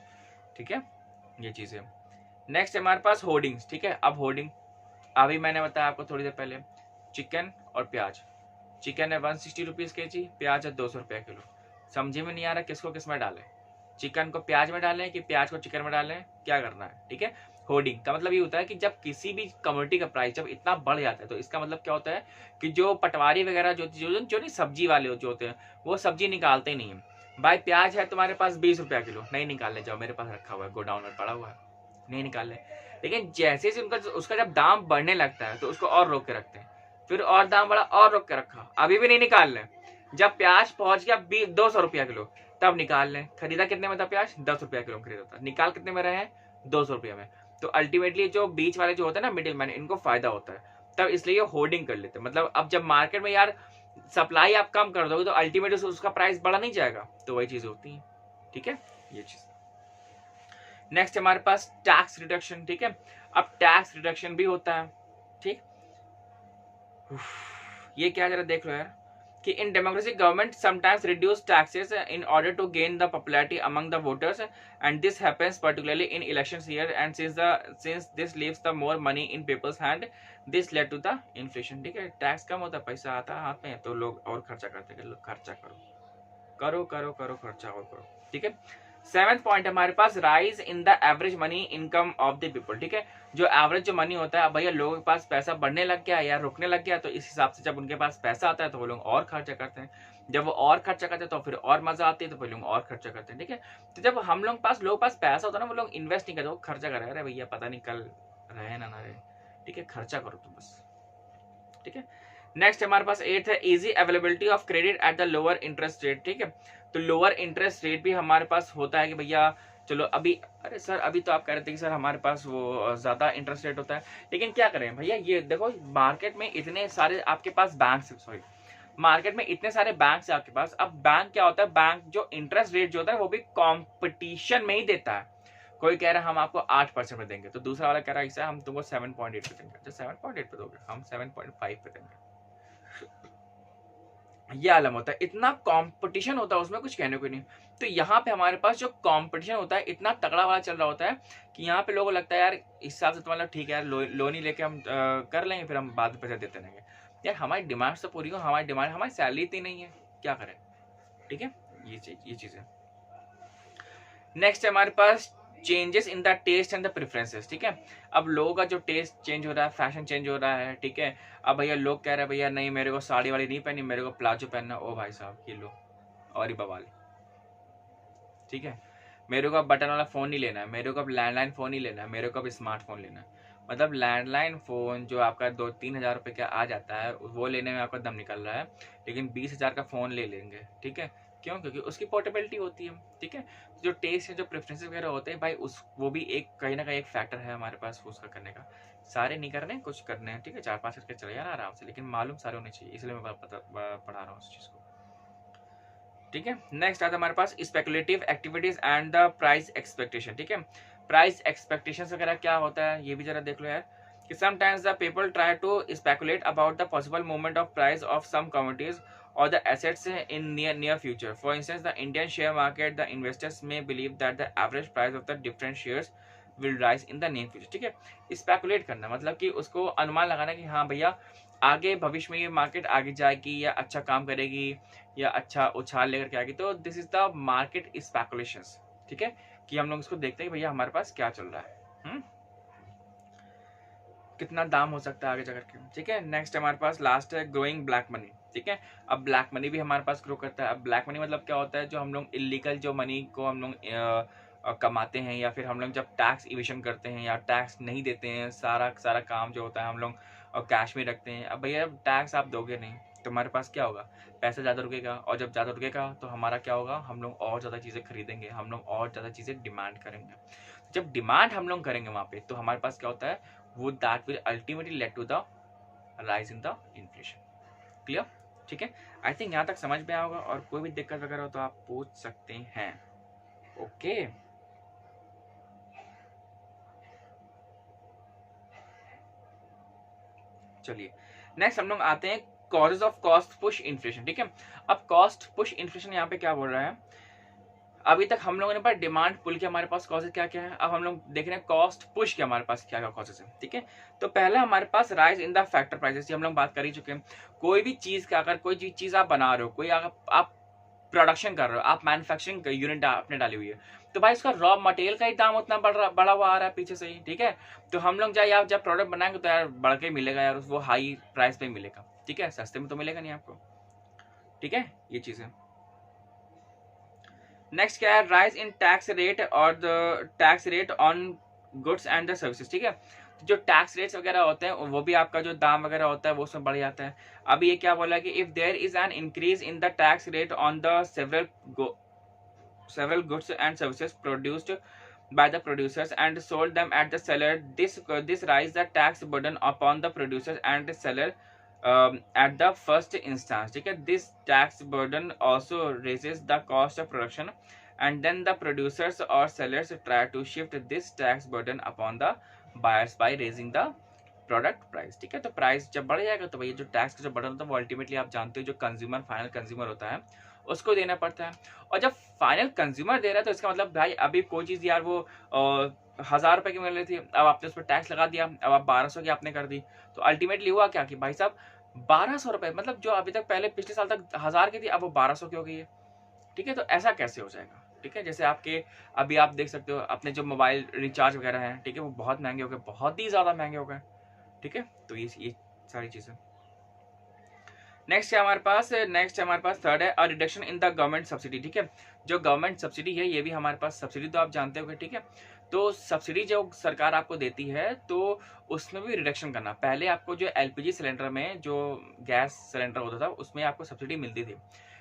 S1: ठीक है, ये चीजें। नेक्स्ट हमारे पास होर्डिंग्स, ठीक है। अब होर्डिंग अभी मैंने बताया आपको थोड़ी देर पहले, चिकन और प्याज, चिकन है 160 रुपीज के जी, प्याज है 200 रुपया किलो, समझे में नहीं आ रहा किसको किस में डालें, चिकन को प्याज में डालें कि प्याज को चिकन में डालें, क्या करना है, ठीक है। होर्डिंग का मतलब ये होता है कि जब किसी भी कमोडिटी का प्राइस जब इतना बढ़ जाता है तो इसका मतलब क्या होता है कि जो पटवारी वगैरह जो नहीं सब्जी वाले जो होते हैं वो सब्जी निकालते नहीं है, भाई प्याज है तुम्हारे पास 20 रुपया किलो, नहीं निकालने जाओ, मेरे पास रखा हुआ है गोडाउन में पड़ा हुआ है, नहीं निकालने, लेकिन जैसे ही उनका उसका जब दाम बढ़ने लगता है तो उसको और रोक के रखते हैं, फिर और दाम बढ़ा और रोक के रखा, अभी भी नहीं निकाल रहे, जब प्याज पहुंच गया 200 रुपया किलो तब निकाल लें, खरीदा कितने में था प्याज, 10 रुपया किलो खरीदा था, निकाल कितने में रहे हैं, 200 रुपया में, तो अल्टीमेटली जो बीच वाले जो होते हैं ना मिडिल मैन, इनको फायदा होता है, तब इसलिए होर्डिंग कर लेते हैं। मतलब अब जब मार्केट में यार सप्लाई आप कम कर दोगे तो अल्टीमेटली उसका प्राइस बढ़ा नहीं जाएगा, तो वही चीज होती है, ठीक है, ये चीज। नेक्स्ट हमारे पास टैक्स रिडक्शन, ठीक है, अब टैक्स रिडक्शन भी होता है, ठीक, ये क्या जरा देख लो यार कि in democracy government sometimes reduce taxes in order to gain the popularity among the voters, and this happens particularly in elections year, and since this leaves the more money in people's hand, this led to the inflation, ठीक है। Tax कम होता है, पैसा आता है हाथ में तो लोग और खर्चा करते हैं, खर्चा करो करो करो करो खर्चा और करो, ठीक है। सेवेंथ पॉइंट हमारे पास rise in the average money income of the people, ठीक है, जो एवरेज जो मनी होता है, अब भैया लोगों के पास पैसा बढ़ने लग गया या रुकने लग गया, तो इस हिसाब से जब उनके पास पैसा आता है तो वो लोग और खर्चा करते हैं, जब वो और खर्चा करते हैं तो फिर और मजा आती है तो फिर लोग और खर्चा करते हैं, ठीक है। तो जब हम लोग लोगों पास पैसा होता है ना वो लोग इन्वेस्ट नहीं करते, वो खर्चा कर रहे हैं, भैया पता नहीं कल रहे ना रहे, ठीक है, खर्चा करो तुम बस, ठीक है। नेक्स्ट हमारे पास 8 है easy availability of credit at the lower interest rate, ठीक है, तो लोअर इंटरेस्ट रेट भी हमारे पास होता है कि भैया चलो अभी, अरे सर अभी तो आप कह रहे थे कि सर हमारे पास वो ज्यादा इंटरेस्ट रेट होता है, लेकिन क्या करें भैया, ये देखो मार्केट में इतने सारे आपके पास बैंक, सॉरी मार्केट में इतने सारे बैंक है आपके पास, अब बैंक क्या होता है, बैंक जो इंटरेस्ट रेट जो होता है वो भी कॉम्पिटिशन में ही देता है, कोई कह रहा है हम आपको 8% में देंगे, तो दूसरा वाला कह रहा है हम तुमको 7.8 पे देंगे, जो 7.8 पे दोगे हम 7.5 पे देंगे, ये आलम होता है, इतना कंपटीशन होता है उसमें कुछ कहने को नहीं। तो यहाँ पे हमारे पास जो कंपटीशन होता है इतना तगड़ा वाला चल रहा होता है कि यहाँ पे लोगों को लगता है यार इस हिसाब से तुम्हारा ठीक है यार, लोन ही लेके हम कर लेंगे, फिर हम बाद में पैसा देते रहेंगे, यार हमारी डिमांड तो पूरी हो, हमारी डिमांड हमारी सैलरी इतनी नहीं है, क्या करें, ठीक है, ये चीजें। नेक्स्ट है हमारे पास changes in the taste and the preferences, ठीक है, अब लोगों का जो टेस्ट चेंज हो रहा है, फैशन चेंज हो रहा है, ठीक है, अब भैया लोग कह रहे हैं भैया नहीं मेरे को साड़ी वाली नहीं पहनी, मेरे को प्लाजो पहनना, ओ भाई साहब ये लो और ही बवाल, ठीक है, मेरे को अब बटन वाला फोन नहीं लेना है, मेरे को अब लैंडलाइन फोन नहीं लेना है, मेरे को अब स्मार्टफोन लेना है, मतलब लैंडलाइन फोन जो आपका 2-3 हजार रुपये का आ जाता है वो लेने में आपका दम निकल रहा है, लेकिन 20,000 का फोन ले लेंगे, ठीक है, क्यों, क्योंकि उसकी पोर्टेबिलिटी होती है, ठीक है। जो टेस्ट है जो प्रेफरेंसेस वगैरह होते हैं भाई उस वो भी एक कहीं ना कहीं एक फैक्टर है हमारे पास उसका करने का, सारे नहीं करने कुछ करने हैं, ठीक है, 4-5 करके चले जाना आराम से, लेकिन मालूम सारे होने चाहिए, इसलिए मैं पढ़ा रहा हूँ उस चीज़ को, ठीक है। नेक्स्ट आता है हमारे पास speculative activities and the price expectation, ठीक है, प्राइस एक्सपेक्टेशंस वगैरह क्या होता है ये भी जरा देख लो यार, कि sometimes the people try to speculate about the possible movement of price of some commodities or the assets in near future. For instance, the Indian share market, the investors may believe that the average price of the different shares will rise in the near future. ठीक है, speculate करना मतलब कि उसको अनुमान लगाना कि हाँ भैया आगे भविष्य में ये मार्केट आगे जाएगी या अच्छा काम करेगी या अच्छा उछाल लेकर के आएगी, तो this is the market speculations. ठीक है, कि हम लोग इसको देखते हैं भैया हमारे पास क्या चल रहा है, कितना दाम हो सकता है आगे जाकर के। ठीक है, नेक्स्ट हमारे पास लास्ट है ग्रोइंग ब्लैक मनी। ठीक है, अब ब्लैक मनी भी हमारे पास ग्रो करता है। अब ब्लैक मनी मतलब क्या होता है, जो हम लोग इलीगल जो मनी को हम लोग कमाते हैं, या फिर हम लोग जब टैक्स इविशन करते हैं या टैक्स नहीं देते हैं, सारा काम जो होता है हम लोग कैश में रखते हैं। अब भैया टैक्स आप दोगे नहीं तो हमारे पास क्या होगा, पैसा ज़्यादा रुकेगा, और जब ज़्यादा रुकेगा तो हमारा क्या होगा, हम लोग और ज़्यादा चीज़ें खरीदेंगे, हम लोग और ज़्यादा चीज़ें डिमांड करेंगे। जब डिमांड हम लोग करेंगे वहाँ पे, तो हमारे पास क्या होता है, वो that will ultimately lead to the rise in the inflation. Clear? ठीक है, आई थिंक यहाँ तक समझ में आया होगा, और कोई भी दिक्कत वगैरह हो तो आप पूछ सकते हैं। ओके, चलिए नेक्स्ट हम लोग आते हैं causes of cost push inflation. ठीक है, अब कॉस्ट पुश इन्फ्लेशन यहाँ पे क्या बोल रहा है, अभी तक हम लोगों ने पर डिमांड पुल के हमारे पास कॉजेज क्या क्या है, अब हम लोग देख रहे हैं कॉस्ट पुश के हमारे पास क्या क्या कॉजेज है। ठीक है, तो पहला हमारे पास rise in the factor prices, हम लोग बात कर ही चुके हैं। कोई भी चीज का अगर कोई चीज आप बना रहे हो, कोई आप प्रोडक्शन कर रहे हो, आप मैन्युफैक्चरिंग यूनिट आपने डाली हुई है, तो भाई उसका रॉ मटेरियल का ही दाम उतना बढ़ा हुआ आ रहा है पीछे से ही। ठीक है, तो हम लोग यार जब प्रोडक्ट बनाएंगे तो यार बढ़ के मिलेगा यार, वो हाई प्राइस पे मिलेगा। ठीक है, सस्ते में तो मिलेगा नहीं आपको। ठीक है, ये चीज है। नेक्स्ट क्या है, राइज इन टैक्स रेट और the tax rate on goods and the services. ठीक है, जो टैक्स रेट्स वगैरह होते हैं वो भी आपका जो दाम वगैरह होता है वो उसमें बढ़ जाता है। अभी ये क्या बोला कि if there is an increase in the tax rate on the several goods and services produced by the producers and sold them at the seller, this rise the tax burden upon the producers and the seller at the first instance. ठीक है, this tax burden also raises the cost of production and then the producers or sellers try to shift this tax burden upon the buyers by raising the product price. ठीक है, तो price जब बढ़ जाएगा तो भैया जो टैक्स का जो बर्डन होता है वो अल्टीमेटली आप जानते हो जो कंज्यूमर फाइनल कंज्यूमर होता है उसको देना पड़ता है। और जब फाइनल कंज्यूमर दे रहा है तो इसका मतलब भाई अभी कोई चीज़ यार वो 1000 रुपये की मिल रही थी, अब आपने उस पर टैक्स लगा दिया, अब आप 1200 की आपने कर दी, तो अल्टीमेटली हुआ क्या कि भाई साहब 1200 रुपये, मतलब जो अभी तक पहले पिछले साल तक 1000 की थी अब वो 1200 की हो गई है। ठीक है, तो ऐसा कैसे हो जाएगा। ठीक है, जैसे आपके अभी आप देख सकते हो अपने जो मोबाइल रिचार्ज वगैरह हैं, ठीक है, वो बहुत महंगे हो गए, बहुत ही ज़्यादा महंगे हो गए। ठीक है, तो ये सारी चीजें। नेक्स्ट है हमारे पास थर्ड है a reduction in the government subsidy. ठीक है, जो गवर्नमेंट सब्सिडी है ये भी हमारे पास सब्सिडी तो आप जानते होंगे। ठीक है, तो सब्सिडी जो सरकार आपको देती है तो उसमें भी रिडक्शन करना। पहले आपको जो एलपीजी सिलेंडर में जो गैस सिलेंडर होता था उसमें आपको सब्सिडी मिलती थी,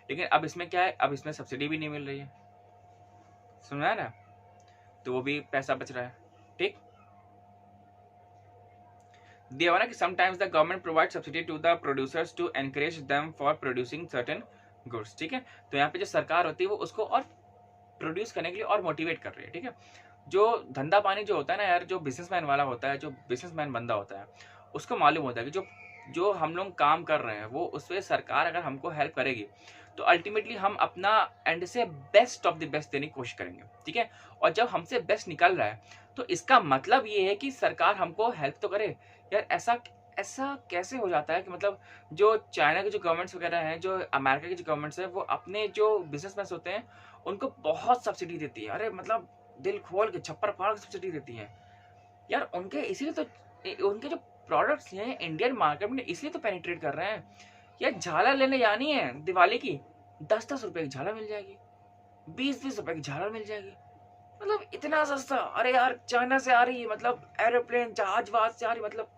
S1: लेकिन अब इसमें क्या है, अब इसमें सब्सिडी भी नहीं मिल रही है, सुना है ना, तो वो भी पैसा बच रहा है। ठीक, दिया हुआ ना कि sometimes the government provide subsidy to the producers to encourage them for producing certain goods. ठीक है, तो यहाँ पे जो सरकार होती है वो उसको और प्रोड्यूस करने के लिए और मोटिवेट कर रही है। ठीक है, जो धंधा पानी जो होता है ना यार, जो बिजनेसमैन वाला होता है, जो बिजनेसमैन बंदा होता है उसको मालूम होता है कि जो हम लोग काम कर रहे हैं वो उस पर सरकार अगर हमको हेल्प करेगी तो अल्टीमेटली हम अपना एंड से बेस्ट ऑफ द बेस्ट देने की कोशिश करेंगे। ठीक है, और जब हमसे बेस्ट निकल रहा है तो इसका मतलब ये है कि सरकार हमको हेल्प तो करे। यार ऐसा कैसे हो जाता है कि मतलब जो चाइना के जो गवर्नमेंट्स वगैरह हैं, जो अमेरिका की जो गवर्नमेंट्स हैं, वो अपने जो बिजनेसमैन होते हैं उनको बहुत सब्सिडी देती है। अरे मतलब दिल खोल के छप्पर फाड़ के सब्सिडी देती है यार, उनके इसीलिए तो उनके जो प्रोडक्ट्स हैं इंडियन मार्केट में इसलिए तो पेनिट्रेट कर रहे हैं। यार झालर लेने जानी है दिवाली की, 10-10 रुपए की झालर मिल जाएगी, 20-20 रुपए की झालर मिल जाएगी, मतलब इतना सस्ता। अरे यार चाइना से आ रही है, मतलब एरोप्लेन जहाज से आ रही, मतलब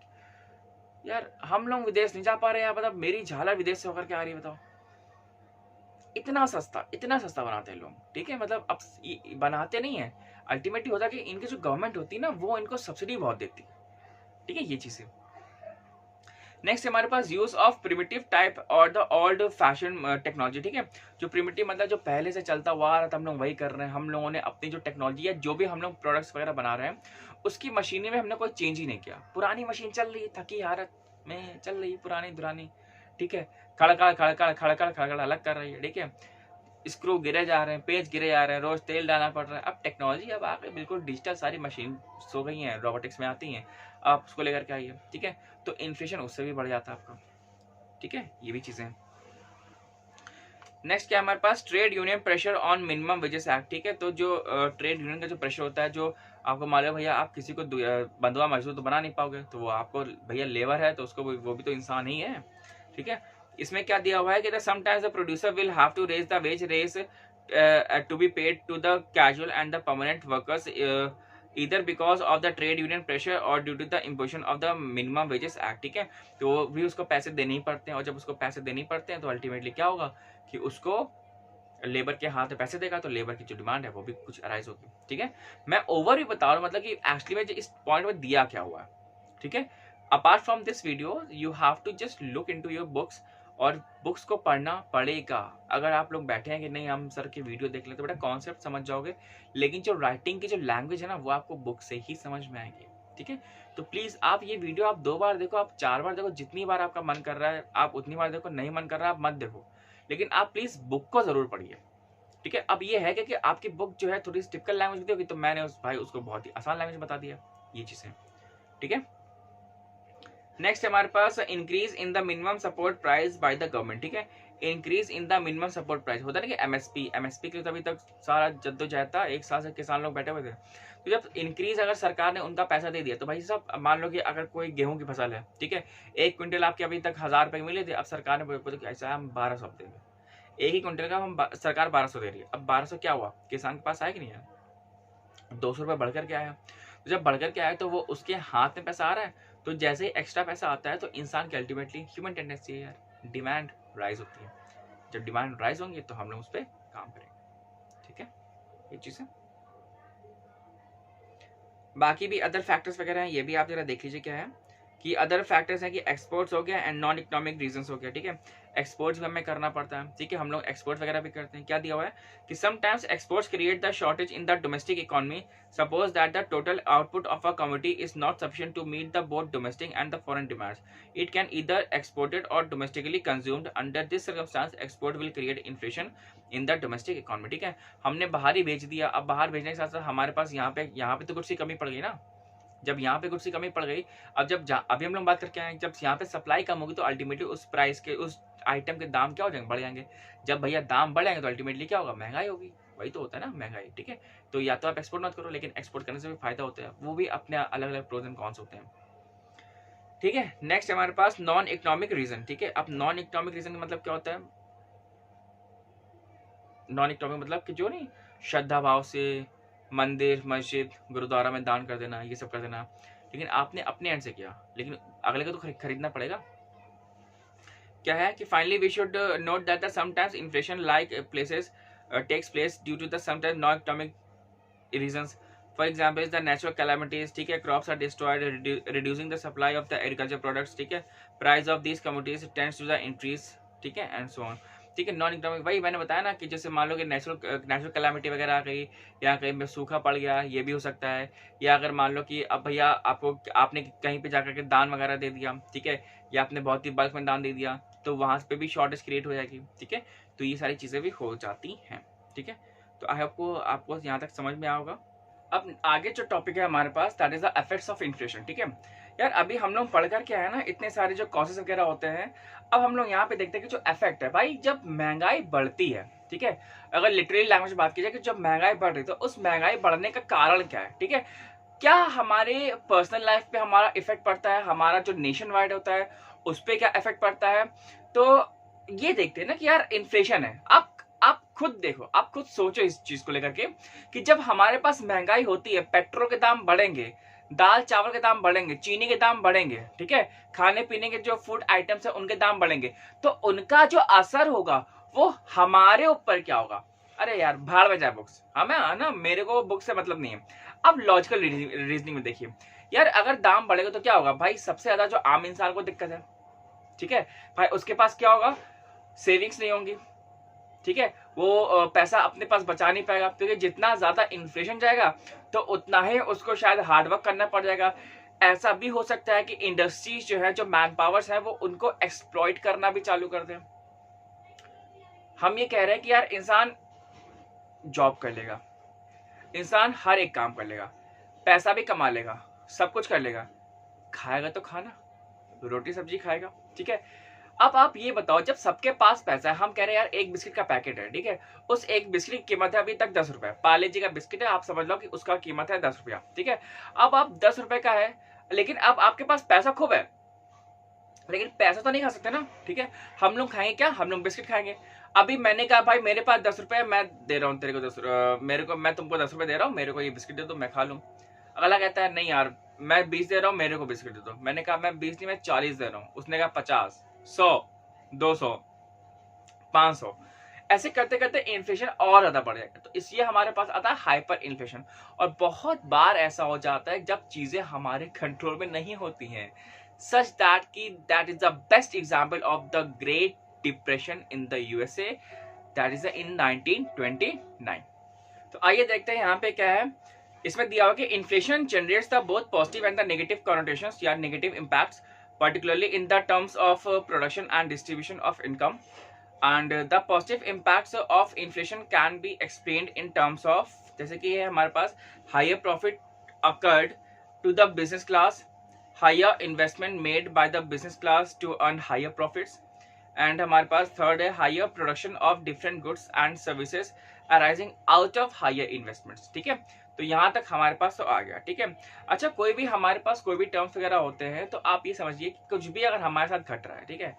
S1: यार हम लोग विदेश नहीं जा पा रहे हैं, मतलब मेरी झालर विदेश से होकर के आ रही है, बताओ इतना सस्ता बनाते हैं लोग। ठीक है, मतलब अब बनाते नहीं है, अल्टीमेटली होता है कि इनकी जो गवर्नमेंट होती है ना वो इनको सब्सिडी बहुत देती है। ठीक है, ये चीजें। नेक्स्ट हमारे पास यूज ऑफ प्रिमिटिव टाइप और द ओल्ड फैशन टेक्नोलॉजी, ठीक है। जो प्रिमिटिव मतलब जो पहले से चलता हुआ आ रहा था, हम लोग वही कर रहे हैं। हम लोगों ने अपनी जो टेक्नोलॉजी है, जो भी हम लोग प्रोडक्ट्स वगैरह बना रहे हैं, उसकी मशीनी में हमने कोई चेंज ही नहीं किया। पुरानी मशीन चल रही है, थकी हालत में चल रही है, पुरानी दुरानी, ठीक है। खड़खड़ खड़खड़ खड़खड़ खड़खड़ अलग कर रही है, ठीक है। स्क्रू गिरे जा रहे हैं, पेज गिरे जा रहे हैं, रोज तेल डालना पड़ रहा है। अब टेक्नोलॉजी अब आके बिल्कुल डिजिटल सारी मशीन हो गई हैं, रोबोटिक्स में आती हैं, आप उसको लेकर के आइए, ठीक है। तो इन्फ्लेशन उससे भी बढ़ जाता है आपका, ठीक है। ये भी चीजें हैं। नेक्स्ट क्या हमारे पास, trade union pressure on minimum wages act, ठीक है। तो जो ट्रेड यूनियन का जो प्रेशर होता है, जो आपको मालूम भैया आप किसी को बंधुआ मजदूर तो बना नहीं पाओगे, तो वो आपको भैया लेबर है तो उसको वो भी तो इंसान ही है, ठीक है। इसमें क्या दिया हुआ है कि sometimes the producer will have to raise the wage rates to be paid to the casual and the permanent workers either because of the trade union pressure or due to the imposition of the minimum wages act, ठीक है। तो भी उसको पैसे देने ही पड़ते हैं, और जब उसको पैसे देने ही पड़ते हैं तो अल्टीमेटली क्या होगा कि उसको लेबर के हाथ में पैसे देगा, तो लेबर की जो डिमांड है वो भी कुछ अराइज होगी, ठीक है। मैं ओवर भी बता रहा हूँ, मतलब कि एक्चुअली में इस पॉइंट में दिया क्या हुआ है, ठीक है। Apart from this video you have to just look into your books, और बुक्स को पढ़ना पड़ेगा। अगर आप लोग बैठे हैं कि नहीं हम सर की वीडियो देख लें तो बेटा कॉन्सेप्ट समझ जाओगे, लेकिन जो राइटिंग की जो लैंग्वेज है ना, वो आपको बुक से ही समझ में आएगी, ठीक है। तो प्लीज आप ये वीडियो आप 2 बार देखो, आप 4 बार देखो, जितनी बार आपका मन कर रहा है आप उतनी बार देखो, नहीं मन कर रहा है आप मत देखो, लेकिन आप प्लीज बुक को जरूर पढ़िए, ठीक है। अब ये है कि आपकी बुक जो है थोड़ी टिपिकल लैंग्वेज में होगी, तो मैंने उसको बहुत ही आसान लैंग्वेज में बता दिया, ये चीजें, ठीक है। नेक्स्ट हमारे पास increase in the minimum support price by the government, ठीक है। Increase in the minimum support price होता है ना कि एमएसपी के लिए तो अभी तक सारा जद्दोजहद था, 1 साल से किसान लोग बैठे हुए थे। तो जब इंक्रीज अगर सरकार ने उनका पैसा दे दिया, तो भाई साहब मान लो कि अगर कोई गेहूं की फसल है, ठीक है, 1 क्विंटल आपके अभी तक 1000 रुपए मिले थे, अब सरकार ने बोला कि ऐसा हम 1200 देंगे, 1 ही क्विंटल का हम सरकार 1200 दे रही है। अब 1200 क्या हुआ, किसान के पास आया कि नहीं आया, 200 रुपये बढ़कर के आया। तो जब बढ़कर के आया तो वो उसके हाथ में पैसा आ रहा है, तो जैसे ही एक्स्ट्रा पैसा आता है तो इंसान की अल्टीमेटली ह्यूमन टेंडेंसी है यार, डिमांड राइज होती है। जब डिमांड राइज होंगी तो हम लोग उस पर काम करेंगे, ठीक है। ये चीज है। बाकी भी अदर फैक्टर्स वगैरह हैं, ये भी आप जरा देख लीजिए क्या है कि अदर फैक्टर्स हैं कि एक्सपोर्ट्स हो गया एंड नॉन इकोनॉमिक रीजंस हो गया, ठीक है। एक्सपोर्ट्स भी हमें करना पड़ता है, ठीक है, हम लोग एक्सपोर्ट वगैरह भी करते हैं। क्या दिया हुआ है कि sometimes exports create the shortage in the domestic economy, suppose that the total output of a commodity is not sufficient to meet the both domestic and the foreign demands, it can either exported और domestically consumed. Under this circumstance export will create inflation in the domestic economy, ठीक है। हमने बाहर ही भेज दिया, अब बाहर भेजने के साथ साथ हमारे पास यहाँ पे तो कुछ सी कमी पड़ गई ना। जब यहाँ पे कुछ सी कमी पड़ गई, अब अभी हम लोग बात करके आए, जब यहाँ पे सप्लाई कम होगी तो अल्टीमेटली उस प्राइस के उस आइटम के दाम क्या हो जाएंगे, बढ़ जाएंगे। जब भैया दाम बढ़ेंगे तो अल्टीमेटली क्या होगा, महंगाई होगी। वही तो होता है ना, महंगाई, ठीक है। तो या तो आप एक्सपोर्ट मत करो, लेकिन एक्सपोर्ट करने से भी फायदा होता है, वो भी अपने अलग अलग प्रोज एंड कॉन्स होते हैं, ठीक है। नेक्स्ट हमारे पास नॉन इकोनॉमिक रीजन, ठीक है। अब नॉन इकोनॉमिक रीजन का मतलब क्या होता है, नॉन इकोनॉमिक मतलब कि जो नहीं श्रद्धा भाव से मंदिर मस्जिद गुरुद्वारा में दान कर देना, ये सब कर देना, लेकिन आपने अपने एंड से किया, लेकिन अगले को तो खरीदना पड़ेगा। क्या है कि finally we should note that sometimes inflation like places takes place due to the sometimes non economic reasons. For example the natural calamities, ठीक है, crops are destroyed reducing the supply of the agriculture products, ठीक है, price of these commodities tends to the increase, ठीक है, and so on, ठीक है। Non economic वही मैंने बताया ना कि जैसे मान लो कि नेचुरल कैलामिटी वगैरह आ गई, या कहीं पे सूखा पड़ गया, ये भी हो सकता है। या अगर मान लो कि अब भैया आपने कहीं पे जाकर के दान वगैरह दे दिया, ठीक है, या आपने बहुत ही बल्क में दान दे दिया, तो वहां पे भी शॉर्टेज क्रिएट हो जाएगी, ठीक है। तो ये सारी चीजें भी हो जाती हैं, ठीक है। तो आई होप आपको यहाँ तक समझ में आओगा। अब आगे जो टॉपिक है हमारे पास, that is the effects of inflation, ठीक है। यार अभी हम लोग पढ़कर क्या है ना, इतने सारे जो कॉसेस वगैरह होते हैं, अब हम लोग यहाँ पे देखते हैं कि जो इफेक्ट है भाई, जब महंगाई बढ़ती है, ठीक है, अगर लिटरली लैंग्वेज बात की जाए कि जब महंगाई बढ़ रही है तो उस महंगाई बढ़ने का कारण क्या है, ठीक है। क्या हमारे पर्सनल लाइफ पे हमारा इफेक्ट पड़ता है, हमारा जो नेशन वाइड होता है उस पर क्या इफेक्ट पड़ता है। तो ये देखते हैं ना कि यार इन्फ्लेशन है, आप खुद देखो, आप खुद सोचो इस चीज को लेकर के कि जब हमारे पास महंगाई होती है, पेट्रोल के दाम बढ़ेंगे, दाल चावल के दाम बढ़ेंगे, चीनी के दाम बढ़ेंगे, ठीक है, खाने पीने के जो फूड आइटम्स है उनके दाम बढ़ेंगे, तो उनका जो असर होगा वो हमारे ऊपर क्या होगा। अरे यार भाड़ में जाए बुक्स, हमें ना, मेरे को बुक से मतलब नहीं है। अब लॉजिकल रीजनिंग में देखिए यार, अगर दाम बढ़ेगा तो क्या होगा भाई, सबसे ज्यादा जो आम इंसान को दिक्कत है, ठीक है भाई, उसके पास क्या होगा, सेविंग्स नहीं होंगी, ठीक है, वो पैसा अपने पास बचा नहीं पाएगा, क्योंकि जितना ज्यादा इन्फ्लेशन जाएगा तो उतना ही उसको शायद हार्डवर्क करना पड़ जाएगा। ऐसा भी हो सकता है कि इंडस्ट्रीज जो है, जो मैन पावर्स है, वो उनको एक्सप्लॉइट करना भी चालू कर दें। हम ये कह रहे हैं कि यार इंसान जॉब कर लेगा, इंसान हर एक काम कर लेगा, पैसा भी कमा लेगा, सब कुछ कर लेगा, खाएगा तो खाना, रोटी सब्जी खाएगा, ठीक है। अब आप ये बताओ, जब सबके पास पैसा है, हम कह रहे हैं यार एक बिस्किट का पैकेट है, ठीक है, उस एक बिस्किट की कीमत है अभी तक 10 रुपए, पार्ले जी का बिस्किट है, आप समझ लो कि उसका कीमत है 10 रुपया, ठीक है। अब आप 10 रुपए का है, लेकिन अब आपके पास पैसा खूब है, लेकिन पैसा तो नहीं खा सकते ना, ठीक है। हम लोग खाएंगे क्या, हम लोग बिस्किट खाएंगे। अभी मैंने कहा भाई मेरे पास 10 रुपए, मैं दे रहा हूँ तेरे को 10, मैं तुमको 10 रुपए दे रहा हूँ, मेरे को ये बिस्किट दे दो, मैं खा लूँ। अगला कहता है नहीं यार मैं 20 दे रहा हूँ, मेरे को बिस्किट दे दो। मैंने कहा मैं 20 नहीं, मैं 40 दे रहा हूँ। उसने कहा 50, 100, 200, 500। ऐसे करते करते इन्फ्लेशन और ज्यादा बढ़ जाएगा। तो इसलिए हमारे पास आता है हाइपर इन्फ्लेशन। और बहुत बार ऐसा हो जाता है जब चीजें हमारे कंट्रोल में नहीं होती हैं, सच दैट कि that is the best example of the great depression in the USA, that is in 1929। तो आइए देखते हैं यहाँ पे क्या है। इसमें दिया हुआ कि inflation generates the both positive and the negative connotations या negative impacts, particularly in the terms of production and distribution of income, and the positive impacts of inflation can be explained in terms of, जैसे कि ये हमारे पास higher profit occurred to the business class, higher investment made by the business class to earn higher profits, and हमारे पास third है higher production of different goods and services arising out of higher investments। ठीक है, तो यहां तक हमारे पास तो आ गया, ठीक है। अच्छा, कोई भी हमारे पास कोई भी टर्म्स वगैरह होते हैं तो आप ये समझिए कि कुछ भी अगर हमारे साथ घट रहा है, ठीक है,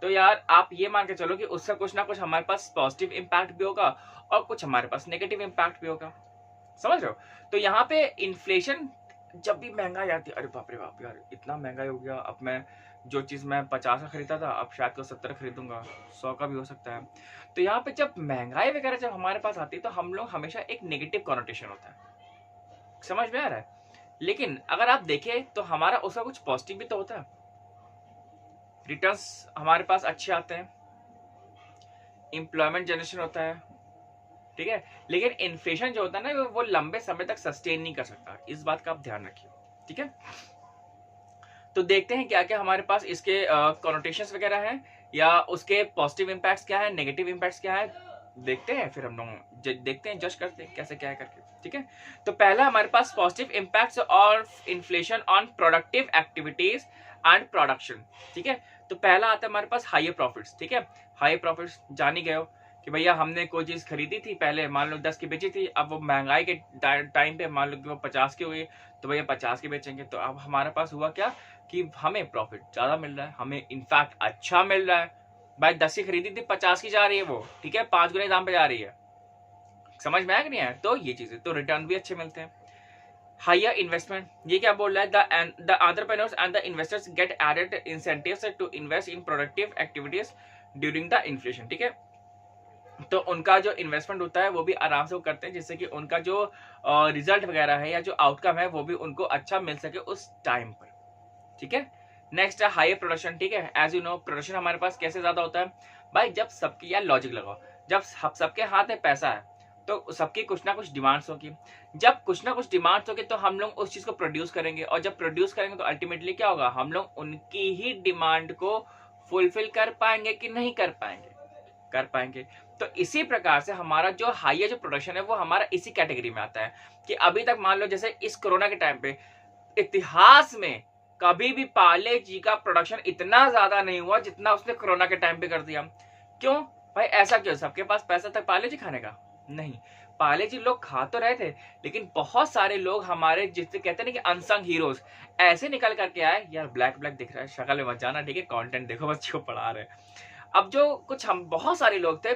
S1: तो यार आप ये मान के चलो कि उसका कुछ ना कुछ हमारे पास पॉजिटिव इम्पैक्ट भी होगा और कुछ हमारे पास नेगेटिव इम्पैक्ट भी होगा, समझ रहे हो। तो यहाँ पे इन्फ्लेशन जब भी महंगाई आती है, अरे बाप रे बाप यार इतना महंगाई हो गया, अब मैं जो चीज मैं 50 का खरीदा था अब शायद को 70 खरीदूंगा, 100 का भी हो सकता है। तो यहाँ पे जब महंगाई वगैरह जब हमारे पास आती है तो हम लोग हमेशा एक नेगेटिव कॉनोटेशन होता है, समझ में आ रहा है। लेकिन अगर आप देखें तो हमारा उसका कुछ पॉजिटिव भी तो होता है, रिटर्न्स हमारे पास अच्छे आते हैं, एम्प्लॉयमेंट जनरेशन होता है, ठीक है। लेकिन इन्फ्लेशन जो होता है ना वो लंबे समय तक सस्टेन नहीं कर सकता, इस बात का आप ध्यान रखिए, ठीक है। तो देखते हैं क्या क्या हमारे पास इसके कॉनोटेशंस वगैरह हैं या उसके पॉजिटिव इम्पैक्ट्स क्या है, नेगेटिव इम्पैक्ट्स क्या है, देखते हैं, फिर हम लोग देखते हैं, जज करते हैं कैसे क्या है करके, ठीक है। तो पहला हमारे पास positive impacts of inflation on productive activities and production, ठीक है। तो पहला आता है हमारे पास हायर प्रॉफिट्स, ठीक है। हायर प्रॉफिट्स जान ही गए हो कि भैया हमने कोई चीज खरीदी थी पहले, मान लो 10 की बेची थी, अब वो महंगाई के टाइम पे मान लो कि वो 50 की हुई, तो भैया 50 की बेचेंगे। तो अब हमारे पास हुआ क्या कि हमें प्रॉफिट ज्यादा मिल रहा है, हमें इनफैक्ट अच्छा मिल रहा है। भाई 10 की खरीदी थी 50 की जा रही है वो, ठीक है, 5 गुने दाम पे जा रही है, समझ में आया कि नहीं है। तो ये चीजें, तो रिटर्न भी अच्छे मिलते हैं। हायर इन्वेस्टमेंट, ये क्या बोल रहा है, the entrepreneurs and the investors get added incentives to invest in productive activities during the inflation, ठीक है। तो उनका जो इन्वेस्टमेंट होता है वो भी आराम से वो करते हैं, जिससे कि उनका जो रिजल्ट वगैरह है या जो आउटकम है वो भी उनको अच्छा मिल सके उस टाइम पर, ठीक है। नेक्स्ट है हायर प्रोडक्शन, ठीक है। एज यू नो प्रोडक्शन हमारे पास कैसे ज्यादा होता है भाई, जब सबकी, यार लॉजिक लगाओ, जब सबके हाथ में पैसा है तो सबकी कुछ ना कुछ डिमांड्स होगी, जब कुछ ना कुछ डिमांड्स होगी तो हम लोग उस चीज को प्रोड्यूस करेंगे, और जब प्रोड्यूस करेंगे तो अल्टीमेटली क्या होगा, हम लोग उनकी ही डिमांड को फुलफिल कर पाएंगे कि नहीं कर पाएंगे, कर पाएंगे। तो इसी प्रकार से हमारा जो हायर जो प्रोडक्शन है वो हमारा इसी कैटेगरी में आता है कि अभी तक मान लो जैसे इस कोरोना के टाइम पे इतिहास में कभी भी पार्ले जी का प्रोडक्शन इतना ज्यादा नहीं हुआ जितना उसने कोरोना के टाइम पे कर दिया। क्यों भाई, ऐसा क्यों, सबके पास पैसा था पार्ले जी खाने का? नहीं, पार्ले जी लोग खा तो रहे थे, लेकिन बहुत सारे लोग हमारे जिससे कहते हैं ना कि अनसंग हीरोज ऐसे निकल करके आए। यार ब्लैक ब्लैक दिख रहा है, शक्ल में मत जाना, ठीक है, कंटेंट देखो, बच्चों को पढ़ा रहे। अब जो कुछ हम बहुत सारे लोग थे,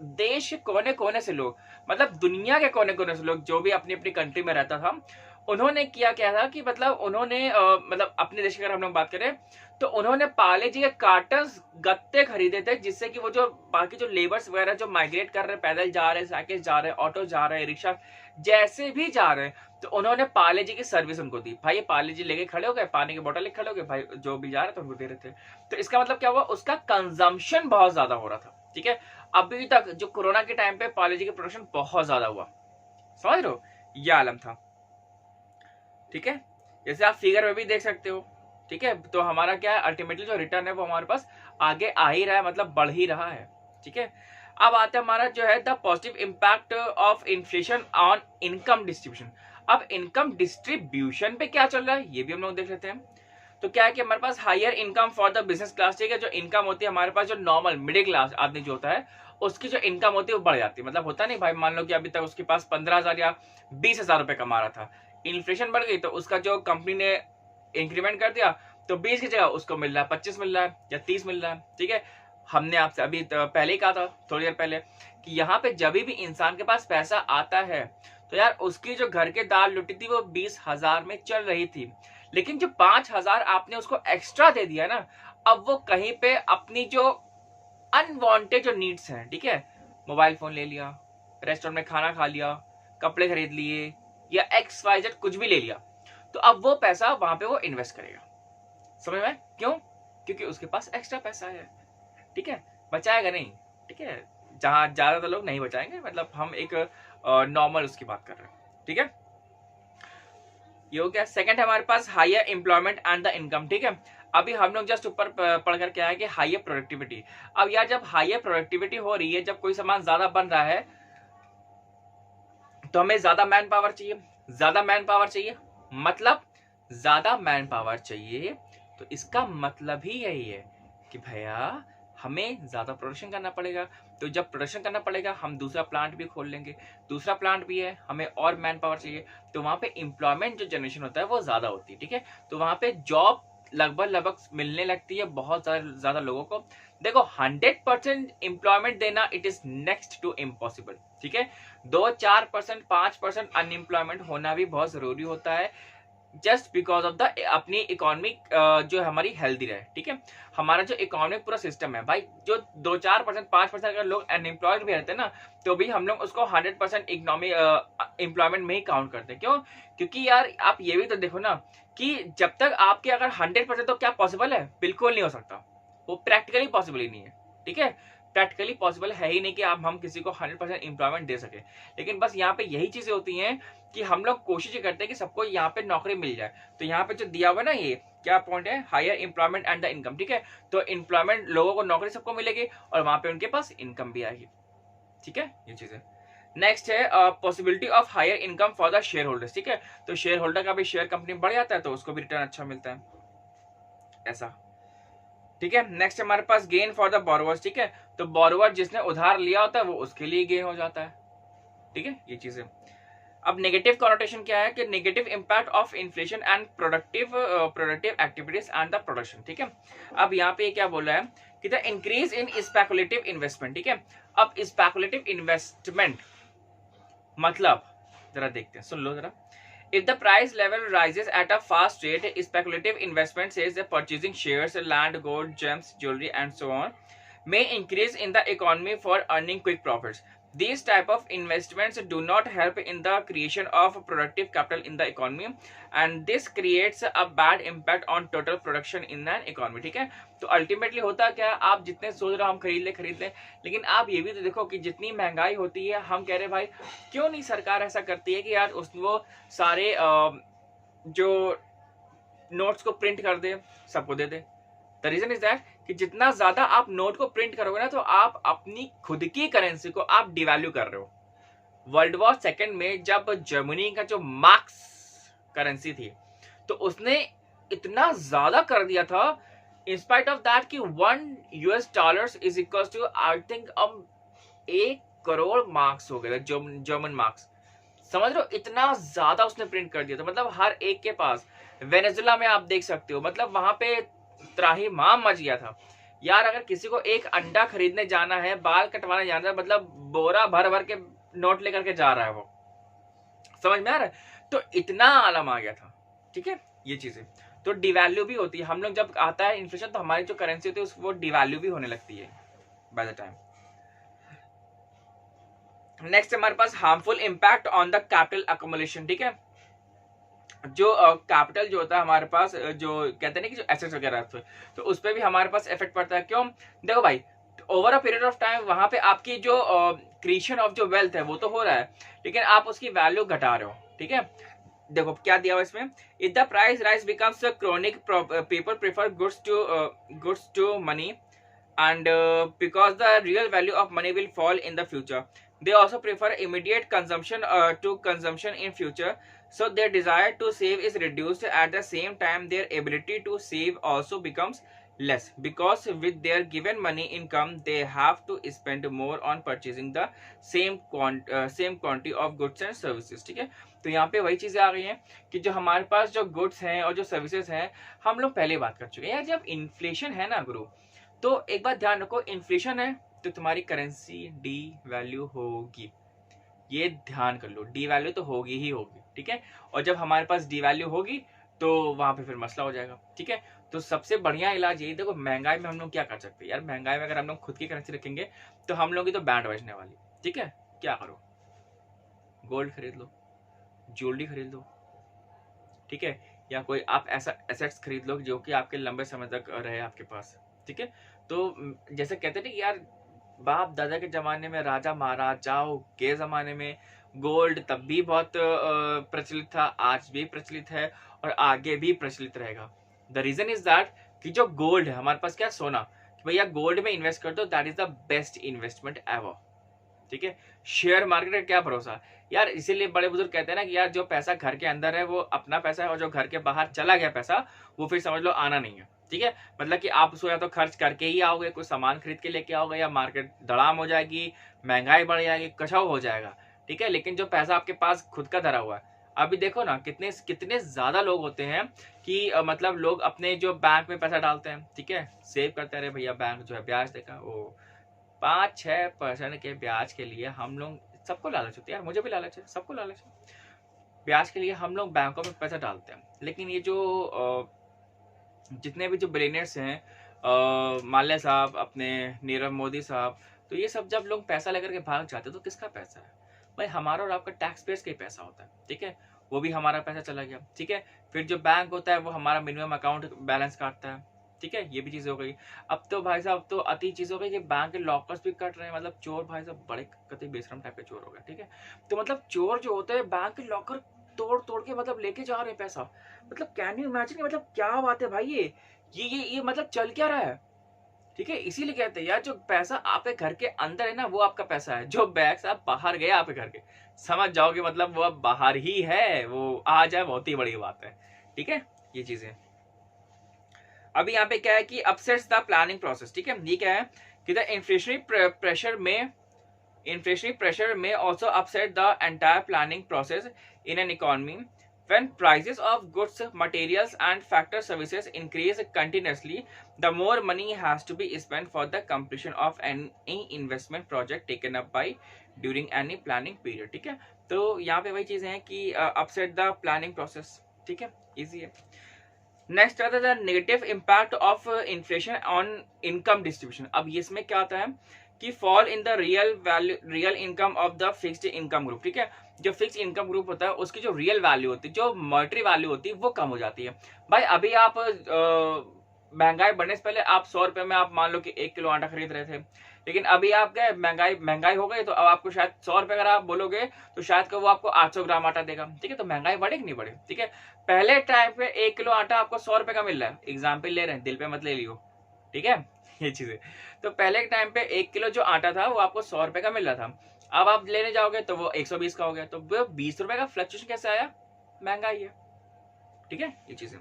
S1: देश के कोने कोने से लोग, मतलब दुनिया के कोने कोने से लोग, जो भी अपनी अपनी कंट्री में रहता था, उन्होंने किया क्या था कि मतलब उन्होंने मतलब अपने देश की अगर हम लोग बात करें तो उन्होंने पार्ले जी के कार्टन्स गत्ते खरीदे थे, जिससे कि वो जो बाकी जो लेबर्स वगैरह जो माइग्रेट कर रहे, पैदल जा रहे, साइकिल जा रहे, ऑटो जा रहे, रिक्शा जैसे भी जा रहे, तो उन्होंने पार्ले जी की सर्विस उनको दी, भाई ये पार्ले जी लेके खड़े हो गए, पानी की बोतल लेके खड़े हो गए, भाई जो भी जा रहे थे उनको दे रहे थे। तो इसका मतलब क्या हुआ, उसका कंजम्पशन बहुत ज्यादा हो रहा था, ठीक है। अभी तक जो कोरोना के टाइम पे पार्ले जी की प्रोडक्शन बहुत ज्यादा हुआ, समझ रहे हो, यह आलम था, ठीक है। जैसे आप फिगर में भी देख सकते हो, ठीक है। तो हमारा क्या है, अल्टीमेटली जो रिटर्न है वो हमारे पास आगे आ ही रहा है, मतलब बढ़ ही रहा है, ठीक है। अब आता है हमारा जो है the positive impact of inflation on income distribution. अब इनकम डिस्ट्रीब्यूशन पे क्या चल रहा है ये भी हम लोग देख लेते हैं। तो क्या है कि हमारे पास higher income for the business class, ठीक है। जो इनकम होती है हमारे पास, जो नॉर्मल मिडिल क्लास आदमी जो होता है उसकी जो इनकम होती है वो बढ़ जाती है। मतलब होता नहीं भाई, मान लो कि अभी तक उसके पास 15,000 या 20,000 रुपए कमा रहा था, इन्फ्लेशन बढ़ गई तो उसका जो कंपनी ने इंक्रीमेंट कर दिया, तो 20 की जगह उसको मिल रहा है 25 मिल रहा है या 30 मिल रहा है, ठीक है। हमने आपसे अभी पहले ही कहा था, थोड़ी देर पहले, कि यहाँ पे जब भी इंसान के पास पैसा आता है तो यार उसकी जो घर के दाल लुटी थी वो 20,000 में चल रही थी, लेकिन जो 5,000 आपने उसको एक्स्ट्रा दे दिया ना, अब वो कहीं पे अपनी जो अनवांटेड जो नीड्स हैं, ठीक है, मोबाइल फोन ले लिया, रेस्टोरेंट में खाना खा लिया, कपड़े खरीद लिए, या XYZ कुछ भी ले लिया, तो अब वो पैसा वहां पे वो इन्वेस्ट करेगा, समझ में, क्यों, क्योंकि उसके पास एक्स्ट्रा पैसा है, ठीक है। बचाएगा नहीं, ठीक है, जहां ज्यादातर लोग नहीं बचाएंगे, मतलब हम एक नॉर्मल उसकी बात कर रहे हैं, ठीक है। ये हो गया। सेकंड है हमारे पास higher employment and the income, ठीक है। अभी हम लोग जस्ट ऊपर पढ़ कर क्या है कि हायर प्रोडक्टिविटी। अब यार जब हायर प्रोडक्टिविटी हो रही है, जब कोई सामान ज्यादा बन रहा है तो हमें ज्यादा मैन पावर चाहिए, ज्यादा मैन पावर चाहिए, मतलब ज्यादा मैन पावर चाहिए, तो इसका मतलब ही यही है कि भैया हमें ज्यादा प्रोडक्शन करना पड़ेगा। तो जब प्रोडक्शन करना पड़ेगा हम दूसरा प्लांट भी खोल लेंगे, दूसरा प्लांट भी है, हमें और मैन पावर चाहिए, तो वहां पे एम्प्लॉयमेंट जो जनरेशन होता है वो ज्यादा होती है, ठीक है। तो वहां पे जॉब लगभग मिलने लगती है बहुत ज्यादा लोगों को। देखो 100% एम्प्लॉयमेंट देना it is next to impossible, ठीक है। 2-4%, 5% अनएम्प्लॉयमेंट होना भी बहुत जरूरी होता है, जस्ट बिकॉज ऑफ द अपनी इकोनॉमिक जो हमारी हेल्दी रहे, ठीक है। हमारा जो इकोनॉमिक पूरा सिस्टम है भाई, जो 2-4%, 5% अगर लोग अनएम्प्लॉयड भी रहते हैं ना, तो भी हम लोग उसको 100% इकोनॉमिक एम्प्लॉयमेंट में ही काउंट करते हैं। क्यों, क्योंकि यार आप ये भी तो देखो ना कि जब तक आपके अगर 100%, तो क्या पॉसिबल है, बिल्कुल नहीं हो सकता, वो प्रैक्टिकली पॉसिबल ही नहीं है, ठीक है। प्रैक्टिकली पॉसिबल है ही नहीं कि हम किसी को 100% एम्प्लॉयमेंट दे सके। लेकिन बस यहाँ पे यही चीजें होती हैं कि हम लोग कोशिश करते हैं कि सबको यहाँ पे नौकरी मिल जाए। तो यहाँ पे जो दिया हुआ ना, ये क्या पॉइंट है, higher employment and the income, ठीक है। तो एम्प्लॉयमेंट, लोगों को नौकरी सबको मिलेगी और वहां पे उनके पास इनकम भी आएगी, ठीक है, ये चीज है। नेक्स्ट है possibility of higher income for the shareholders, ठीक है। तो शेयर होल्डर का भी शेयर कंपनी बढ़ जाता है तो उसको भी रिटर्न अच्छा मिलता है, ऐसा, ठीक है। नेक्स्ट हमारे पास गेन फॉर द बोरोवर्स, ठीक है। तो बोरोवर जिसने उधार लिया होता है वो उसके लिए गेन हो जाता है, ठीक है, ये चीजें। अब नेगेटिव कॉनोटेशन क्या है कि negative impact of inflation and productive activities and the production, ठीक है। अब यहाँ पे क्या बोला है कि the increase in speculative investment, ठीक है। अब स्पेकुलेटिव इन्वेस्टमेंट मतलब जरा देखते हैं, सुन लो जरा। If the price level rises at a fast rate, speculative investment says that purchasing shares, land, gold, gems, jewelry, and so on may increase in the economy for earning quick profits. These type of investments do not help in the creation of productive capital in the economy, and this creates a bad impact on total production in an economy, ठीक है। तो ultimately होता क्या है, आप जितने सोच रहे हो हम खरीद ले, लेकिन आप ये भी तो देखो कि जितनी महंगाई होती है, हम कह रहे भाई क्यों नहीं सरकार ऐसा करती है कि यार वो सारे जो नोट्स को प्रिंट कर दे, सबको दे दे। द रीजन इज दैट कि जितना ज्यादा आप नोट को प्रिंट करोगे ना, तो आप अपनी खुद की करेंसी को आप डिवैल्यू कर रहे हो। वर्ल्ड वॉर सेकेंड में जब जर्मनी का जो मार्क्स करेंसी थी, तो उसने इतना ज्यादा कर दिया था, इंस्पाइट ऑफ दैट कि $1 is equal to I think 1 crore marks हो गए थे, जर्मन मार्क्स, समझ रहे हो, इतना ज्यादा उसने प्रिंट कर दिया था। मतलब हर एक के पास, वेनेजुला में आप देख सकते हो, मतलब वहां पे त्राहिमाम मच गया था यार। अगर किसी को एक अंडा खरीदने जाना है, बाल कटवाने जाना है, मतलब बोरा भर भर के नोट लेकर के जा रहा है वो, समझ में आ रहा है। तो इतना आलम आ गया था, ठीक है, ये चीजें। तो डिवैल्यू भी होती है, हम लोग जब आता है इन्फ्लेशन, तो हमारी जो करेंसी होती है वो डिवैल्यू भी होने लगती है बाय द टाइम। नेक्स्ट हमारे पास harmful impact on the capital accumulation, ठीक है। जो कैपिटल जो होता है हमारे पास, जो कहते हैं ना कि जो एसेट्स वगैरह होते हैं, तो उस पर भी हमारे पास इफेक्ट पड़ता है। क्यों? देखो भाई, over a period of time वहां पे आपकी जो क्रिएशन ऑफ जो वेल्थ है वो तो हो रहा है, लेकिन आप उसकी वैल्यू घटा रहे हो। ठीक है, देखो क्या दिया हुआ इसमें, if the price rise becomes chronic, people prefer goods to money, and because the real value of money will fall in the future, they also prefer immediate consumption to consumption in future, so their desire to save is reduced. At the same time, their ability to save also becomes less, because with their given money income they have to spend more on purchasing the same quantity of goods and services। ठीक है, तो यहाँ पे वही चीजें आ गई हैं कि जो हमारे पास जो गुड्स हैं और जो सर्विसेज हैं, हम लोग पहले बात कर चुके हैं यार। जब इन्फ्लेशन है ना गुरु, तो एक बात ध्यान रखो, इन्फ्लेशन है तो तुम्हारी करेंसी डी वैल्यू होगी, ये ध्यान कर लो, डी वैल्यू तो होगी ही होगी। ठीक है, और जब हमारे पास डी वैल्यू होगी तो वहां पे फिर मसला हो जाएगा। ठीक है, तो सबसे बढ़िया इलाज यही, देखो महंगाई में हम लोग क्या कर सकते हैं यार, महंगाई में अगर हम लोग खुद की करेंसी रखेंगे तो हम लोग की तो बैंड बजने वाली। ठीक है, क्या करो, गोल्ड खरीद लो, ज्वेलरी खरीद लो, ठीक है, या कोई आप ऐसा एसेट्स खरीद लो जो कि आपके लंबे समय तक रहे आपके पास। ठीक है, तो जैसे कहते हैं यार, बाप दादा के जमाने में, राजा महाराजाओं के जमाने में गोल्ड तब भी बहुत प्रचलित था, आज भी प्रचलित है और आगे भी प्रचलित रहेगा। द रीजन इज दैट कि जो गोल्ड है हमारे पास, क्या सोना, कि भैया गोल्ड में इन्वेस्ट कर दो, that is the best investment ever. ठीक है, शेयर मार्केट का क्या भरोसा यार, इसीलिए बड़े बुजुर्ग कहते हैं ना कि यार जो पैसा घर के अंदर है वो अपना पैसा है, और जो घर के बाहर चला गया पैसा वो फिर समझ लो आना नहीं है। ठीक है, मतलब कि आप उसको या तो खर्च करके ही आओगे, कोई सामान खरीद के लेके आओगे, या मार्केट धड़ाम हो जाएगी, महंगाई बढ़ जाएगी, कछाव हो जाएगा। ठीक है, लेकिन जो पैसा आपके पास खुद का धरा हुआ है, अभी देखो ना कितने कितने ज्यादा लोग होते हैं कि मतलब लोग अपने जो बैंक में पैसा डालते हैं, ठीक है, सेव करते रहे, भैया बैंक जो है ब्याज देगा, वो 5-6% के ब्याज के लिए हम लोग, सबको लालच होती है यार, मुझे भी लालच है, सबको लालच है, ब्याज के लिए हम लोग बैंकों में पैसा डालते हैं। लेकिन ये जो जितने भी जो बिलियनियर्स हैं, माल्या साहब, अपने नीरव मोदी साहब, तो ये सब जब लोग पैसा लेकर के भाग जाते हैं तो किसका पैसा है भाई? हमारा और आपका टैक्स पेयर्स का ही पैसा होता है। ठीक है, वो भी हमारा पैसा चला गया। ठीक है, फिर जो बैंक होता है वो हमारा मिनिमम अकाउंट बैलेंस काटता है। ठीक है, ये भी चीज हो गई। अब तो भाई साहब तो अति चीज हो गई कि बैंक के लॉकर्स भी कट रहे हैं, मतलब चोर भाई साहब बड़े कति बेशरम टाइप के चोर हो गए। ठीक है, तो मतलब चोर जो होते हैं बैंक के लॉकर तोड़ तोड़ के मतलब लेके जा रहे हैं पैसा, मतलब कैन यू इमेजिन, मतलब क्या बात है भाई, ये मतलब चल क्या रहा है? ठीक है, इसीलिए कहते हैं यार, जो पैसा आपके घर के अंदर है ना वो आपका पैसा है, जो बैग्स आप बाहर गए आपके घर के, समझ जाओगे मतलब वो अब बाहर ही है, वो आ जाए बहुत ही बड़ी बात है। ठीक है, ये चीजें अभी यहाँ पे क्या है कि अपसेट्स द प्लानिंग प्रोसेस। ठीक है, ये क्या है कि the inflationary pressure may also upset the entire planning process in an economy. When prices of goods, materials and factor services increase continuously, the more money has to be spent for the completion of any investment project taken up by during any planning period। ठीक है, तो यहाँ पे वही चीजें हैं कि upset the planning process। ठीक है, easy है। नेक्स्ट आता है negative impact of inflation on income distribution. अब इसमें क्या आता है कि fall in the real income of the fixed income group. ठीक है, जो फिक्स इनकम ग्रुप होता है उसकी जो रियल वैल्यू होती है, जो मॉनेटरी वैल्यू होती है, वो कम हो जाती है। भाई अभी आप महंगाई बढ़ने से पहले आप 100 रुपए में आप मान लो कि 1 किलो आटा खरीद रहे थे, लेकिन अभी आप गए महंगाई हो गई, तो अब आपको शायद 100 रुपए अगर आप बोलोगे तो शायद वो आपको 800 ग्राम आटा देगा। ठीक है, तो महंगाई बढ़े कि नहीं बढ़े? ठीक है, पहले टाइम पे 1 किलो आटा आपको 100 रुपए का मिल रहा है, एग्जाम्पल ले रहे हैं, दिल पे मत ले लियो। ठीक है, ये चीजें, तो पहले टाइम पे 1 किलो जो आटा था वो आपको 100 रुपए का मिल रहा था, अब आप लेने जाओगे तो वो 120 का हो गया, तो वो 20 रुपए का फ्लक्चुएशन कैसे आया? महंगाई है। ठीक है, ये चीजें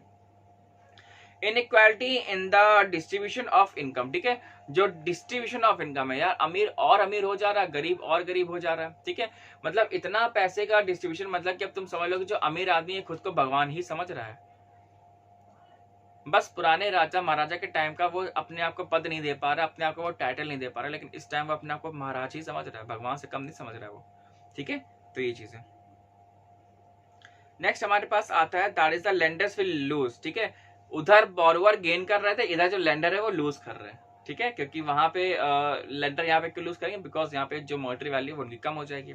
S1: inequality in the distribution of income. ठीक है, जो डिस्ट्रीब्यूशन ऑफ इनकम है यार, अमीर और अमीर हो जा रहा है, गरीब और गरीब हो जा रहा है। ठीक है, मतलब इतना पैसे का डिस्ट्रीब्यूशन, मतलब कि अब तुम समझ लो कि जो अमीर आदमी है खुद को भगवान ही समझ रहा है। बस पुराने राजा महाराजा के टाइम का वो अपने आप को पद नहीं दे पा रहा, अपने आप को वो टाइटल नहीं दे पा रहा, लेकिन इस टाइम वो अपने आप को महाराज ही समझ रहा है, भगवान से कम नहीं समझ रहा है वो। ठीक है, तो ये चीजें। नेक्स्ट हमारे पास आता है that is the lenders will lose. ठीक है, उधर बोरोवर गेन कर रहे थे, इधर जो लेंडर है वो लूज कर रहे हैं। ठीक है, क्योंकि वहां पे लेंडर यहाँ पे क्यों लूज करेंगे? बिकॉज यहाँ पे जो मॉनेटरी वैल्यू है वो उनकी कम हो जाएगी।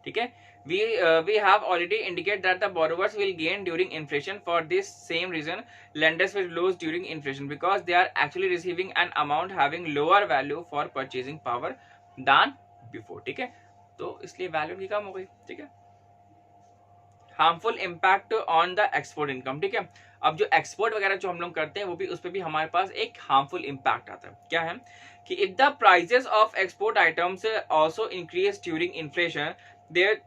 S1: ठीक है. We have already indicated that the borrowers will gain during inflation. For this same reason, lenders will lose during inflation because they are actually receiving an amount having lower value for purchasing power than before. ठीक है, तो इसलिए value की कम हो गई. ठीक है. Harmful impact on the export income. ठीक है, अब जो एक्सपोर्ट वगैरह जो हम लोग करते हैं वो भी उस पर भी हमारे पास एक हार्मफुल इम्पैक्ट आता है. क्या है कि if the prices of export items also increase during inflation, their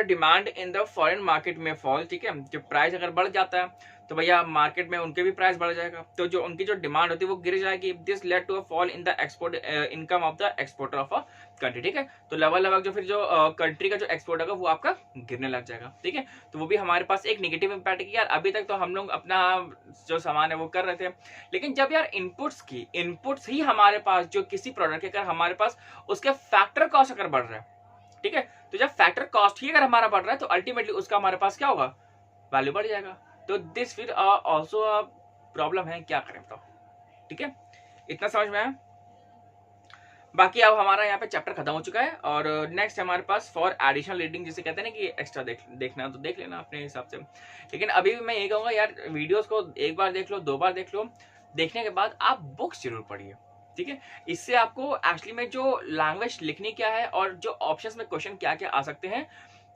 S1: demand in the foreign market में फॉल. ठीक है, जो प्राइस अगर बढ़ जाता है तो भैया मार्केट में उनके भी प्राइस बढ़ जाएगा, तो जो उनकी जो डिमांड होती है वो गिर जाएगी. This led to a fall in the export income of the exporter of a country. ठीक है, तो लगभग जो फिर जो कंट्री का जो एक्सपोर्ट होगा वो आपका गिरने लग जाएगा. ठीक है, तो वो भी हमारे पास एक नेगेटिव इंपैक्ट है कि यार अभी तक तो हम लोग अपना जो सामान है वो कर रहे थे, लेकिन जब यार इनपुट्स ही हमारे पास जो किसी प्रोडक्ट के अगर हमारे पास उसके फैक्टर कॉस्ट अगर बढ़ रहा है, ठीक है, तो जब फैक्टर कॉस्ट ही अगर हमारा बढ़ रहा है तो अल्टीमेटली उसका हमारे पास क्या होगा, वैल्यू बढ़ जाएगा. तो दिस फिर ऑल्सो प्रॉब्लम है, क्या करें तो. ठीक है, इतना समझ में आया. बाकी अब हमारा यहाँ पे चैप्टर खत्म हो चुका है और नेक्स्ट हमारे पास फॉर एडिशनल रीडिंग, जिसे कहते हैं ना कि एक्स्ट्रा देखना तो देख लेना अपने हिसाब से. लेकिन अभी भी मैं ये कहूँगा यार वीडियोस को एक बार देख लो, 2 बार देख लो, देखने के बाद आप बुक्स जरूर पढ़िए. ठीक है, इससे आपको एक्चुअली में जो लैंग्वेज लिखनी क्या है और जो ऑप्शंस में क्वेश्चन क्या क्या आ सकते हैं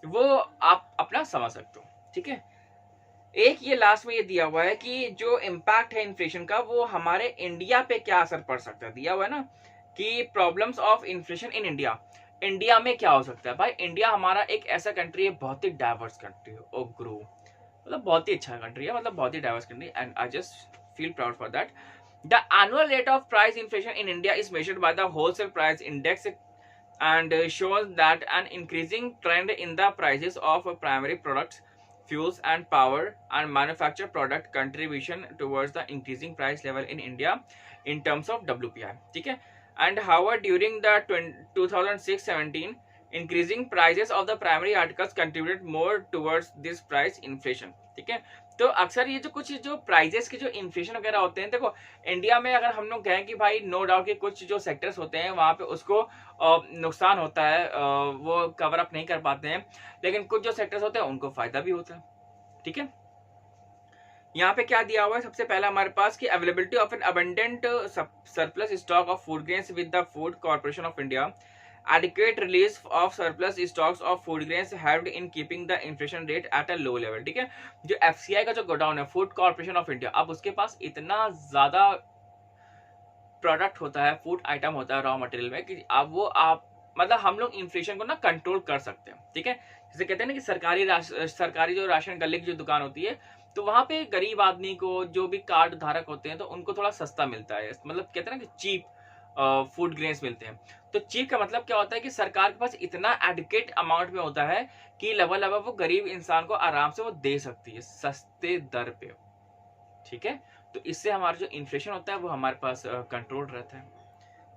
S1: वो आप अपना समझ सकते हो. ठीक है, एक ये लास्ट में ये दिया हुआ है कि जो इम्पैक्ट है इन्फ्लेशन का वो हमारे इंडिया पे क्या असर पड़ सकता है. दिया हुआ है ना कि problems of inflation in India. India में क्या हो सकता है. भाई इंडिया हमारा एक ऐसा कंट्री है, बहुत ही डाइवर्स कंट्री है. ओ गुरु, मतलब बहुत ही अच्छा कंट्री है, मतलब बहुत ही diverse country, and I just feel proud for that. The annual rate of price inflation in India is measured by the wholesale price index and shows that an increasing trend in the prices of primary products, fuels and power and manufactured product contribution towards the increasing price level in India in terms of WPI. ठीक है, and however during the 2006-17 increasing prices of the primary articles contributed more towards this price inflation. ठीक है, तो अक्सर ये जो कुछ जो प्राइजेस के जो इन्फ्लेशन वगैरह होते हैं, देखो इंडिया में अगर हम लोग कहें कि भाई नो डाउट कि कुछ जो सेक्टर्स होते हैं वहां पे उसको नुकसान होता है, वो कवर अप नहीं कर पाते हैं, लेकिन कुछ जो सेक्टर्स होते हैं उनको फायदा भी होता है. ठीक है, यहाँ पे क्या दिया हुआ है, सबसे पहला हमारे पास कि availability of an abundant surplus stock of food grains with the food corporation of India. Adequate release of surplus stocks of food grains helped in keeping the inflation rate at a low level. ठीक है, जो FCI का जो godown है, food corporation of India, अब उसके पास इतना ज्यादा प्रोडक्ट होता है, फूड आइटम होता है रॉ मटेरियल में, कि अब वो आप मतलब हम लोग इन्फ्लेशन को ना कंट्रोल कर सकते हैं. ठीक है, जैसे कहते हैं ना कि सरकारी जो राशन गले की जो दुकान होती है, तो वहां पे गरीब आदमी को जो भी कार्ड धारक होते हैं तो उनको थोड़ा सस्ता मिलता है, मतलब कहते हैं ना कि चीप फूड ग्रेन्स मिलते हैं. तो चीप का मतलब क्या होता है कि सरकार के पास इतना एडुकेट अमाउंट में होता है कि लगभग वो गरीब इंसान को आराम से वो दे सकती है सस्ते दर पे. ठीक है, तो इससे हमारा जो इन्फ्लेशन होता है वो हमारे पास कंट्रोल रहता है.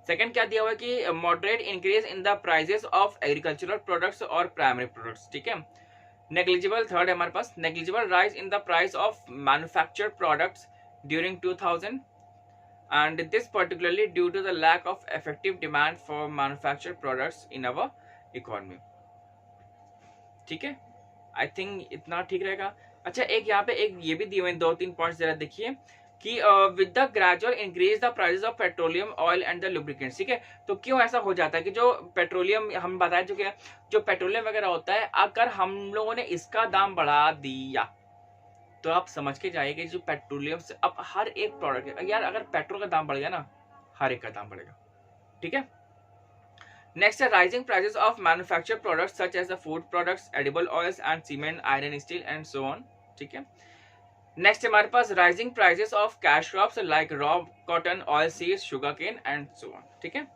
S1: सेकंड क्या दिया हुआ है कि moderate increase in the prices of agricultural products और प्राइमरी प्रोडक्ट्स. ठीक है, नेग्लिजिबल, थर्ड है हमारे पास negligible rise in the price of manufactured products during 2000, and this particularly due to the lack of effective demand for manufactured products in our economy. ठीक है, I think इतना ठीक रहेगा. अच्छा, एक यहाँ पे एक ये भी दिए हुए 2-3 पॉइंट्स जरा देखिए कि with the gradual increase the prices of petroleum oil and the lubricants. ठीक है, तो क्यों ऐसा हो जाता है कि जो पेट्रोलियम हम बता चुके हैं, जो पेट्रोलियम वगैरह होता है, अगर हम लोगों ने इसका दाम बढ़ा दिया तो आप समझ के जाइए कि जो पेट्रोलियम से अब हर एक प्रोडक्ट है यार, अगर पेट्रोल का दाम बढ़ गया ना, हर एक का दाम बढ़ेगा. ठीक है, नेक्स्ट है rising prices of manufactured products such as the food products, edible oils and cement, iron, steel and so on. ठीक है, नेक्स्ट हमारे पास rising prices of cash crops like raw cotton, oil seeds, sugarcane and so on. ठीक है,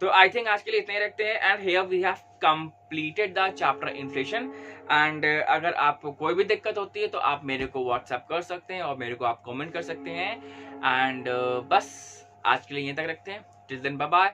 S1: तो I think आज के लिए इतने ही रखते हैं. And here we have completed the chapter inflation. And अगर आपको कोई भी दिक्कत होती है तो आप मेरे को व्हाट्सएप कर सकते हैं और मेरे को आप कमेंट कर सकते हैं. एंड बस आज के लिए यहीं तक रखते हैं. Till then bye bye.